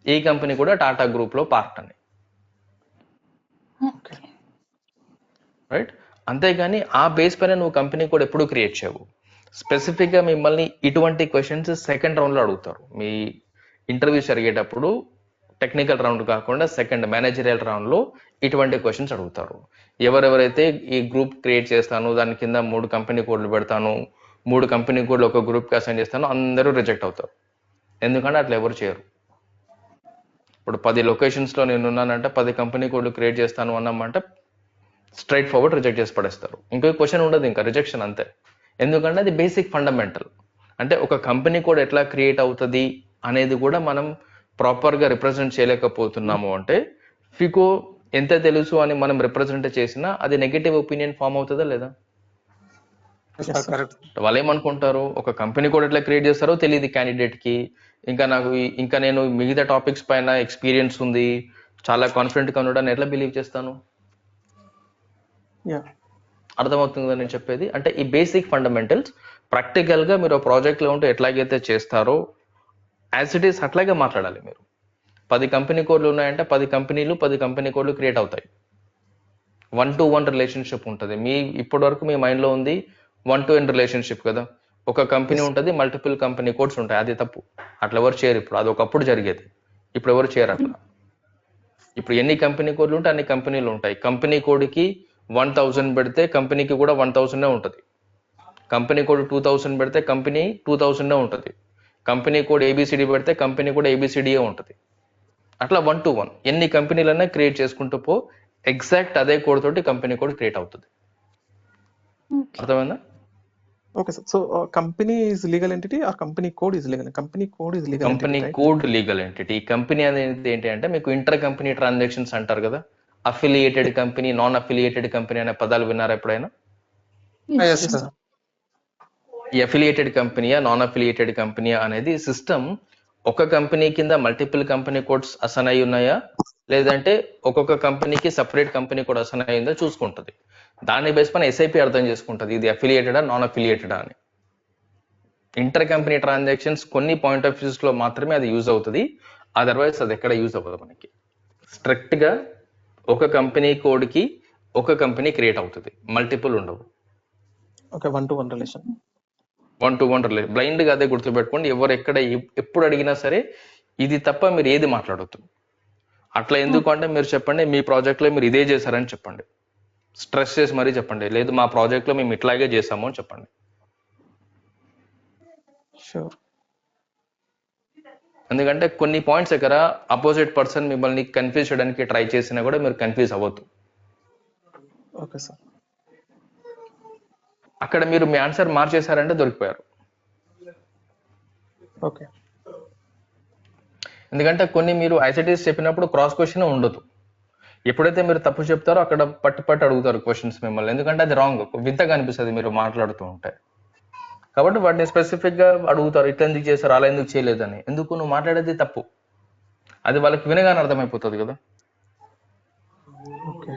Speaker 2: ఈ కంపెనీ కూడా టాటా గ్రూప్ లో పార్ట్ అని,
Speaker 5: ఓకే.
Speaker 2: రైట్. అంతేగాని ఆ బేస్ పైన నువ్వు కంపెనీ కూడా ఎప్పుడు క్రియేట్ చేయవు. స్పెసిఫిక్ గా మిమ్మల్ని ఇటువంటి క్వశ్చన్స్ సెకండ్ రౌండ్ లో అడుగుతారు. మీ ఇంటర్వ్యూ జరిగేటప్పుడు టెక్నికల్ రౌండ్ కాకుండా సెకండ్ మేనేజరియల్ రౌండ్ లో ఇటువంటి క్వశ్చన్స్ అడుగుతారు. ఎవరెవరైతే ఈ గ్రూప్ క్రియేట్ చేస్తాను, దాని కింద 3 కంపెనీ కోడ్లు పెడతాను, 3 కంపెనీ కోడ్లు ఒక గ్రూప్ కి అసైన్ చేస్తాను, అందరూ రిజెక్ట్ అవుతారు. ఎందుకంటే అట్లా ఎవరు చేయరు. ఇప్పుడు 10 లొకేషన్స్ లో నేను ఉన్నానంటే 10 కంపెనీ కోడ్లు క్రియేట్ చేస్తాను అన్నామంటే స్ట్రైట్ ఫార్వర్డ్ రిజెక్ట్ చేసి పడేస్తారు. ఇంకో క్వశ్చన్ ఉండదు, ఇంకా రిజెక్షన్ అంతే. ఎందుకంటే అది బేసిక్ ఫండమెంటల్. అంటే ఒక కంపెనీ కోడ్ ఎట్లా క్రియేట్ అవుతుంది అనేది కూడా మనం ప్రాపర్గా రిప్రజెంట్ చేయలేకపోతున్నాము అంటే ఫికో ఎంత తెలుసు అని మనం రిప్రజెంట్ చేసినా అది నెగటివ్ ఒపీనియన్ ఫామ్ అవుతుందా లేదా?
Speaker 3: కరెక్ట్.
Speaker 2: వాళ్ళు ఏమనుకుంటారు, ఒక కంపెనీ కోడ్ ఎట్లా క్రియేట్ చేస్తారో తెలియదు క్యాండిడేట్ కి, ఇంకా నేను మిగతా టాపిక్స్ పైన ఎక్స్పీరియన్స్ ఉంది, చాలా కాన్ఫిడెంట్ గా ఉండడానికి ఎట్లా బిలీవ్ చేస్తాను?
Speaker 4: యా
Speaker 2: అర్థమవుతుంది నేను చెప్పేది. అంటే ఈ బేసిక్ ఫండమెంటల్స్ ప్రాక్టికల్ గా మీరు ప్రాజెక్ట్ లో ఉంటే ఎట్లాగైతే చేస్తారో యాజ్ ఇట్ ఈస్ అట్లాగే మాట్లాడాలి. మీరు 10 కంపెనీ కోడ్లు ఉన్నాయంటే 10 కంపెనీ కోడ్లు క్రియేట్ అవుతాయి. 1-to-1 రిలేషన్షిప్ ఉంటుంది. ఇప్పటి వరకు మీ మైండ్ లో ఉంది 1-to-N రిలేషన్షిప్ కదా. ఒక కంపెనీ ఉంటుంది, మల్టిపుల్ కంపెనీ కోడ్స్ ఉంటాయి, అది తప్పు. అట్లా ఎవరు చేయరు. ఇప్పుడు అది ఒకప్పుడు జరిగేది, ఇప్పుడు ఎవరు చేయరు అట్లా. ఇప్పుడు ఎన్ని కంపెనీ కోడ్లు ఉంటే అన్ని కంపెనీలు ఉంటాయి. కంపెనీ కోడ్కి 1000 పెడితే కంపెనీకి కూడా 1000 ఉంటుంది. కంపెనీ కోడ్ 2000 పెడితే కంపెనీ 2000 ఉంటుంది. కంపెనీ కోడ్ ఏబిసిడి పెడితే కంపెనీ కూడా ఏబిసిడియే ఉంటుంది. అట్లా 1-to-1 ఎన్ని కంపెనీలన్నా క్రియేట్ చేసుకుంటూ పో, ఎగ్జాక్ట్ అదే కోడ్ తోటి కంపెనీ కోడ్ క్రియేట్ అవుతుంది. అర్థమైందా?
Speaker 4: Okay sir. So company is legal entity or company code is legal? Company code is legal
Speaker 2: company
Speaker 4: entity, right?
Speaker 2: Code legal entity. Company అనేది ఏంటి అంటే మీకు ఇంటర్ కంపెనీ ట్రాన్సాక్షన్స్ అంటారు కదా. Affiliated company, non affiliated company అనే పదాలు విన్నారా ఎప్పుడైనా?
Speaker 3: Yes sir.
Speaker 2: ఈ అఫిలియేటెడ్ కంపెనీయా నాన్ అఫిలియేటెడ్ కంపెనీ అనేది సిస్టమ్ ఒక కంపెనీ కింద మల్టిపుల్ కంపెనీ కోడ్స్ అసైన్ అయి ఉన్నాయా, లేదంటే ఒక్కొక్క కంపెనీకి సపరేట్ కంపెనీ కోడ్ అసైన్ అయిందో చూసుకుంటుంది. దాని బేస్ పైన ఎస్ఐపి అర్థం చేసుకుంటుంది ఇది అఫిలియేటెడా నాన్ అఫిలియేటెడా అని. ఇంటర్ కంపెనీ ట్రాన్సాక్షన్స్ కొన్ని పాయింట్ ఆఫ్ వ్యూస్ లో మాత్రమే అది యూజ్ అవుతుంది, అదర్వైజ్ అది ఎక్కడ యూజ్ అవ్వదు. మనకి స్ట్రిక్ట్ గా ఒక కంపెనీ కోడ్ కి ఒక కంపెనీ క్రియేట్ అవుతుంది, మల్టిపుల్ ఉండవు.
Speaker 4: Okay, 1-to-1 relation.
Speaker 2: 1-to-1 relation. Blind గా అదే గుర్తుపెట్టుకోండి. ఎవరు ఎక్కడ ఎప్పుడు అడిగినా సరే ఇది తప్ప మీరు ఏది మాట్లాడొద్దు. అట్లా ఎందుకు అంటే మీరు చెప్పండి మీ ప్రాజెక్ట్ లో మీరు ఇదే చేశారని చెప్పండి, స్ట్రెస్ చేసి మరీ చెప్పండి. లేదు మా ప్రాజెక్ట్ లో మేము ఇట్లాగే చేసాము అని చెప్పండి.
Speaker 4: షూర్.
Speaker 2: ఎందుకంటే కొన్ని పాయింట్స్ దగ్గర అపోజిట్ పర్సన్ మిమ్మల్ని కన్ఫ్యూజ్ చేయడానికి ట్రై చేసినా కూడా మీరు కన్ఫ్యూజ్ అవ్వద్దు.
Speaker 4: Okay sir.
Speaker 2: అక్కడ మీరు మీ ఆన్సర్ మార్చేశారంటే దొరికిపోయారు.
Speaker 4: ఓకే.
Speaker 2: ఎందుకంటే కొన్ని మీరు ఐసిటీస్ చెప్పినప్పుడు క్రాస్ క్వశ్చన్ ఉండదు. ఎప్పుడైతే మీరు తప్పు చెప్తారో అక్కడ పట్టు అడుగుతారు క్వశ్చన్స్ మిమ్మల్ని, ఎందుకంటే అది రాంగ్, వింతగా అనిపిస్తుంది మీరు మాట్లాడుతూ ఉంటే. కాబట్టి వాటిని స్పెసిఫిక్ గా అడుగుతారు, ఇట్లా ఎందుకు చేశారు అలా ఎందుకు చేయలేదని. ఎందుకు నువ్వు మాట్లాడేది తప్పు, అది వాళ్ళకి వినగానే అర్థమైపోతుంది కదా.
Speaker 4: ఓకే.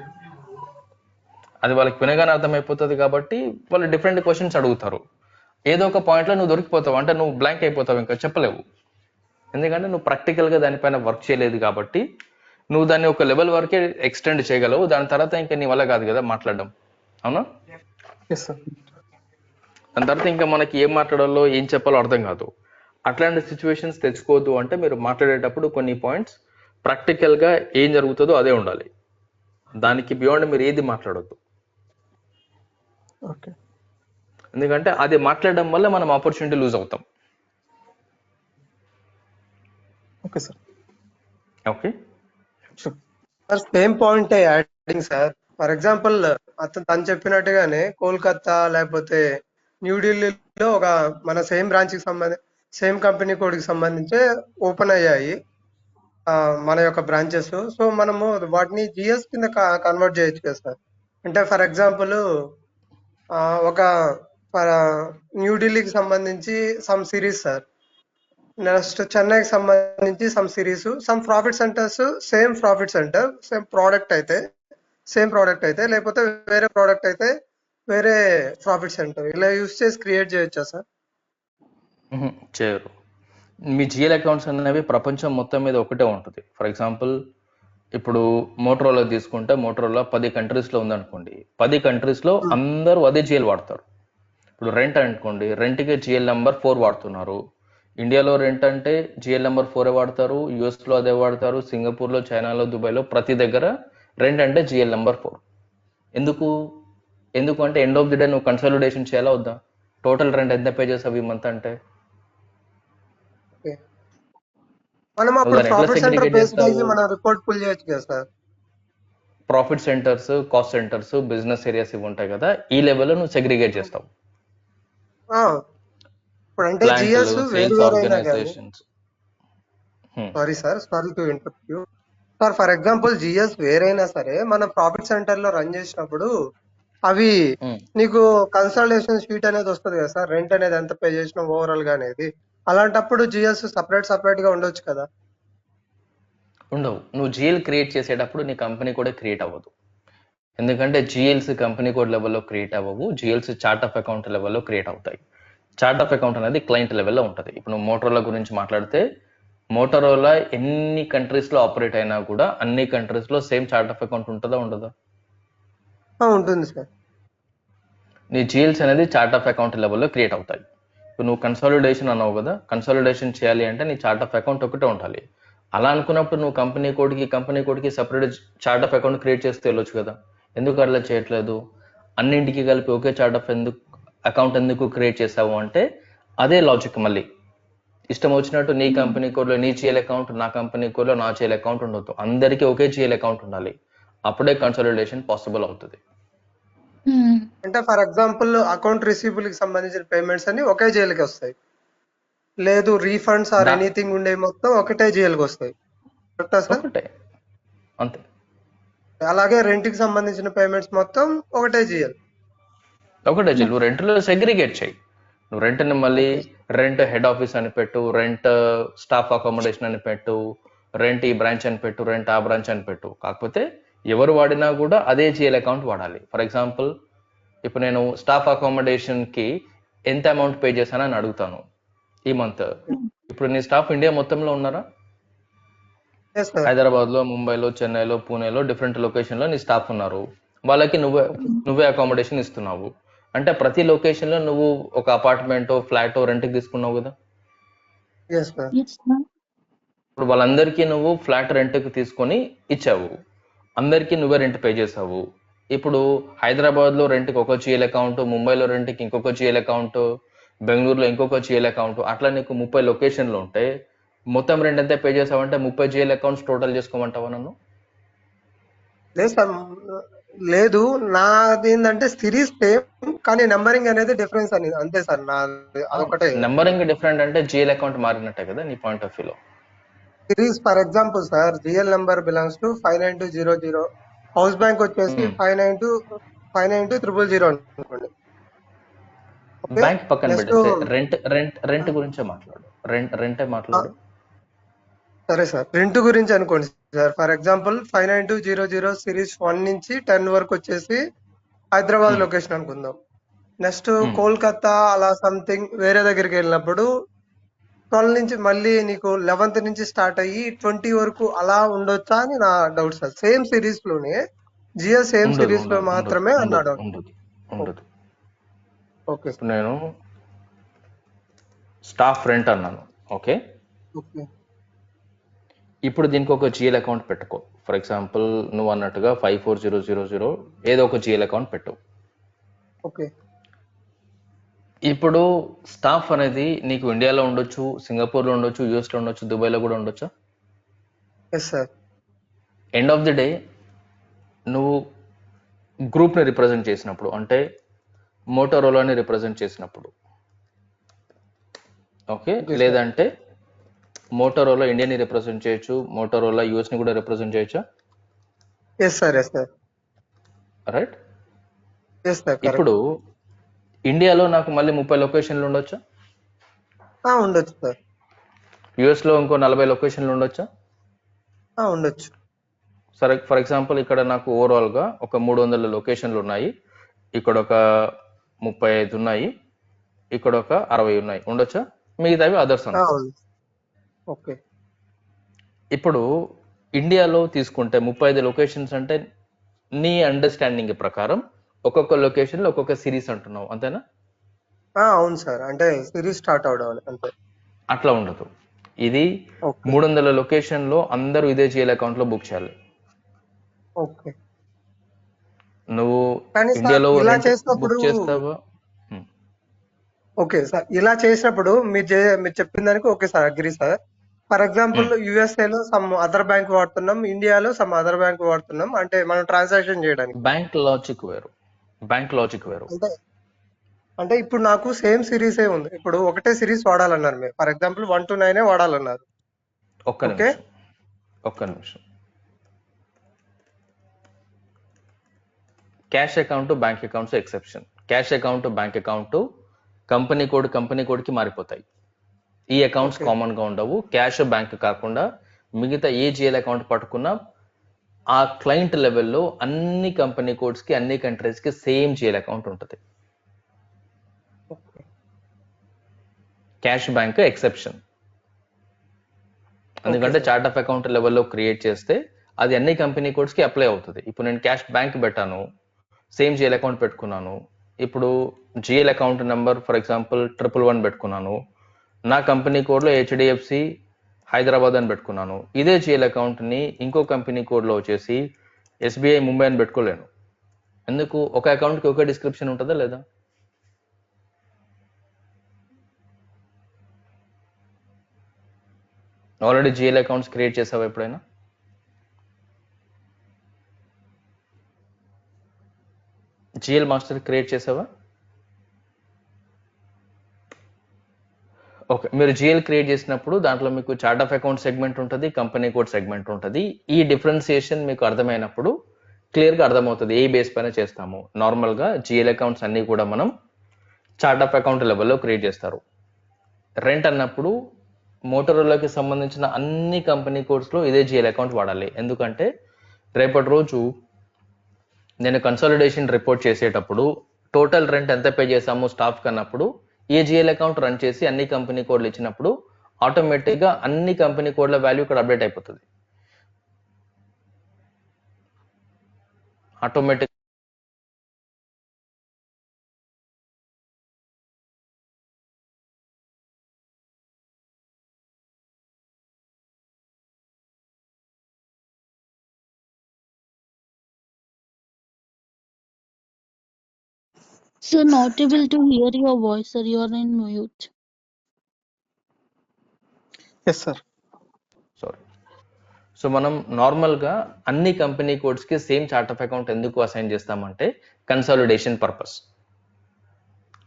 Speaker 2: అది వాళ్ళకి వినగానే అర్థమైపోతుంది కాబట్టి వాళ్ళు డిఫరెంట్ క్వశ్చన్స్ అడుగుతారు. ఏదో ఒక పాయింట్ లో నువ్వు దొరికిపోతావు, అంటే నువ్వు బ్లాంక్ అయిపోతావు, ఇంకా చెప్పలేవు. ఎందుకంటే నువ్వు ప్రాక్టికల్ గా దానిపైన వర్క్ చేయలేదు కాబట్టి నువ్వు దాన్ని ఒక లెవెల్ వరకే ఎక్స్టెండ్ చేయగలవు. దాని తర్వాత ఇంకా నీ వల్ల కాదు కదా మాట్లాడడం, అవునా?
Speaker 4: Yes sir.
Speaker 2: దాని తర్వాత ఇంకా మనకి ఏం మాట్లాడాలో ఏం చెప్పాలో అర్థం కాదు. అట్లాంటి సిచ్యువేషన్స్ తెచ్చుకోవద్దు అంటే మీరు మాట్లాడేటప్పుడు కొన్ని పాయింట్స్ ప్రాక్టికల్ గా ఏం జరుగుతుందో అదే ఉండాలి, దానికి బియాండ్ మీరు ఏది మాట్లాడొద్దు.
Speaker 4: ఓకే.
Speaker 2: ఎందుకంటే అది మాట్లాడడం వల్ల మనం ఆపర్చునిటీ లూజ్ అవుతాం.
Speaker 4: Okay sir.
Speaker 2: Okay
Speaker 4: sure.
Speaker 3: Sir same point adding sir. For example తను చెప్పినట్టుగానే కోల్కతా లేకపోతే న్యూఢిల్లీలో ఒక మన సేమ్ బ్రాంచ్ కి సేమ్ కంపెనీ కోడ్ కి సంబంధించి ఓపెన్ అయ్యాయి మన యొక్క బ్రాంచెస్. సో మనము వాటిని జిఎస్ కింద కన్వర్ట్ చేయొచ్చు కదా సార్. అంటే ఫర్ ఎగ్జాంపుల్ ఒక న్యూఢిల్లీకి సంబంధించి సమ్ సిరీస్ సార్, నెక్స్ట్ చెన్నైకి సంబంధించి some series, some profit centres, same profit centre, same product అయితే లేకపోతే వేరే ప్రోడక్ట్ అయితే వేరే ప్రాఫిట్ సెంటర్ ఇలా యూస్ చేసి క్రియేట్ చేయొచ్చా సార్?
Speaker 2: చేయరు. మీ జిఎల్ అకౌంట్స్ అనేవి ప్రపంచం మొత్తం మీద ఒకటే ఉంటుంది. ఫర్ ఎగ్జాంపుల్ ఇప్పుడు మోటరోలా తీసుకుంటే మోటరోలా 10 కంట్రీస్లో ఉందనుకోండి, 10 కంట్రీస్లో అందరూ అదే జిఎల్ వాడతారు. ఇప్పుడు రెంట్ అనుకోండి, రెంట్కి జిఎల్ నెంబర్ 4 వాడుతున్నారు. ఇండియాలో రెంట్ అంటే జిఎల్ నెంబర్ 4 వాడతారు, యూఎస్లో అదే వాడతారు, సింగపూర్లో, చైనాలో, దుబాయ్లో ప్రతి దగ్గర రెంట్ అంటే జిఎల్ నెంబర్ 4. ఎందుకు ఎందుకు అంటే ఎండ్ ఆఫ్ ది డే నువ్వు కన్సాలిడేషన్ చేయాలా వద్దా? టోటల్ రెంట్ ఎంత పే చేసావు ఈ మంత్ అంటే
Speaker 3: ఓకే. మనం
Speaker 2: నువ్వు
Speaker 3: అప్పుడు
Speaker 2: దాన్ని ఎట్లా
Speaker 3: ప్రాఫిట్ సెంటర్
Speaker 2: సెగ్రిగేట్
Speaker 3: బేస్డ్ అయ్యి
Speaker 2: చేస్తావు?
Speaker 3: మన రిపోర్ట్ పుల్ చేయొచ్చు కదా sir?
Speaker 2: Profit centres, cost centres, business areas ఇవి ఉంటాయి కదా, ఈ లెవెల్లో నువ్వు సెగ్రిగేట్ చేస్తావు.
Speaker 3: ఆ, ఇప్పుడు అంటే
Speaker 2: ప్లాంట్లు,
Speaker 3: జిఎస్ వేరు
Speaker 2: సేల్స్
Speaker 3: వేరు అయినా కానీ
Speaker 2: organisations.
Speaker 3: Sorry to interrupt you sir. For example GS వేరైనా సరే మన ప్రాఫిట్ సెంటర్ లో రన్ చేసినప్పుడు అవి నీకు కన్సల్టేషన్ షీట్ అనేది వస్తుంది కదా సార్, రెంట్ అనేది ఎంత పే చేసినా ఓవరాల్ గా అనేది. అలాంటప్పుడు జిఎస్ సపరేట్ గా ఉండొచ్చు కదా?
Speaker 2: ఉండవు. నువ్వు జిఎల్ క్రియేట్ చేసేటప్పుడు నీ కంపెనీ కూడా క్రియేట్ అవ్వదు. ఎందుకంటే జిఎల్స్ కంపెనీ కోడ్ లెవెల్లో క్రియేట్ అవ్వవు, జిఎల్స్ చార్ట్ ఆఫ్ అకౌంట్ లెవెల్లో క్రియేట్ అవుతాయి. చార్ట్ ఆఫ్ అకౌంట్ అనేది క్లయింట్ లెవెల్లో ఉంటుంది. ఇప్పుడు నువ్వు మోటరోలా గురించి మాట్లాడితే, మోటరోలా ఎన్ని కంట్రీస్లో ఆపరేట్ అయినా కూడా అన్ని కంట్రీస్లో సేమ్ చార్ట్ ఆఫ్ అకౌంట్ ఉంటుందా ఉండదా?
Speaker 3: ఉంటుంది సార్.
Speaker 2: నీ జిఎల్స్ అనేది చార్ట్ ఆఫ్ అకౌంట్ లెవెల్లో క్రియేట్ అవుతాయి. ఇప్పుడు నువ్వు కన్సాలిడేషన్ అన్నావు కదా, కన్సాలిడేషన్ చేయాలి అంటే నీ చార్ట్ ఆఫ్ అకౌంట్ ఒకటే ఉండాలి. అలా అనుకున్నప్పుడు నువ్వు కంపెనీ కోడ్కి separate chart of account create చేస్తే వెళ్ళొచ్చు కదా. ఎందుకు అట్లా చేయట్లేదు? అన్నింటికి కలిపి ఒకే చార్ట్ ఆఫ్ అకౌంట్ ఎందుకు క్రియేట్ చేసావు అంటే అదే లాజిక్. మళ్ళీ ఇష్టం వచ్చినట్టు నీ కంపెనీ కోడ్లో నీ జిఎల్ అకౌంట్, నా కంపెనీ కోడ్లో నా జిఎల్ అకౌంట్ ఉండొద్దు. అందరికీ ఒకే జిఎల్ అకౌంట్ ఉండాలి. అప్పుడే కన్సాలిడేషన్ పాసిబుల్ అవుతుంది.
Speaker 3: అంటే ఫర్ ఎగ్జాంపుల్ అకౌంట్ రిసీవబుల్ కి సంబంధించిన పేమెంట్స్ అన్ని ఒకే జైలుకి వస్తాయి, లేదు రీఫండ్స్ ఆర్ ఎనీథింగ్ ఉండే మొత్తం ఒకటే జైలుకి వస్తాయి, కరెక్టా సార్?
Speaker 2: ఒకటే, అంతే.
Speaker 3: అలాగే రెంట్ కి సంబంధించిన పేమెంట్స్ మొత్తం ఒకటే జైలు.
Speaker 2: నువ్వు రెంట్లో సెగ్రిగేట్ చేయి. నువ్వు రెంట్ని మళ్ళీ రెంట్ హెడ్ ఆఫీస్ అని పెట్టు, రెంట్ స్టాఫ్ అకామిడేషన్ అని పెట్టు, రెంట్ ఈ బ్రాంచ్ అని పెట్టు, రెంట్ ఆ బ్రాంచ్ అని పెట్టు. కాకపోతే ఎవరు వాడినా కూడా అదే జిఎల్ అకౌంట్ వాడాలి. ఫర్ ఎగ్జాంపుల్ ఇప్పుడు నేను స్టాఫ్ అకామిడేషన్కి ఎంత అమౌంట్ పే చేశానని అడుగుతాను ఈ మంత్. ఇప్పుడు నీ స్టాఫ్ ఇండియా మొత్తంలో ఉన్నారా? హైదరాబాద్లో, ముంబైలో, చెన్నైలో, పూణేలో, డిఫరెంట్ లొకేషన్లో నీ స్టాఫ్ ఉన్నారు. వాళ్ళకి నువ్వే అకామిడేషన్ ఇస్తున్నావు. అంటే ప్రతి లొకేషన్లో నువ్వు ఒక అపార్ట్మెంట్, ఫ్లాట్ రెంట్కి తీసుకున్నావు కదా. ఇప్పుడు వాళ్ళందరికీ నువ్వు ఫ్లాట్ రెంట్కి తీసుకొని ఇచ్చావు, అందరికీ నువ్వే రెంట్ పే చేసావు. ఇప్పుడు హైదరాబాద్లో రెంట్కి ఒక జిఎల్ అకౌంట్, ముంబైలో రెంట్కి ఇంకొక జిఎల్ అకౌంట్, బెంగళూరులో ఇంకొక జిఎల్ అకౌంట్, అట్లా నీకు 30 లొకేషన్లు ఉంటే మొత్తం రెంట్ ఎంత పే చేసావంటే 30 జిఎల్ అకౌంట్స్ టోటల్ చేసుకోమంటావా నన్ను?
Speaker 3: లేదు సార్, లేదు, నాది ఏంటంటే సిరీస్ సేమ్ కానీ నెంబరింగ్ అనేది డిఫరెన్స్ అని, అంతే సార్. నా అదొకటే.
Speaker 2: నెంబరింగ్ డిఫరెంట్ అంటే జిఎల్ అకౌంట్ మారినట్టే కదా నీ పాయింట్ ఆఫ్ వ్యూలో.
Speaker 3: Series for example sir, GL number belongs to 59200, house bank వచ్చేసి 5920000 అనుకోండి.
Speaker 2: బ్యాంక్ పక్కన పెట్టేస్తే రెంట్ గురించే మాట్లాడు. రెంటే మాట్లాడు.
Speaker 3: సరే సార్, రెంట్ గురించి అనుకోండి సార్. ఫర్ ఎగ్జాంపుల్ 59200 సిరీస్ 1 నుంచి 10 వరకు వచ్చేసి హైదరాబాద్ లొకేషన్ అనుకుందాం. నెక్స్ట్ కోల్కతా అలా సంథింగ్ వేరే దగ్గరికి వెళ్ళినప్పుడు 12 నుంచి మళ్ళీ నీకు 11th నుంచి స్టార్ట్ అయ్యి 20 వరకు అలా ఉండొచ్చా అని నా డౌట్ సార్. సేమ్ సిరీస్ లోనే జిఎస్ సేమ్ సిరీస్ లో మాత్రమే అన్నాడు.
Speaker 2: ఉండదు.
Speaker 3: ఓకే,
Speaker 2: నేను స్టాఫ్ రెంట్ అన్నాను. ఓకే, ఇప్పుడు దీనికి ఒక జిఎల్ అకౌంట్ పెట్టుకో. ఫర్ ఎగ్జాంపుల్ నువ్వు అన్నట్టుగా 54000 ఏదో ఒక జిఎల్ అకౌంట్ పెట్టు.
Speaker 3: ఓకే,
Speaker 2: ఇప్పుడు స్టాఫ్ అనేది నీకు ఇండియాలో ఉండొచ్చు, సింగపూర్లో ఉండొచ్చు, యూఎస్లో ఉండొచ్చు, దుబాయ్లో కూడా ఉండొచ్చా?
Speaker 3: Yes sir.
Speaker 2: End of the day నువ్వు గ్రూప్ని రిప్రజెంట్ చేసినప్పుడు, అంటే మోటరోలాని రిప్రజెంట్ చేసినప్పుడు, ఓకే, లేదంటే మోటరోలా ఇండియాని రిప్రజెంట్ చేయొచ్చు, మోటరోలా యూఎస్ని కూడా రిప్రజెంట్ చేయొచ్చా?
Speaker 3: Yes sir.
Speaker 2: రైట్.
Speaker 3: ఇప్పుడు
Speaker 2: ఇండియాలో నాకు మళ్ళీ 30 లొకేషన్లు ఉండొచ్చా?
Speaker 3: ఉండొచ్చు సార్.
Speaker 2: యూఎస్లో ఇంకో 40 లొకేషన్లు ఉండొచ్చా?
Speaker 3: ఉండొచ్చు.
Speaker 2: సరే, ఫర్ ఎగ్జాంపుల్ ఇక్కడ నాకు ఓవరాల్గా ఒక 300 లొకేషన్లు ఉన్నాయి. ఇక్కడ ఒక 35 ఉన్నాయి, ఇక్కడ ఒక 60 ఉన్నాయి, ఉండొచ్చా? మిగతావి అదర్స్ అనుకో.
Speaker 3: అవును. ఓకే.
Speaker 2: ఇప్పుడు ఇండియాలో తీసుకుంటే 35 లొకేషన్స్ అంటే నీ అండర్స్టాండింగ్ ప్రకారం ఒక్కొక్క లొకేషన్ లో ఒక్కొక్క సిరీస్ అంటున్నావు, అంతేనా?
Speaker 3: అవును సార్, అంటే సిరీస్ స్టార్ట్ అవడం అంతే.
Speaker 2: అట్లా ఉండదు. ఇది
Speaker 3: ఓకే.
Speaker 2: 300 లొకేషన్ లో అందరూ ఇదే జిఎల్ అకౌంట్ లో బుక్ చేయాలి.
Speaker 3: ఓకే.
Speaker 2: నువ్వు
Speaker 3: కానీ సార్
Speaker 2: ఇండియాలో
Speaker 3: ఇలా
Speaker 2: రెంట్
Speaker 3: చేసినప్పుడు
Speaker 2: బుక్ చేస్తావా?
Speaker 3: ఓకే సార్, ఇలా చేసినప్పుడు మీరు చెప్పిన దానికి okay sir, agree sir. For example USA లో సమ్ అదర్ బ్యాంక్ వాడుతున్నాం, ఇండియాలో సమ్ అదర్ బ్యాంక్ వాడుతున్నాం, అంటే మనం ట్రాన్సాక్షన్ చేయడానికి.
Speaker 2: బ్యాంక్ లాజిక్ వేరు, బ్యాంక్ లాజిక్ వేరు.
Speaker 3: అంటే అంటే ఇప్పుడు నాకు సేమ్ సిరీసే ఉంది. ఇప్పుడు ఒకటే సిరీస్ వాడాలన్నారు మీరు. ఫర్ ఎగ్జాంపుల్ 1 to 9 వాడాలన్నారు.
Speaker 2: ఒక్క
Speaker 3: ఓకే.
Speaker 2: నిమిషం, ఒక్క నిమిషం. Cash account, bank accounts exception. Cash account, bank account company కోడ్కి మారిపోతాయి. ఈ అకౌంట్స్
Speaker 3: ఓకే.
Speaker 2: కామన్ గా ఉండవు. క్యాష్ బ్యాంక్ కాకుండా మిగతా ఏ జిఎల్ అకౌంట్ పట్టుకున్నా ఆ క్లయింట్ లెవెల్లో అన్ని కంపెనీ కోడ్స్ కి, అన్ని కంట్రీస్ కి సేమ్ జిఎల్ అకౌంట్ ఉంటుంది.
Speaker 3: ఓకే.
Speaker 2: క్యాష్ బ్యాంక్ ఎక్సెప్షన్, ఎందుకంటే
Speaker 3: సార్.
Speaker 2: చార్ట్ ఆఫ్ అకౌంట్ లెవెల్లో క్రియేట్ చేస్తే అది అన్ని కంపెనీ కోడ్స్ కి అప్లై అవుతుంది. ఇప్పుడు నేను క్యాష్ బ్యాంక్ పెట్టాను, సేమ్ జిఎల్ అకౌంట్ పెట్టుకున్నాను. ఇప్పుడు GL account number for example 111 పెట్టుకున్నాను. నా కంపెనీ కోడ్ లో హెచ్డిఎఫ్సి హైదరాబాద్ అని పెట్టుకున్నాను. ఇదే జిఎల్ అకౌంట్ ని ఇంకో కంపెనీ కోడ్ లో వచ్చేసి ఎస్బీఐ ముంబై అని పెట్టుకోలేను. ఎందుకు? ఒక అకౌంట్ కి ఒక డిస్క్రిప్షన్ ఉంటుందా లేదా? ఆల్రెడీ జిఎల్ అకౌంట్స్ క్రియేట్ చేసావా ఎప్పుడైనా? జిఎల్ మాస్టర్ క్రియేట్ చేసావా? ఓకే, మీరు జిఎల్ క్రియేట్ చేసినప్పుడు దాంట్లో మీకు చార్ట్ ఆఫ్ అకౌంట్ సెగ్మెంట్ ఉంటుంది, కంపెనీ కోడ్ సెగ్మెంట్ ఉంటుంది. ఈ డిఫరెన్సియేషన్ మీకు అర్థమైనప్పుడు క్లియర్గా అర్థమవుతుంది ఏ బేస్ పైన చేస్తాము. నార్మల్గా జిఎల్ అకౌంట్స్ అన్ని కూడా మనం చార్ట్ ఆఫ్ అకౌంట్ లెవెల్లో క్రియేట్ చేస్తారు. రెంట్ అన్నప్పుడు మోటరోలాకి సంబంధించిన అన్ని కంపెనీ కోడ్స్లో ఇదే జిఎల్ అకౌంట్ వాడాలి. ఎందుకంటే రేపటి రోజు నేను కన్సాలిడేషన్ రిపోర్ట్ చేసేటప్పుడు టోటల్ రెంట్ ఎంత పే చేసాము స్టాఫ్ కన్నప్పుడు ఏ జిఎల్ అకౌంట్ రన్ చేసి అన్ని కంపెనీ కోడ్లు ఇచ్చినప్పుడు ఆటోమేటిక్గా అన్ని కంపెనీ కోడ్ల వాల్యూ ఇక్కడ అప్డేట్ అయిపోతుంది. Automatic
Speaker 5: Sir, not able to hear your voice, sir. You are in mute.
Speaker 4: Yes sir.
Speaker 2: Sorry. So మనం నార్మల్గా అన్ని కంపెనీ కోడ్స్కి సేమ్ చార్ట్ ఆఫ్ అకౌంట్ ఎందుకు అసైన్ చేస్తామంటే కన్సాలిడేషన్ పర్పస్.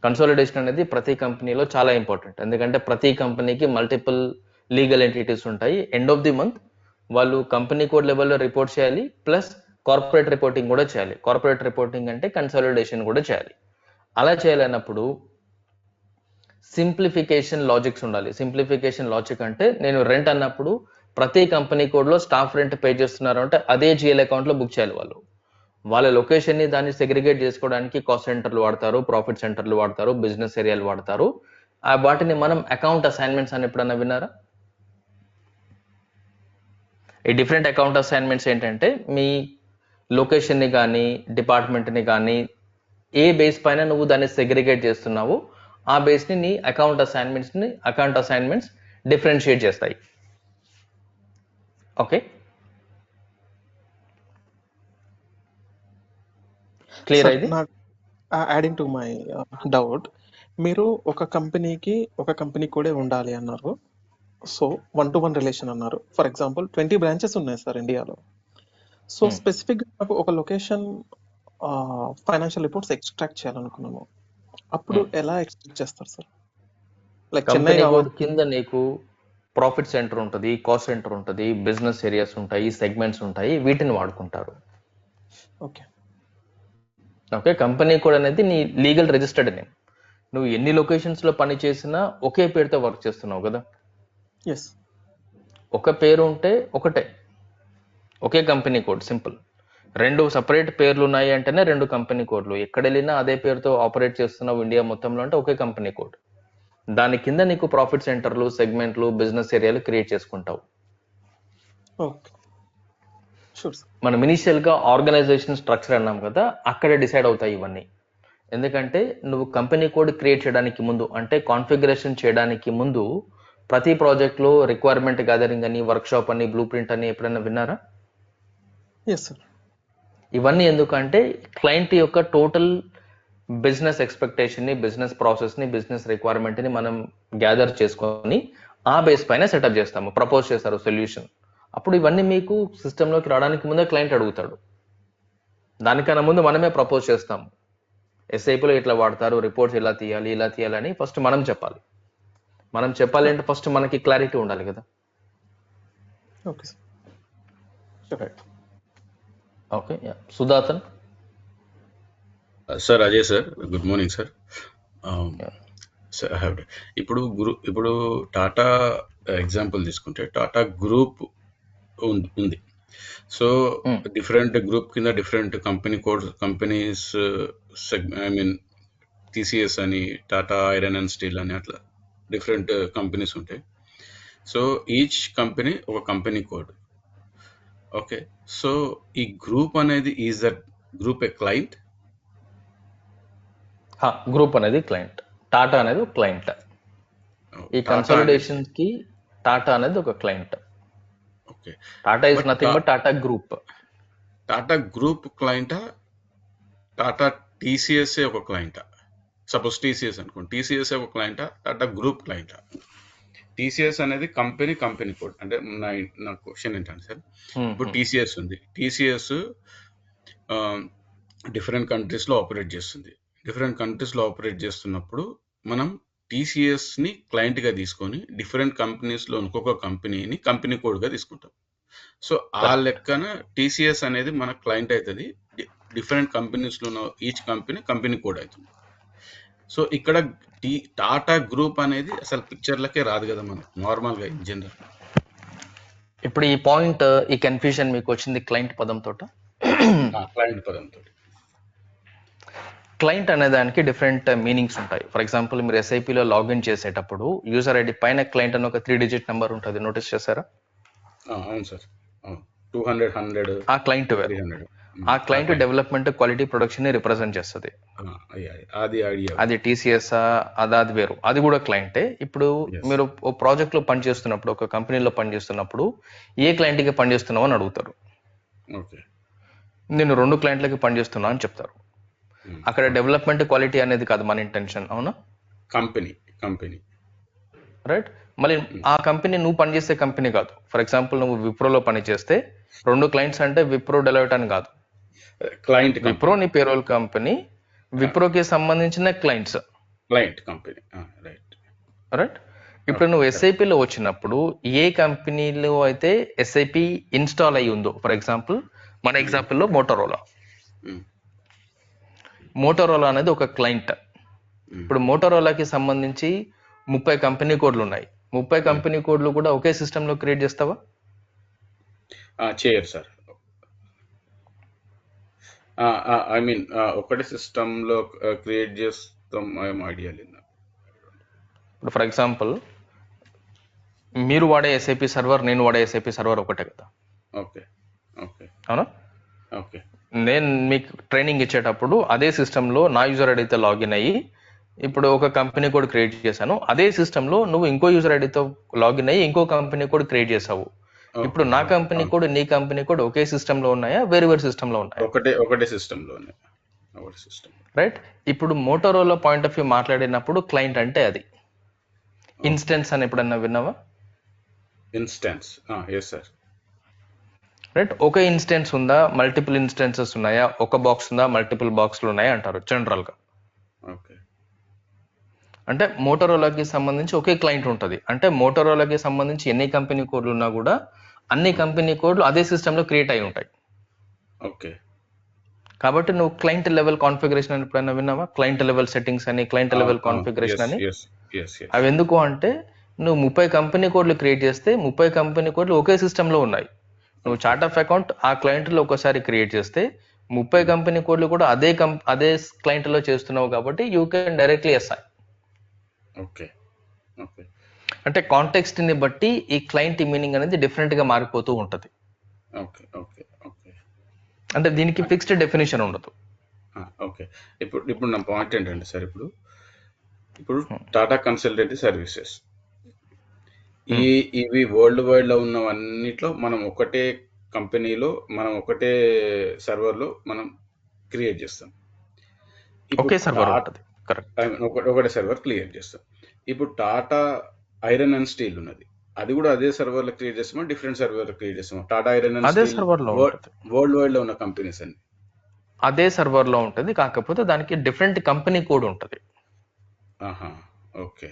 Speaker 2: కన్సాలిడేషన్ అనేది ప్రతి కంపెనీలో చాలా ఇంపార్టెంట్. ఎందుకంటే ప్రతి కంపెనీకి మల్టిపుల్ లీగల్ ఎంటిటీస్ ఉంటాయి. ఎండ్ ఆఫ్ ది మంత్ వాళ్ళు కంపెనీ కోడ్ లెవెల్లో రిపోర్ట్ చేయాలి, ప్లస్ కార్పొరేట్ రిపోర్టింగ్ కూడా చేయాలి. కార్పొరేట్ రిపోర్టింగ్ అంటే కన్సాలిడేషన్ కూడా చేయాలి. అలా చేయాలన్నప్పుడు సింప్లిఫికేషన్ లాజిక్స్ ఉండాలి. సింప్లిఫికేషన్ లాజిక్ అంటే నేను రెంట్ అన్నప్పుడు ప్రతి కంపెనీ కోడ్లో స్టాఫ్ రెంట్ పే చేస్తున్నారు అంటే అదే జిఎల్ అకౌంట్లో బుక్ చేయాలి. వాళ్ళ లొకేషన్ని దాన్ని సెగ్రిగేట్ చేసుకోవడానికి కాస్ట్ సెంటర్లు వాడతారు, ప్రాఫిట్ సెంటర్లు వాడతారు, బిజినెస్ ఏరియాలు వాడతారు. వాటిని మనం అకౌంట్ అసైన్మెంట్స్ అని ఎప్పుడన్నా విన్నారా? ఈ డిఫరెంట్ అకౌంట్ అసైన్మెంట్స్ ఏంటంటే మీ లొకేషన్ని కానీ డిపార్ట్మెంట్ని కానీ ఏ బేస్ పైన నువ్వు దాన్ని సెగ్రిగేట్ చేస్తున్నావు ఆ బేస్ని నీ అకౌంట్ అసైన్మెంట్స్ డిఫరెన్షియేట్ చేస్తాయి. ఓకే, క్లియర్ అయింది?
Speaker 4: యాడింగ్ టు మై డౌట్, మీరు ఒక కంపెనీ కూడా ఉండాలి అన్నారు. సో 1-to-1 రిలేషన్ అన్నారు. ఫర్ ఎగ్జాంపుల్ 20 బ్రాంచెస్ ఉన్నాయి సార్ ఇండియాలో. సో స్పెసిఫిక్ నాకు ఒక లొకేషన్ ఫైనాన్షియల్ రిపోర్ట్స్ ఎక్స్ట్రాక్ట్ చేయాలనుకున్నాము. అప్పుడు ఎలా ఎక్స్ట్రాక్ట్ చేస్తారు sir? Like Chennai
Speaker 2: company code కింద నీకు ప్రాఫిట్ సెంటర్ ఉంటుంది, కాస్ట్ సెంటర్ ఉంటుంది, బిజినెస్ ఏరియాస్ ఉంటాయి, సెగ్మెంట్స్ ఉంటాయి, వీటిని వాడుకుంటారు.
Speaker 4: ఓకే
Speaker 2: ఓకే, కంపెనీ కోడ్ అనేది నీ లీగల్ రిజిస్టర్డ్ నేమ్. నువ్వు ఎన్ని లొకేషన్స్ లో పని చేసినా ఒకే పేరుతో వర్క్ చేస్తున్నావు కదా.
Speaker 4: ఎస్
Speaker 2: ఒక పేరు ఉంటే ఒకటే, ఒకే కంపెనీ కోడ్, సింపుల్. రెండు సపరేట్ పేర్లు ఉన్నాయి అంటేనే రెండు కంపెనీ కోడ్లు. ఎక్కడ వెళ్ళినా అదే పేరుతో ఆపరేట్ చేస్తున్నావు ఇండియా మొత్తంలో అంటే ఒకే కంపెనీ కోడ్. దాని కింద నీకు ప్రాఫిట్ సెంటర్లు, సెగ్మెంట్లు, బిజినెస్ ఏరియాలు క్రియేట్ చేసుకుంటావు.
Speaker 4: Okay, sure sir.
Speaker 2: మనం ఇనిషియల్ గా ఆర్గనైజేషన్ స్ట్రక్చర్ అన్నాం కదా, అక్కడే డిసైడ్ అవుతాయి ఇవన్నీ. ఎందుకంటే నువ్వు కంపెనీ కోడ్ క్రియేట్ చేయడానికి ముందు, అంటే కాన్ఫిగరేషన్ చేయడానికి ముందు, ప్రతి ప్రాజెక్ట్ లో రిక్వైర్మెంట్ గ్యాదరింగ్ అని, వర్క్ షాప్ అని, బ్లూ ప్రింట్ అని ఎప్పుడైనా విన్నారా?
Speaker 4: Yes sir.
Speaker 2: ఇవన్నీ ఎందుకంటే క్లయింట్ యొక్క టోటల్ బిజినెస్ ఎక్స్పెక్టేషన్ ని, బిజినెస్ ప్రాసెస్ ని, బిజినెస్ రిక్వైర్మెంట్ ని మనం గ్యాదర్ చేసుకొని ఆ బేస్ పైన సెటప్ చేస్తాము. ప్రపోజ్ చేస్తారు సొల్యూషన్. అప్పుడు ఇవన్నీ మీకు సిస్టంలోకి రావడానికి ముందే క్లయింట్ అడుగుతాడు. దానికన్నా ముందు మనమే ప్రపోజ్ చేస్తాము. ఎస్ఐపిలో ఇట్లా వాడతారు, రిపోర్ట్స్ ఇలా తీయాలి, ఇలా తీయాలని ఫస్ట్ మనం చెప్పాలి. మనం చెప్పాలి అంటే ఫస్ట్ మనకి క్లారిటీ ఉండాలి కదా.
Speaker 4: Okay sir. Sure.
Speaker 2: Okay, Sudhatan.
Speaker 6: Sir Ajay sir, good morning sir. సార్ ఇప్పుడు టాటా ఎగ్జాంపుల్ తీసుకుంటే టాటా గ్రూప్ ఉంది. సో డిఫరెంట్ గ్రూప్ కింద different company codes, companies, I mean TCS అని, టాటా ఐరన్ అండ్ స్టీల్ అని, అట్లా డిఫరెంట్ కంపెనీస్ ఉంటాయి. సో ఈచ్ కంపెనీ ఒక కంపెనీ కోడ్. ఓకే, సో ఈ గ్రూప్ అనేది is that group a client?
Speaker 2: Group అనేది క్లయింట్, టాటా అనేది ఒక క్లయింట్. ఈ కన్సాలిడేషన్ కి టాటా అనేది ఒక client.
Speaker 6: Okay,
Speaker 2: Tata is nothing but Tata group.
Speaker 6: Tata group క్లయింటా, టాటా టీసీఎస్ ఒక క్లయింటా? సపోజ్ టీసీఎస్ అనుకోండి, టీసీఎస్ ఒక క్లయింటా, టాటా గ్రూప్ క్లయింటా? టీసీఎస్ అనేది కంపెనీ కోడ్. అంటే నా క్వశ్చన్ ఏంటంటే సార్, ఇప్పుడు టీసీఎస్ ఉంది. టీసీఎస్ డిఫరెంట్ కంట్రీస్లో ఆపరేట్ చేస్తుంది. డిఫరెంట్ కంట్రీస్లో ఆపరేట్ చేస్తున్నప్పుడు మనం టీసీఎస్ని క్లయింట్గా తీసుకొని డిఫరెంట్ కంపెనీస్లో ఇంకొక కంపెనీని కంపెనీ కోడ్గా తీసుకుంటాం. సో ఆ లెక్కన టీసీఎస్ అనేది మన క్లయింట్ అవుతుంది, డిఫరెంట్ కంపెనీస్లో ఉన్న ఈచ్ కంపెనీ కోడ్ అవుతుంది. సో ఇక్కడ టాటా గ్రూప్ అనేది అసలు పిక్చర్లకే రాదు కదా మనకు నార్మల్గా ఇన్ జనరల్.
Speaker 2: ఇప్పుడు ఈ పాయింట్, ఈ కన్ఫ్యూజన్ మీకు వచ్చింది క్లయింట్ పదంతో.
Speaker 6: క్లయింట్ పదంతో
Speaker 2: క్లయింట్ అనే దానికి డిఫరెంట్ మీనింగ్స్ ఉంటాయి. ఫర్ ఎగ్జాంపుల్, మీరు ఎస్ఐపిలో లాగిన్ చేసేటప్పుడు యూజర్ ఐడి పైన క్లయింట్ అని ఒక 3 డిజిట్ నెంబర్ ఉంటుంది, నోటీస్ చేశారా?
Speaker 6: అవును సార్, 200
Speaker 2: ఆ క్లయింట్ వేరు.
Speaker 6: 300.
Speaker 2: ఆ క్లయింట్ డెవలప్మెంట్, క్వాలిటీ, ప్రొడక్షన్ ని రిప్రజెంట్ చేస్తుంది.
Speaker 6: అది ఐడియా.
Speaker 2: అది టీసీఎస్ అది వేరు, అది కూడా క్లయింటే. ఇప్పుడు మీరు ఓ ప్రాజెక్ట్ లో పనిచేస్తున్నప్పుడు, ఒక కంపెనీలో పనిచేస్తున్నప్పుడు ఏ క్లయింట్ కి పనిచేస్తున్నావు అని అడుగుతారు.
Speaker 6: ఓకే,
Speaker 2: నేను 2 క్లయింట్లకి పనిచేస్తున్నా అని చెప్తారు. అక్కడ డెవలప్మెంట్, క్వాలిటీ అనేది కాదు మన ఇంటెన్షన్, అవునా?
Speaker 6: Company
Speaker 2: right. మళ్ళీ ఆ కంపెనీ నువ్వు పనిచేసే కంపెనీ కాదు. ఫర్ ఎగ్జాంపుల్, నువ్వు విప్రోలో పని చేస్తే 2 క్లయింట్స్ అంటే విప్రో, డెలాయిట్ అని కాదు.
Speaker 6: క్లయింట్
Speaker 2: విప్రో నీ పేరోల్ కంపెనీ, విప్రోకి సంబంధించిన క్లయింట్స్
Speaker 6: కంపెనీ.
Speaker 2: రైట్. ఇప్పుడు నువ్వు ఎస్ఐపిలో వచ్చినప్పుడు ఏ కంపెనీలో అయితే ఎస్ఐపి ఇన్స్టాల్ అయ్యి ఉందో, ఫర్ ఎగ్జాంపుల్ మన ఎగ్జాంపుల్లో మోటోరోలా అనేది ఒక క్లయింట్. ఇప్పుడు మోటోరోలాకి సంబంధించి 30 కంపెనీ కోడ్లు ఉన్నాయి. 30 కంపెనీ కోడ్లు కూడా ఒకే సిస్టంలో క్రియేట్ చేస్తావా?
Speaker 6: చేయరు సార్. ఐ మీన్ ఒకటి సిస్టంలో క్రియేట్ చేస్తాం, ఏం ఐడియా లేదు.
Speaker 2: ఇప్పుడు ఫర్ ఎగ్జాంపుల్, మీరు వాడే ఎస్ఐపి సర్వర్, నేను వాడే ఎస్ఐపి సర్వర్ ఒకటే కదా.
Speaker 6: ఓకే,
Speaker 2: అవునా?
Speaker 6: ఓకే.
Speaker 2: నేను మీకు ట్రైనింగ్ ఇచ్చేటప్పుడు అదే సిస్టంలో నా యూజర్ ఐడితో లాగిన్ అయ్యి ఇప్పుడు ఒక కంపెనీ కోడ్ క్రియేట్ చేశాను. అదే సిస్టంలో నువ్వు ఇంకో యూజర్ ఐడితో లాగిన్ అయ్యి ఇంకో కంపెనీ కోడ్ క్రియేట్ చేసావు. ఇప్పుడు నా కంపెనీ కోడ్, నీ కంపెనీ కోడ్ ఒకే సిస్టంలో ఉన్నాయా, వేరు సిస్టంలో ఉన్నాయా?
Speaker 6: ఒకటే సిస్టంలో.
Speaker 2: రైట్. ఇప్పుడు మోటోరోలా పాయింట్ ఆఫ్ వ్యూ మాట్లాడినప్పుడు క్లయింట్ అంటే అది. ఇన్స్టెన్స్ అని ఎప్పుడన్నా విన్నావా?
Speaker 6: Instance, yes sir.
Speaker 2: రైట్. ఒక ఇన్స్టెన్స్ ఉందా, మల్టిపుల్ ఇన్స్టెన్సెస్ ఉన్నాయా, ఒక బాక్స్ ఉందా, మల్టిపుల్ బాక్స్లు ఉన్నాయా అంటారు జనరల్ గా.
Speaker 6: ఓకే.
Speaker 2: అంటే మోటోరోలాకి సంబంధించి ఒకే క్లయింట్ ఉంటుంది. అంటే మోటోరోలాకి సంబంధించి ఎన్ని కంపెనీ కోడ్లు ఉన్నా కూడా అన్ని కంపెనీ కోడ్లు అదే సిస్టంలో క్రియేట్ అయి ఉంటాయి.
Speaker 6: ఓకే.
Speaker 2: కాబట్టి నువ్వు క్లయింట్ లెవెల్ కాన్ఫిగరేషన్ అని ఎప్పుడైనా విన్నావా? క్లయింట్ లెవెల్ సెట్టింగ్స్ అని, క్లయింట్ లెవెల్ కాన్ఫిగరేషన్ అని. అవి ఎందుకు అంటే, నువ్వు 30 కంపెనీ కోడ్లు క్రియేట్ చేస్తే 30 కంపెనీ కోడ్లు ఒకే సిస్టంలో ఉన్నాయి. నువ్వు
Speaker 6: ఓకే
Speaker 2: చార్ట్ ఆఫ్ అకౌంట్ ఆ client లో ఒకసారి క్రియేట్ చేస్తే 30 కంపెనీ కోడ్లు కూడా అదే client లో చేస్తున్నావు కాబట్టి you can directly assign.
Speaker 6: Okay okay
Speaker 2: అంటే కాంటెక్స్ట్ ని బట్టి ఈ క్లయింట్ మీనింగ్ అనేది డిఫరెంట్ గా మారిపోతూ ఉంటది.
Speaker 6: ఓకే ఓకే ఓకే
Speaker 2: అంటే దీనికి ఫిక్స్డ్ డెఫినేషన్ ఉండదు.
Speaker 6: ఓకే ఇప్పుడు నా పాయింట్ ఏంటంటే సార్, ఇప్పుడు టాటా కన్సల్టెన్సీ సర్వీసెస్ ఇవి వరల్డ్ వైడ్ లో ఉన్నవన్నిట్లో మనం ఒకటే కంపెనీలో మనం ఒకటే సర్వర్లో మనం క్రియేట్ చేస్తాం. ఇప్పుడు
Speaker 2: ఒకే సర్వర్ ఉంటుంది. కరెక్ట్.
Speaker 6: ఒకటే సర్వర్ క్రియేట్ చేస్తాం. ఇప్పుడు టాటా ఐరన్ అండ్ స్టీల్ ఉన్నది, అది కూడా అదే సర్వర్లో క్రియేట్ చేస్తామా, డిఫరెంట్ సర్వర్లో క్రియేట్ చేస్తామా? టాటా ఐరన్ అండ్
Speaker 2: అదే
Speaker 6: స్టీల్
Speaker 2: సర్వర్ లో ఉంటుంది.
Speaker 6: వరల్డ్ వైడ్ లో ఉన్న కంపెనీస్ అన్ని
Speaker 2: అదే సర్వర్ లో ఉంటుంది, కాకపోతే దానికి డిఫరెంట్ కంపెనీ కోడ్ ఉంటుంది.
Speaker 6: ఆహా ఓకే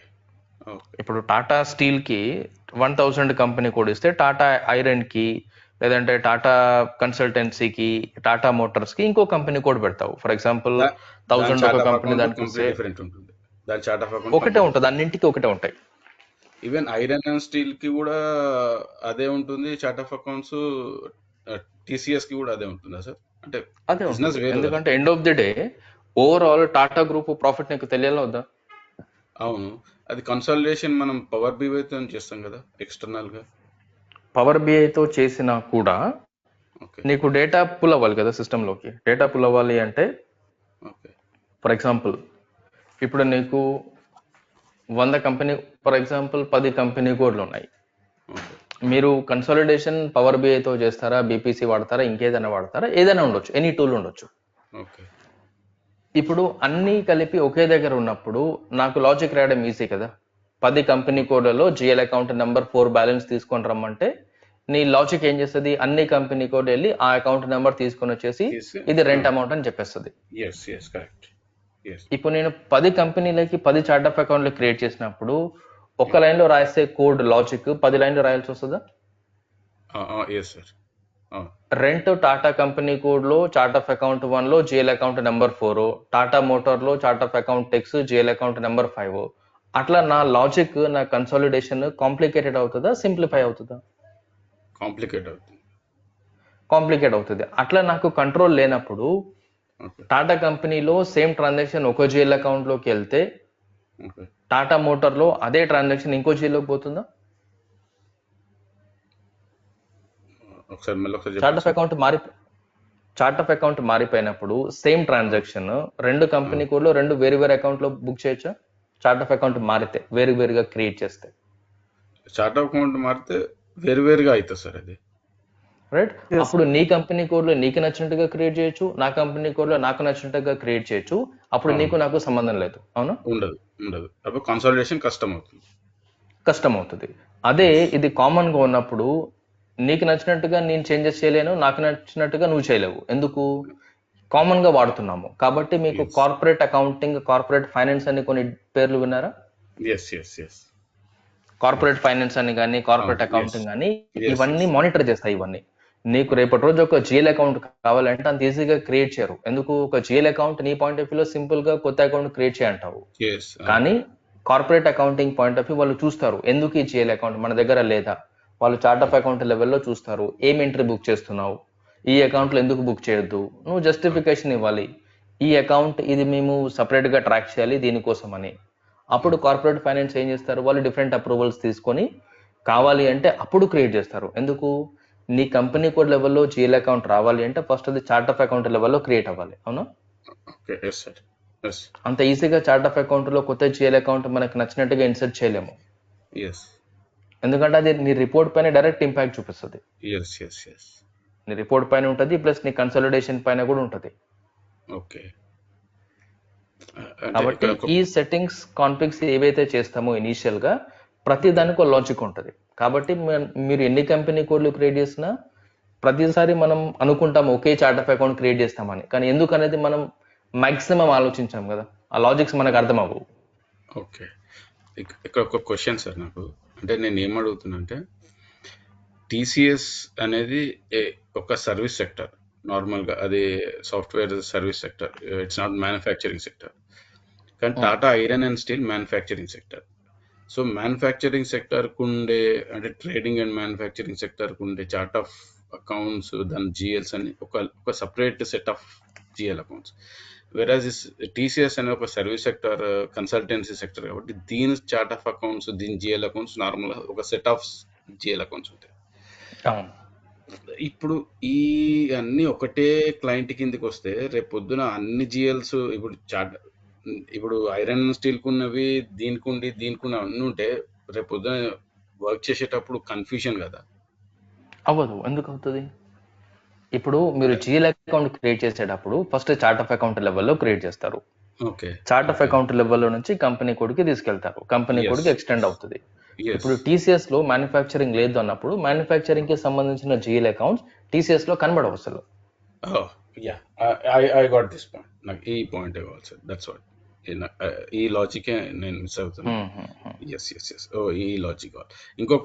Speaker 6: ఓకే
Speaker 2: ఇప్పుడు టాటా స్టీల్ కి 1000 కంపెనీ కోడ్ ఇస్తే టాటా ఐరన్ కి లేదంటే టాటా కన్సల్టెన్సీకి టాటా మోటార్స్ కి ఇంకో కంపెనీ కోడ్ పెడతావు. ఫర్ ఎగ్జాంపుల్
Speaker 6: దాని
Speaker 2: 1000
Speaker 6: చార్ట్
Speaker 2: ఒక
Speaker 6: ఆఫ్
Speaker 2: కంపెనీ
Speaker 6: అకౌంట్
Speaker 2: దానికి
Speaker 6: కంప్లీట్
Speaker 2: ఇస్తే
Speaker 6: డిఫరెంట్ ఉంటుంది. దాని చార్ట్ ఆఫ్ అకౌంట్
Speaker 2: ఒకటే ఉంటుంది, అన్నింటికి ఒకటే ఉంటాయి.
Speaker 6: ఈవెన్ ఐరన్ అండ్ స్టీల్ కి కూడా అదే ఉంటుంది చార్ట్ ఆఫ్ అకౌంట్స్. టీసీఎస్ కి కూడా అదే ఉంటుందా సార్? అంటే
Speaker 2: అదే
Speaker 6: బిజినెస్
Speaker 2: ఉంటుంది,
Speaker 6: వేరు కదా.
Speaker 2: ఎందుకంటే end of the day overall Tata group profit నీకు తెలియాలా వద్దా?
Speaker 6: అవును, అది కన్సాలిడేషన్ మనం పవర్ బీఐతో చేస్తాం కదా ఎక్స్టర్నల్ గా.
Speaker 2: పవర్ బిఐతో చేసినా కూడా
Speaker 6: ఓకే
Speaker 2: నీకు డేటా పుల్ అవ్వాలి కదా సిస్టంలోకి. డేటా పుల్ అవ్వాలి అంటే
Speaker 6: ఓకే
Speaker 2: ఫర్ ఎగ్జాంపుల్ ఇప్పుడు నీకు 100 కంపెనీ, ఫర్ ఎగ్జాంపుల్ 10 కంపెనీ కోడ్లు ఉన్నాయి.
Speaker 6: ఓకే
Speaker 2: మీరు కన్సాలిడేషన్ పవర్ బిఐతో చేస్తారా, బీపీసీ వాడతారా, ఇంకేదైనా వాడతారా, ఏదైనా ఉండొచ్చు, ఎనీ టూల్ ఉండొచ్చు.
Speaker 6: ఓకే
Speaker 2: ఇప్పుడు అన్నీ కలిపి ఒకే దగ్గర ఉన్నప్పుడు నాకు లాజిక్ రాయడం ఈజీ కదా. 10 కంపెనీ కోడ్లలో జిఎల్ అకౌంట్ నెంబర్ 4 బ్యాలెన్స్ తీసుకొని రమ్మంటే నీ లాజిక్ ఏం చేస్తుంది, అన్ని కంపెనీ కోడ్ వెళ్ళి ఆ అకౌంట్ నెంబర్ తీసుకొని వచ్చేసి ఇది రెంట్ అమౌంట్ అని చెప్పేస్తుంది.
Speaker 6: Yes correct. ఎస్
Speaker 2: ఇప్పుడు నేను 10 కంపెనీలకి 10 చార్ట్ ఆఫ్ అకౌంట్లు క్రియేట్ చేసినప్పుడు ఒక లైన్ లో రాసే కోడ్ లాజిక్ 10 లైన్లు రాయాల్సి వస్తుందా?
Speaker 6: Yes sir.
Speaker 2: Rent Tata company code లో చార్ట్ ఆఫ్ అకౌంట్ 1 లో GL account number 4, Tata motor లో chart of account text GL account number 5. అట్లా నా లాజిక్, నా కన్సాలిడేషన్ కాంప్లికేటెడ్ అవుతుందా, సింప్లిఫై అవుతుందా?
Speaker 6: కాంప్లికేట్ అవుతుంది.
Speaker 2: కాంప్లికేట్ అవుతుంది. అట్లా నాకు కంట్రోల్ లేనప్పుడు
Speaker 6: ఓకే
Speaker 2: టాటా కంపెనీలో సేమ్ ట్రాన్సాక్షన్ ఒక జిఎల్ అకౌంట్ లోకి వెళ్తే
Speaker 6: ఓకే
Speaker 2: టాటా మోటార్ లో అదే ట్రాన్సాక్షన్ ఇంకో జిఎల్లోకి పోతుందా?
Speaker 6: ఒకసారి మళ్ళీ ఒకసారి
Speaker 2: చార్ట్ ఆఫ్
Speaker 6: చెప్పండి.
Speaker 2: అకౌంట్ మారిపోయినప్పుడు సేమ్ ట్రాన్సాక్షన్ రెండు కంపెనీ కోడ్లో రెండు వేరు వేరు అకౌంట్ లో బుక్ చేయొచ్చా? చార్ట్ ఆఫ్ అకౌంట్ మారితే వేరు వేరుగా క్రియేట్ చేస్తే
Speaker 6: చార్ట్ ఆఫ్ అకౌంట్ మారితే వేరువేరుగా అవుతుంది సార్ అది.
Speaker 2: రైట్.
Speaker 4: Yes,
Speaker 2: అప్పుడు నీ కంపెనీ కోడ్ లో నీకు నచ్చినట్టుగా క్రియేట్ చేయొచ్చు, నా కంపెనీ కోడ్ లో నాకు నచ్చినట్టుగా క్రియేట్ చేయొచ్చు. అప్పుడు
Speaker 6: అవును.
Speaker 2: నీకు నాకు సంబంధం లేదు, అవునా?
Speaker 6: ఉండదు అప్పుడు కన్సాలిడేషన్ కష్టం అవుతుంది.
Speaker 2: కష్టం అవుతుంది. అదే ఇది కామన్ గా ఉన్నప్పుడు నీకు నచ్చినట్టుగా నేను చేంజెస్ చేయలేను, నాకు నచ్చినట్టుగా నువ్వు చేయలేవు. ఎందుకు? కామన్ గా వాడుతున్నాము కాబట్టి. మీకు
Speaker 6: Yes.
Speaker 2: Corporate accounting, corporate finance అని కొన్ని పేర్లు విన్నారా?
Speaker 6: ఎస్
Speaker 2: కార్పొరేట్ ఫైనాన్స్ అని కానీ, కార్పొరేట్
Speaker 6: అవును,
Speaker 2: అకౌంటింగ్ అని,
Speaker 6: Yes,
Speaker 2: ఇవన్నీ
Speaker 6: yes.
Speaker 2: మానిటర్ చేస్తాయి. ఇవన్నీ నీకు రేపటి రోజు ఒక జిఎల్ అకౌంట్ కావాలంటే అంత ఈజీగా క్రియేట్ చేయరు. ఎందుకు? ఒక జిఎల్ అకౌంట్ నీ పాయింట్ ఆఫ్ వ్యూలో సింపుల్ గా కొత్త అకౌంట్ క్రియేట్ చేయంటావు,
Speaker 6: ఎస్
Speaker 2: కానీ corporate accounting point of view వాళ్ళు చూస్తారు ఎందుకు ఈ జిఎల్ అకౌంట్ మన దగ్గర లేదా. వాళ్ళు చార్ట్ ఆఫ్ అకౌంట్ లెవెల్లో చూస్తారు, ఏం ఎంట్రీ బుక్ చేస్తున్నావు, ఈ అకౌంట్లో ఎందుకు బుక్ చేయొద్దు, నువ్వు జస్టిఫికేషన్ ఇవ్వాలి. ఈ అకౌంట్ ఇది మేము సపరేట్ గా ట్రాక్ చేయాలి దీనికోసం అని. అప్పుడు కార్పొరేట్ ఫైనాన్స్ ఏం చేస్తారు, వాళ్ళు డిఫరెంట్ అప్రూవల్స్ తీసుకొని కావాలి అంటే అప్పుడు క్రియేట్ చేస్తారు. ఎందుకు? నీ కంపెనీ కోడ్ లెవెల్లో జిఎల్ అకౌంట్ రావాలి అంటే ఫస్ట్ అది చార్ట్ ఆఫ్ అకౌంట్ లెవెల్లో క్రియేట్ అవ్వాలి, అవునా?
Speaker 6: Okay yes sir. ఎస్
Speaker 2: అంత ఈజీగా చార్ట్ ఆఫ్ అకౌంట్ లో కొత్త జిఎల్ అకౌంట్ మనకు నచ్చినట్టుగా ఇన్సర్ట్ చేయలేము,
Speaker 6: ఎస్
Speaker 2: ఎందుకంటే అది నీ రిపోర్ట్ పైన డైరెక్ట్ ఇంపాక్ట్ చూపిస్తుంది.
Speaker 6: ఎస్
Speaker 2: నీ రిపోర్ట్ పైన ఉంటుంది, ప్లస్ నీ కన్సాలిడేషన్ పైన కూడా ఉంటుంది.
Speaker 6: ఓకే. అంటే
Speaker 2: కాబట్టి
Speaker 6: ఇక్కడ
Speaker 2: ఈ సెట్టింగ్స్, కాన్ఫిగ్స్ ఏవైతే చేస్తామో ఇనీషియల్ గా ప్రతి దానికి ఒక లాజిక్ ఉంటుంది. కాబట్టి మీరు ఎన్ని కంపెనీ కోడ్లు క్రియేట్ చేసినా ప్రతిసారి మనం అనుకుంటాం ఒకే చార్ట్ ఆఫ్ అకౌంట్ క్రియేట్ చేస్తామని, కానీ ఎందుకు అనేది మనం మాక్సిమం ఆలోచించాం కదా, ఆ లాజిక్స్ మనకు అర్థం అవ్వవు.
Speaker 6: ఓకే. ఇక్కడ ఒక క్వశ్చన్ సార్ నాకు, అంటే నేను ఏం అడుగుతున్నా అంటే టీసీఎస్ అనేది ఒక సర్వీస్ సెక్టర్, నార్మల్గా అది software service sector, it's not manufacturing sector. కానీ Tata iron and steel manufacturing sector. So manufacturing సెక్టర్కు ఉండే, అంటే ట్రేడింగ్ అండ్ మ్యానుఫ్యాక్చరింగ్ సెక్టర్కు ఉండే చార్ట్ ఆఫ్ అకౌంట్స్, దాని జిఎల్స్ అని ఒక separate set of GL accounts. Whereas TCS అనే ఒక సర్వీస్ సెక్టర్, కన్సల్టెన్సీ సెక్టర్ కాబట్టి దీని చార్ట్ ఆఫ్ అకౌంట్స్, దీని జిఎల్ అకౌంట్స్ నార్మల్గా ఒక సెట్ ఆఫ్ జిఎల్ అకౌంట్స్ ఉంటాయి.
Speaker 2: అవును.
Speaker 6: ఇప్పుడు ఈ అన్ని ఒకటే క్లయింట్ కిందకి వస్తే రేపు పొద్దున అన్ని జిఎల్స్ ఇప్పుడు ఐరన్ స్టీల్ కున్నవి దీనికి అన్ని ఉంటే రేపు పొద్దున వర్క్ చేసేటప్పుడు కన్ఫ్యూజన్ కదా.
Speaker 2: అవ్వదు. ఎందుకు అవుతుంది? ఇప్పుడు మీరు జిఎల్ అకౌంట్ క్రియేట్ చేసేటప్పుడు ఫస్ట్ చార్ట్ ఆఫ్ అకౌంట్ లెవెల్లో క్రియేట్ చేస్తారు.
Speaker 6: ఓకే
Speaker 2: చార్ట్ ఆఫ్ అకౌంట్ లెవెల్లో నుంచి కంపెనీ కోడ్కి తీసుకెళ్తారు. Company
Speaker 6: Yes.
Speaker 2: కోడ్కి ఎక్స్టెండ్ అవుతుంది.
Speaker 6: ఎస్
Speaker 2: ఇప్పుడు టీసీఎస్ లో మ్యానుఫ్యాక్చరింగ్ లేదు అన్నప్పుడు మ్యానుఫ్యాక్చరింగ్ కి సంబంధించిన జిఎల్ అకౌంట్స్ టీసీఎస్ లో కనబడవు అసలు.
Speaker 6: Yeah I got this point. నాకు ఈ పాయింట్ కావాలి సార్. దట్స్ వాట్ ఈ లాజికే నేను మిస్ అవుతున్నాను. ఎస్ ఎస్ ఎస్ ఈ లాజిక్ కావాలి. ఇంకో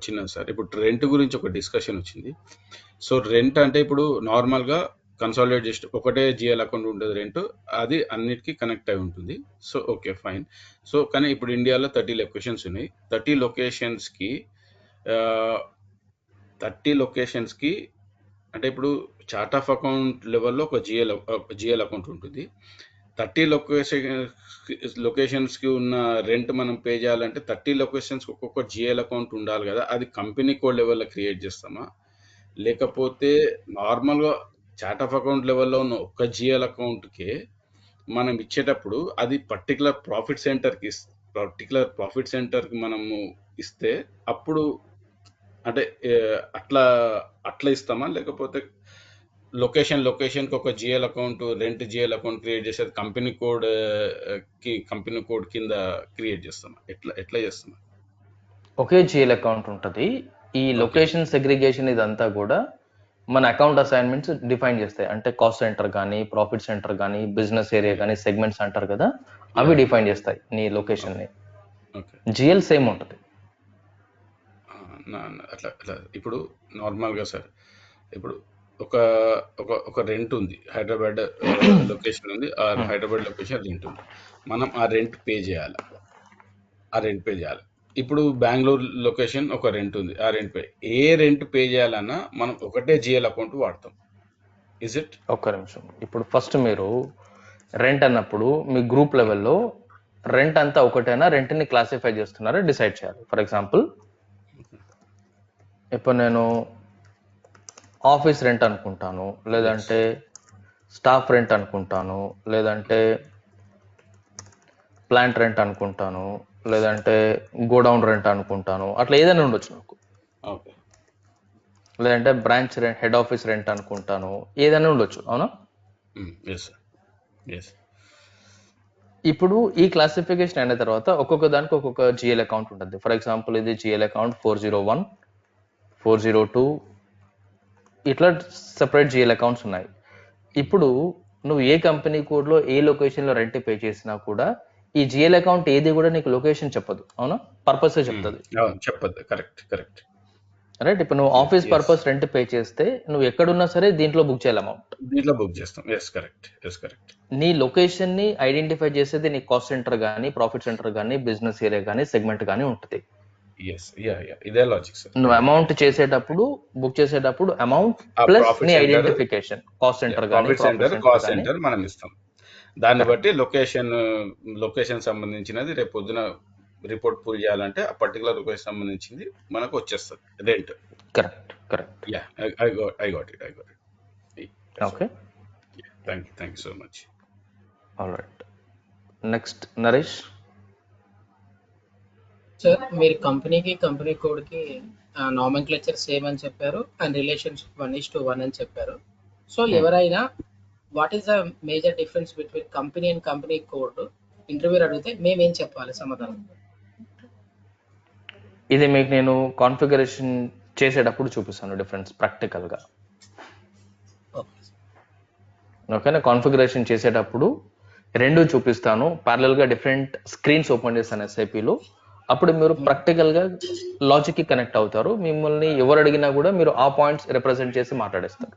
Speaker 6: చిన్న సార్, ఇప్పుడు రెంట్ గురించి ఒక డిస్కషన్ వచ్చింది. సో రెంట్ అంటే ఇప్పుడు నార్మల్గా కన్సాలిడేట్ చేసి ఒకటే జిఎల్ అకౌంట్ ఉంటుంది రెంట్, అది అన్నిటికీ కనెక్ట్ అయి ఉంటుంది. So okay fine. సో కానీ ఇప్పుడు ఇండియాలో 30 లొకేషన్స్ ఉన్నాయి. 30 లొకేషన్స్కి అంటే ఇప్పుడు చార్ట్ ఆఫ్ అకౌంట్ లెవెల్లో ఒక జిఎల్ అకౌంట్ ఉంటుంది. 30 లొకేషన్స్కి ఉన్న రెంట్ మనం పే చేయాలంటే 30 లొకేషన్స్కి ఒక్కొక్క జిఎల్ అకౌంట్ ఉండాలి కదా. అది కంపెనీ కోడ్ లెవెల్లో క్రియేట్ చేస్తామా, లేకపోతే నార్మల్గా చార్ట్ ఆఫ్ అకౌంట్ లెవెల్లో ఉన్న ఒక్క జిఎల్ అకౌంట్కే మనం ఇచ్చేటప్పుడు అది పర్టికులర్ ప్రాఫిట్ సెంటర్కి మనము ఇస్తే అప్పుడు అంటే అట్లా ఇస్తామా, లేకపోతే లొకేషన్కి ఒక GL account, rent GL account create చేసేది కంపెనీ కోడ్ కింద క్రియేట్ చేస్తామా, ఎట్లా చేస్తామా?
Speaker 2: ఒకే జిఎల్ అకౌంట్ ఉంటుంది. ఈ లొకేషన్ సెగ్రిగేషన్ ఇదంతా కూడా మన అకౌంట్ అసైన్మెంట్స్ డిఫైన్ చేస్తాయి. అంటే కాస్ట్ సెంటర్ కానీ, ప్రాఫిట్ సెంటర్ కానీ, బిజినెస్ ఏరియా కానీ, సెగ్మెంట్స్ అంటారు కదా, అవి డిఫైన్ చేస్తాయి నీ లొకేషన్ ని.
Speaker 6: ఓకే
Speaker 2: జిఎల్ సేమ్ ఉంటుంది.
Speaker 6: అట్లా ఇప్పుడు నార్మల్గా సార్, ఇప్పుడు ఒక రెంట్ ఉంది, హైదరాబాద్ లొకేషన్ ఉంది, ఆ హైదరాబాద్ లొకేషన్ రెంట్ ఉంది. మనం ఆ రెంట్ పే చేయాలి. ఇప్పుడు బెంగళూరు లొకేషన్ ఒక రెంట్ ఉంది, ఆ రెంట్ పే చేయాలన్నా మనం ఒకటే జిఎల్ అకౌంట్ వాడతాం. Is it?
Speaker 2: ఒక్క నిమిషం. ఇప్పుడు ఫస్ట్ మీరు రెంట్ అన్నప్పుడు మీ గ్రూప్ లెవెల్లో రెంట్ అంతా ఒకటేనా, రెంట్ని క్లాసిఫై చేస్తున్నారా డిసైడ్ చేయాలి. ఫర్ ఎగ్జాంపుల్ ఇప్పుడు నేను ఆఫీస్ రెంట్ అనుకుంటాను, లేదంటే స్టాఫ్ రెంట్ అనుకుంటాను, లేదంటే ప్లాంట్ రెంట్ అనుకుంటాను, లేదంటే గోడౌన్ రెంట్ అనుకుంటాను, అట్లా ఏదైనా ఉండొచ్చు నాకు.
Speaker 6: ఓకే
Speaker 2: లేదంటే branch rent, head office rent అనుకుంటాను, ఏదైనా ఉండొచ్చు. అవునా?
Speaker 6: Yes sir. ఎస్
Speaker 2: ఇప్పుడు ఈ క్లాసిఫికేషన్ అయిన తర్వాత ఒక్కొక్క దానికి ఒక్కొక్క జిఎల్ అకౌంట్ ఉంటుంది. ఫర్ ఎగ్జాంపుల్ ఇది జిఎల్ అకౌంట్ 401, 402, ఇట్లా సెపరేట్ జిఎల్ అకౌంట్స్ ఉన్నాయి. ఇప్పుడు నువ్వు ఏ కంపెనీ కోడ్లో ఏ లొకేషన్లో రెంట్ పే చేసినా కూడా ఈ జిఎల్ అకౌంట్ ఏది కూడా నీకు లొకేషన్ చెప్పదు. అవునా? పర్పస్ చెప్తుంది.
Speaker 6: చెప్పదు. కరెక్ట్.
Speaker 2: రైట్. ఇప్పుడు నువ్వు ఆఫీస్ పర్పస్ రెంట్ పే చేస్తే నువ్వు ఎక్కడున్నా సరే దీంట్లో బుక్ చేయాలి అమౌంట్.
Speaker 6: దీంట్లో బుక్ చేస్తాం. Yes correct.
Speaker 2: నీ లొకేషన్ ని ఐడెంటిఫై చేసేది నీ కాస్ట్ సెంటర్ కానీ, ప్రాఫిట్ సెంటర్ కానీ, బిజినెస్ ఏరియా కానీ, సెగ్మెంట్ కానీ ఉంటుంది.
Speaker 6: ఇదే లాజిక్ సార్.
Speaker 2: నువ్వు అమౌంట్ చేసేటప్పుడు, బుక్ చేసేటప్పుడు అమౌంట్ ప్లస్ నీ ఐడెంటిఫికేషన్, కాస్ట్ సెంటర్ కానీ,
Speaker 6: కాస్ట్ సెంటర్ మనం ఇస్తాం. దాన్ని బట్టి లొకేషన్ సంబంధించినది రేపు పొద్దున రిపోర్ట్ పూల్ చేయాలంటే ఆ పర్టికులర్ లొకేషన్ సంబంధించింది మనకు వచ్చేస్తుంది rent.
Speaker 2: Correct.
Speaker 6: I got it.
Speaker 2: Okay,
Speaker 6: thank you so much.
Speaker 2: Alright. Next Naresh.
Speaker 7: Sir, మీరు కంపెనీ కోడ్కి నామెన్క్లేచర్ సేమ్ అని చెప్పారు అండ్ రిలేషన్షిప్ 1:1 అని చెప్పారు. సో ఎవరైనా what is the major difference between company and company code interview అడిగితే మేమేం చెప్పాలి సమాధానం?
Speaker 2: ఇది మీకు నేను కాన్ఫిగరేషన్ చేసేటప్పుడు చూపిస్తాను డిఫరెన్స్ ప్రాక్టికల్గా. ఓకేనా? కాన్ఫిగరేషన్ చేసేటప్పుడు రెండు చూపిస్తాను, ప్యారలల్గా డిఫరెంట్ స్క్రీన్స్ ఓపెన్ చేస్తాను ఎస్ఐపిలో. అప్పుడు మీరు ప్రాక్టికల్గా లాజిక్కి కనెక్ట్ అవుతారు. మిమ్మల్ని ఎవరు అడిగినా కూడా మీరు ఆ పాయింట్స్ రిప్రజెంట్ చేసి మాట్లాడేస్తారు.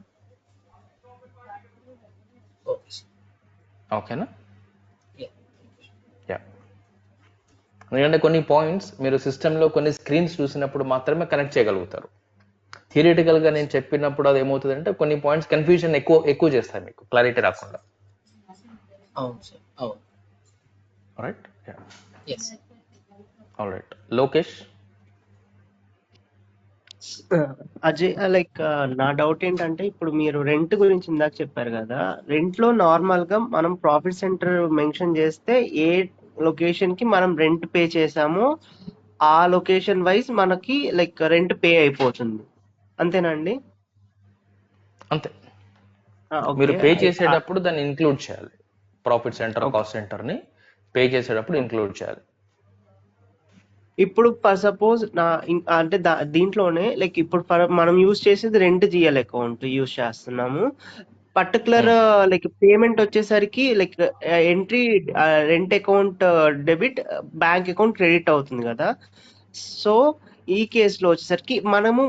Speaker 2: ఓకేనా? ఎందుకంటే కొన్ని పాయింట్స్ మీరు సిస్టంలో కొన్ని స్క్రీన్స్ చూసినప్పుడు మాత్రమే కనెక్ట్ చేయగలుగుతారు. థియరిటికల్ గా నేను చెప్పినప్పుడు అది ఏమవుతుందంటే కొన్ని పాయింట్స్ కన్ఫ్యూజన్ ఎక్కువ చేస్తాయి, మీకు క్లారిటీ రాకుండా.
Speaker 7: అవును సార్, అవును.
Speaker 2: Right,
Speaker 7: yes.
Speaker 2: All right. Lokesh.
Speaker 8: Ajay, like నా డౌట్ ఏంటంటే, ఇప్పుడు మీరు రెంట్ గురించి ఇందాక చెప్పారు కదా, రెంట్ లో నార్మల్ గా మనం ప్రాఫిట్ సెంటర్ మెన్షన్ చేస్తే ఏ లొకేషన్ కి మనం రెంట్ పే చేసామో ఆ లొకేషన్ వైజ్ మనకి లైక్ రెంట్ పే అయిపోతుంది, అంతేనండి?
Speaker 2: అంతే, మీరు
Speaker 8: ఓకే.
Speaker 2: పే చేసేటప్పుడు దాన్ని ఇంక్లూడ్ చేయాలి. Profit centre,
Speaker 8: okay.
Speaker 2: Cost centre ని పే చేసేటప్పుడు ఇంక్లూడ్ చేయాలి.
Speaker 8: ఇప్పుడు ఫర్ సపోజ్ అంటే దీంట్లోనే లైక్ ఇప్పుడు మనం యూజ్ చేసేది రెంట్ జిఎల్ అకౌంట్ యూజ్ చేస్తున్నాము. పర్టికులర్ లైక్ పేమెంట్ వచ్చేసరికి like entry rent account debit, bank account credit అవుతుంది కదా. సో ఈ కేసులో వచ్చేసరికి మనము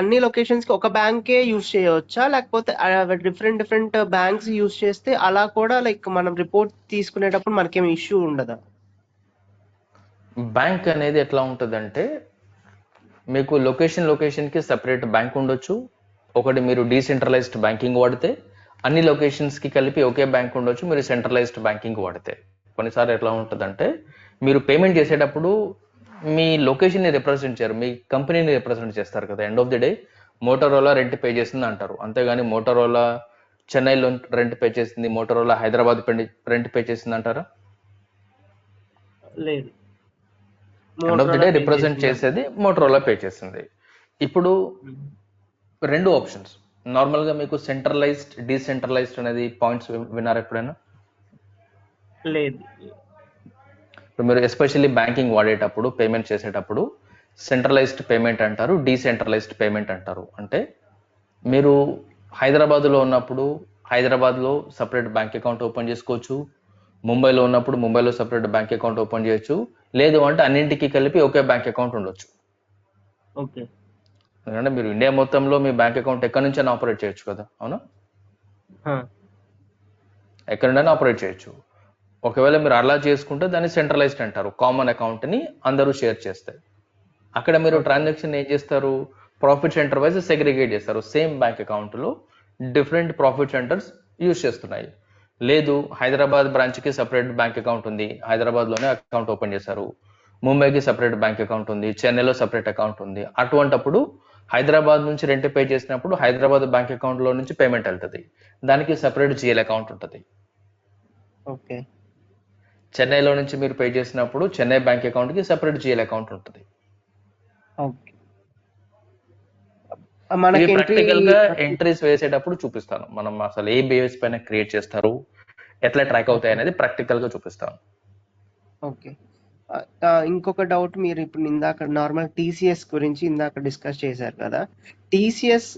Speaker 8: అన్ని లొకేషన్స్ కి ఒక బ్యాంకే యూజ్ చేయవచ్చా, లేకపోతే డిఫరెంట్ బ్యాంక్స్ యూజ్ చేస్తే అలా కూడా లైక్ మనం రిపోర్ట్ తీసుకునేటప్పుడు మనకేమి ఇష్యూ ఉండదా?
Speaker 2: బ్యాంక్ అనేది ఎట్లా ఉంటుందంటే, మీకు లొకేషన్కి సపరేట్ బ్యాంక్ ఉండొచ్చు. ఒకటి మీరు డీసెంట్రలైజ్డ్ బ్యాంకింగ్ వాడితే, అన్ని లొకేషన్స్కి కలిపి ఒకే బ్యాంక్ ఉండొచ్చు. మీరు సెంట్రలైజ్డ్ బ్యాంకింగ్ వాడితే కొన్నిసార్లు ఎట్లా ఉంటుందంటే, మీరు పేమెంట్ చేసేటప్పుడు మీ లొకేషన్ని రిప్రజెంట్ చేయరు, మీ కంపెనీని రిప్రజెంట్ చేస్తారు కదా. End of the day Motorola rent pay చేసింది అంటారు, అంతేగాని మోటరోలా చెన్నైలో రెంట్ పే చేసింది, మోటరోలా హైదరాబాద్ రెంట్ పే చేసింది అంటారా?
Speaker 8: లేదు.
Speaker 2: End of the day represent చేసేది మోటరోలా పే చేసింది. ఇప్పుడు రెండు ఆప్షన్స్ నార్మల్గా మీకు సెంట్రలైజ్డ్, డీసెంట్రలైజ్డ్ అనేది పాయింట్స్ విన్నారా ఎప్పుడైనా?
Speaker 8: లేదు.
Speaker 2: ఇప్పుడు మీరు ఎస్పెషల్లీ బ్యాంకింగ్ వాడేటప్పుడు, పేమెంట్ చేసేటప్పుడు సెంట్రలైజ్డ్ పేమెంట్ అంటారు, డీసెంట్రలైజ్డ్ పేమెంట్ అంటారు. అంటే మీరు హైదరాబాద్లో ఉన్నప్పుడు హైదరాబాద్లో సపరేట్ బ్యాంక్ అకౌంట్ ఓపెన్ చేసుకోవచ్చు, ముంబైలో ఉన్నప్పుడు ముంబైలో సపరేట్ బ్యాంక్ అకౌంట్ ఓపెన్ చేయొచ్చు, లేదు అంటే అన్నింటికి కలిపి ఒకే బ్యాంక్ అకౌంట్ ఉండొచ్చు.
Speaker 8: ఓకే.
Speaker 2: ఎందుకంటే మీరు ఇండియా మొత్తంలో మీ బ్యాంక్ అకౌంట్ ఎక్కడి నుంచైనా ఆపరేట్ చేయొచ్చు కదా, అవునా? ఎక్కడైనా ఆపరేట్ చేయొచ్చు. ఒకవేళ మీరు అలా చేసుకుంటే దాన్ని సెంట్రలైజ్డ్ అంటారు, కామన్ అకౌంట్ని అందరూ షేర్ చేస్తారు. అక్కడ మీరు ట్రాన్సాక్షన్ ఏం చేస్తారు, ప్రాఫిట్ సెంటర్ వైజ్ సెగ్రిగేట్ చేస్తారు. సేమ్ బ్యాంక్ అకౌంట్లో డిఫరెంట్ ప్రాఫిట్ సెంటర్స్ యూజ్ చేస్తున్నాయి. లేదు హైదరాబాద్ బ్రాంచ్కి సపరేట్ బ్యాంక్ అకౌంట్ ఉంది, హైదరాబాద్లోనే అకౌంట్ ఓపెన్ చేశారు. ముంబైకి సపరేట్ బ్యాంక్ అకౌంట్ ఉంది, చెన్నైలో సపరేట్ అకౌంట్ ఉంది. అటువంటప్పుడు హైదరాబాద్ నుంచి రెంట్ పే చేసినప్పుడు హైదరాబాద్ బ్యాంక్ అకౌంట్లో నుంచి పేమెంట్ వెళ్తుంది, దానికి సపరేట్ జిఎల్ అకౌంట్ ఉంటుంది.
Speaker 8: ఓకే.
Speaker 2: చెన్నైలో నుంచి మీరు పే చేసినప్పుడు చెన్నై బ్యాంక్ అకౌంట్కి సపరేట్ జిఎల్ అకౌంట్ ఉంటుంది. ప్రాక్టికల్ గా ఎంట్రీస్ వేసేటప్పుడు చూపిస్తాను, మనం అసలు ఏ బేస్ పైన క్రియేట్ చేస్తారు, ఎట్లా ట్రాక్ అవుతాయి అనేది ప్రాక్టికల్ గా చూపిస్తాను.
Speaker 8: ఓకే. ఇంకొక డౌట్, మీరు ఇప్పుడు ఇందాక నార్మల్ టీసీఎస్ గురించి ఇందాక డిస్కస్ చేశారు కదా. టీసీఎస్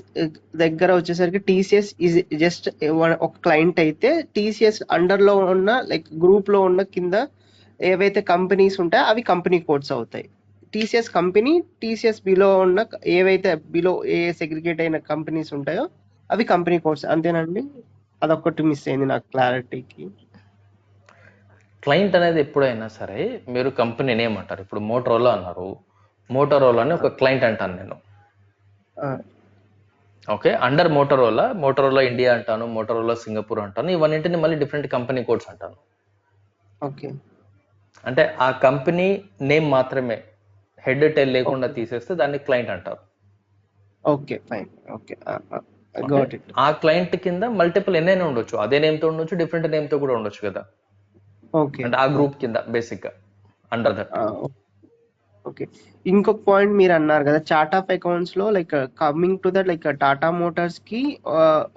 Speaker 8: దగ్గర వచ్చేసరికి టీసీఎస్ ఈజ్ జస్ట్ ఒక క్లయింట్ అయితే, టీసీఎస్ అండర్ లో ఉన్న లైక్ గ్రూప్ లో ఉన్న కింద ఏవైతే కంపెనీస్ ఉంటాయో అవి కంపెనీ కోడ్స్ అవుతాయి. టీసీఎస్ కంపెనీ, టీసీఎస్ బిలో ఉన్న ఏవైతే బిలో ఏ సెగ్రిగేట్ అయిన కంపెనీస్ ఉంటాయో అవి కంపెనీ కోడ్స్, అంతేనండి? అదొక్కటి మిస్ అయింది నాకు క్లారిటీకి.
Speaker 2: క్లయింట్ అనేది ఎప్పుడైనా సరే మీరు కంపెనీ నేమ్ అంటారు. ఇప్పుడు మోటరోలా అన్నారు, మోటరోలాని ఒక క్లయింట్ అంటాను నేను. ఓకే, అండర్ మోటరోలా ఇండియా అంటాను, మోటరోలా సింగపూర్ అంటాను, ఇవన్నింటిని మళ్ళీ డిఫరెంట్ కంపెనీ కోడ్స్ అంటాను.
Speaker 8: ఓకే.
Speaker 2: అంటే ఆ కంపెనీ నేమ్ మాత్రమే, హెడ్ టైల్ లేకుండా తీసేస్తే దాన్ని క్లయింట్ అంటారు.
Speaker 8: Okay, fine. Okay, got it.
Speaker 2: ఆ క్లయింట్ కింద మల్టిపుల్ ఎన్నైనా ఉండొచ్చు, అదే నేమ్ తో ఉండొచ్చు, డిఫరెంట్ నేమ్ తో కూడా ఉండొచ్చు కదా.
Speaker 8: ఓకే.
Speaker 2: అంటే ఆ గ్రూప్ కింద బేసిక్ గా అండర్ దట్.
Speaker 8: ఓకే. ఇంకొక పాయింట్ మీరు అన్నారు కదా, చార్ట్ ఆఫ్ అకౌంట్స్ లో like coming to that, like Tata motors కి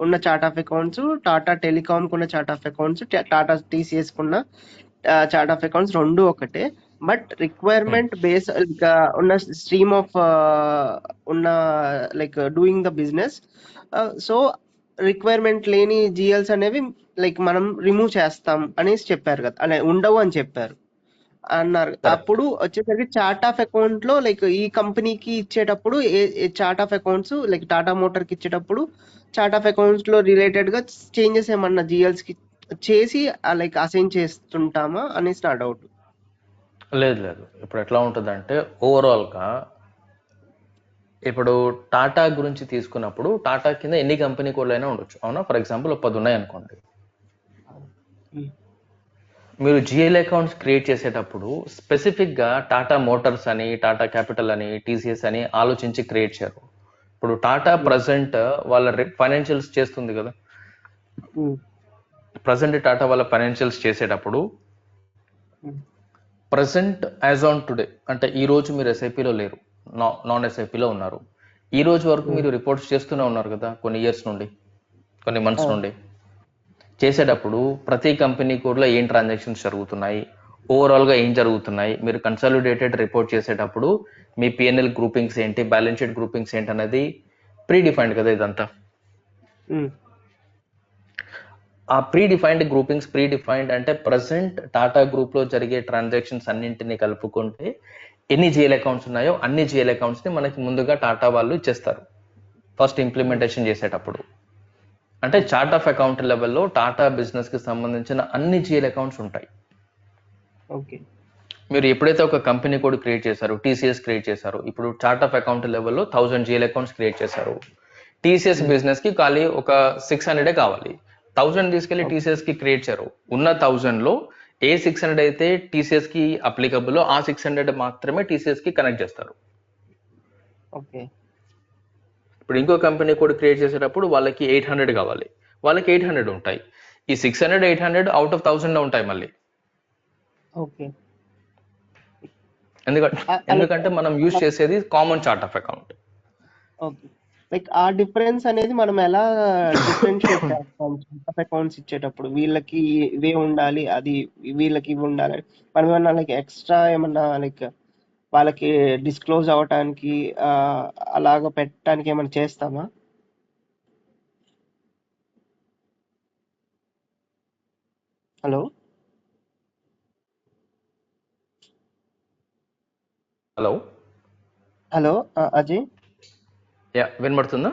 Speaker 8: ఉన్న chart of accounts, Tata telecom కున్న chart of accounts, Tata TCS కున్న చార్ట్ ఆఫ్ అకౌంట్స్ రెండు ఒకటే. బట్ రిక్వైర్మెంట్ బేస్ ఉన్న స్ట్రీమ్ ఆఫ్ ఉన్న like doing the business, so requirement లేని జిఎల్స్ అనేవి లైక్ మనం రిమూవ్ చేస్తాం అనేసి చెప్పారు కదా, అనే ఉండవు అని చెప్పారు అన్నారు. అప్పుడు వచ్చేసరికి చార్ట్ ఆఫ్ అకౌంట్ లో లైక్ ఈ కంపెనీకి ఇచ్చేటప్పుడు chart of accounts like Tata motor కి ఇచ్చేటప్పుడు చార్ట్ ఆఫ్ అకౌంట్స్ లో రిలేటెడ్ గా చేంజెస్ ఏమన్నా జిఎల్స్ కి చేసి లైక్ అసైన్ చేస్తుంటామా అనేసి నా డౌట్.
Speaker 2: లేదు, ఇప్పుడు ఎట్లా ఉంటుందంటే ఓవరాల్ గా ఇప్పుడు టాటా గురించి తీసుకున్నప్పుడు టాటా కింద ఎన్ని కంపెనీ కోడ్లు అయినా ఉండొచ్చు, అవునా? ఫర్ ఎగ్జాంపుల్ 10 ఉన్నాయి అనుకోండి. మీరు జిఎల్ అకౌంట్స్ క్రియేట్ చేసేటప్పుడు స్పెసిఫిక్గా టాటా మోటార్స్ అని, టాటా క్యాపిటల్ అని, టీసీఎస్ అని ఆలోచించి క్రియేట్ చేయరు. ఇప్పుడు టాటా ప్రజెంట్ వాళ్ళ ఫైనాన్షియల్స్ చేస్తుంది కదా, ప్రజెంట్ టాటా వాళ్ళ ఫైనాన్షియల్స్ చేసేటప్పుడు ప్రజెంట్ యాజ్ ఆన్ టుడే, అంటే ఈ రోజు మీరు ఎస్ఐపిలో లేరు, నాన్ ఎస్ఐపిలో ఉన్నారు. ఈ రోజు వరకు మీరు రిపోర్ట్స్ చేస్తూనే ఉన్నారు కదా, కొన్ని ఇయర్స్ నుండి, కొన్ని మంత్స్ నుండి చేసేటప్పుడు ప్రతి కంపెనీ కోడ్లో ఏం ట్రాన్సాక్షన్స్ జరుగుతున్నాయి, ఓవరాల్గా ఏం జరుగుతున్నాయి, మీరు కన్సాలిడేటెడ్ రిపోర్ట్ చేసేటప్పుడు మీ పిఎన్ఎల్ గ్రూపింగ్స్ ఏంటి, బ్యాలెన్స్ షీట్ గ్రూపింగ్స్ ఏంటి అనేది ప్రీ డిఫైన్డ్ కదా ఇదంతా. ఆ ప్రీ డిఫైన్డ్ అంటే ప్రజెంట్ టాటా గ్రూప్లో జరిగే ట్రాన్సాక్షన్స్ అన్నింటినీ కలుపుకుంటే ఎన్ని జిఎల్ అకౌంట్స్ ఉన్నాయో అన్ని జిఎల్ అకౌంట్స్ని మనకి ముందుగా టాటా వాళ్ళు ఇచ్చేస్తారు ఫస్ట్ ఇంప్లిమెంటేషన్ చేసేటప్పుడు. అంటే చార్ట్ ఆఫ్ అకౌంట్ లెవెల్లో టాటా బిజినెస్కి సంబంధించిన అన్ని జిఎల్ అకౌంట్స్ ఉంటాయి. మీరు ఎప్పుడైతే ఒక కంపెనీ కోడ్ క్రియేట్ చేశారు, టీసీఎస్ క్రియేట్ చేశారు, ఇప్పుడు చార్ట్ ఆఫ్ అకౌంట్ లెవెల్లో 1000 జిఎల్ అకౌంట్స్ క్రియేట్ చేశారు. టీసీఎస్ బిజినెస్కి ఖాళీ ఒక 600 కావాలి. 1000 తీసుకెళ్లి టీసీఎస్కి క్రియేట్ చేయరు. ఉన్న 1000లో ఏ 600 అయితే టీసీఎస్కి అప్లికబుల్లో ఆ 600 మాత్రమే టీసీఎస్కి కనెక్ట్ చేస్తారు. ఇప్పుడు ఇంకో కంపెనీ కోడ్ క్రియేట్ చేసేటప్పుడు వాళ్ళకి 800 కావాలి, వాళ్ళకి 800 ఉంటాయి. ఈ 600, 800 అవుట్ ఆఫ్ 1000 ఉంటాయి మళ్ళీ. ఎందుకంటే మనం యూజ్ చేసేది common chart of account.
Speaker 8: Like ఆ డిఫరెన్స్ అనేది మనం ఎలా డిఫరెన్షియేట్ చేస్తాం చార్ట్ ఆఫ్ అకౌంట్స్ ఇచ్చేటప్పుడు, వీళ్ళకి ఇవే ఉండాలి, అది వీళ్ళకి ఇవి ఉండాలి, మనం ఏమన్నా లైక్ ఎక్స్ట్రా ఏమన్నా లైక్ వాళ్ళకి డిస్క్లోజ్ అవ్వటానికి అలాగ పెట్టడానికి ఏమైనా చేస్తామా? హలో
Speaker 2: హలో
Speaker 8: హలో అజయ్,
Speaker 2: వినబడుతుందా?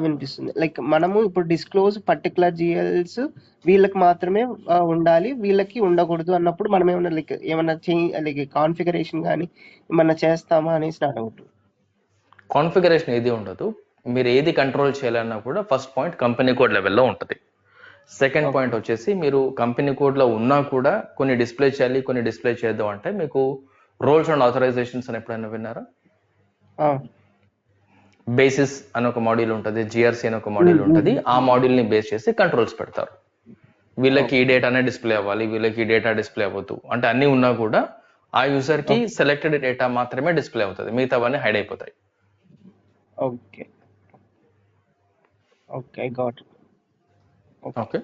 Speaker 8: వినిపిస్తుంది. లైక్ మనము ఇప్పుడు డిస్క్లోజ్ పర్టికులర్ జిఎల్స్ వీళ్ళకి మాత్రమే ఉండాలి, వీళ్ళకి ఉండకూడదు అన్నప్పుడు మనం ఏమన్నా లైక్ ఏమన్నా లైక్ కాన్ఫిగరేషన్ కానీ ఏమన్నా చేస్తామా అనేసి నా డౌట్.
Speaker 2: కాన్ఫిగరేషన్ ఏది ఉండదు. మీరు ఏది కంట్రోల్ చేయాలన్నా కూడా ఫస్ట్ పాయింట్ కంపెనీ కోడ్ లెవెల్లో ఉంటుంది. సెకండ్ పాయింట్ వచ్చేసి మీరు కంపెనీ కోడ్లో ఉన్నా కూడా కొన్ని డిస్ప్లే చేయాలి, కొన్ని డిస్ప్లే చేద్దాం అంటే మీకు రోల్స్ అండ్ ఆథరైజేషన్స్ అని ఎప్పుడైనా విన్నారా? బేసిస్ అని ఒక మాడ్యూల్ ఉంటుంది, జిఆర్సి అని ఒక మాడ్యూల్ ఉంటుంది. ఆ మాడ్యూల్ని బేస్ చేసి కంట్రోల్స్ పెడతారు. వీళ్ళకి ఈ డేటానే డిస్ప్లే అవ్వాలి, వీళ్ళకి ఈ డేటా డిస్ప్లే అవ్వద్దు అంటే అన్నీ ఉన్నా కూడా ఆ యూజర్కి సెలెక్టెడ్ డేటా మాత్రమే డిస్ప్లే అవుతుంది, మిగతావన్నీ హైడ్ అయిపోతాయి.
Speaker 8: Okay okay got it.
Speaker 2: Okay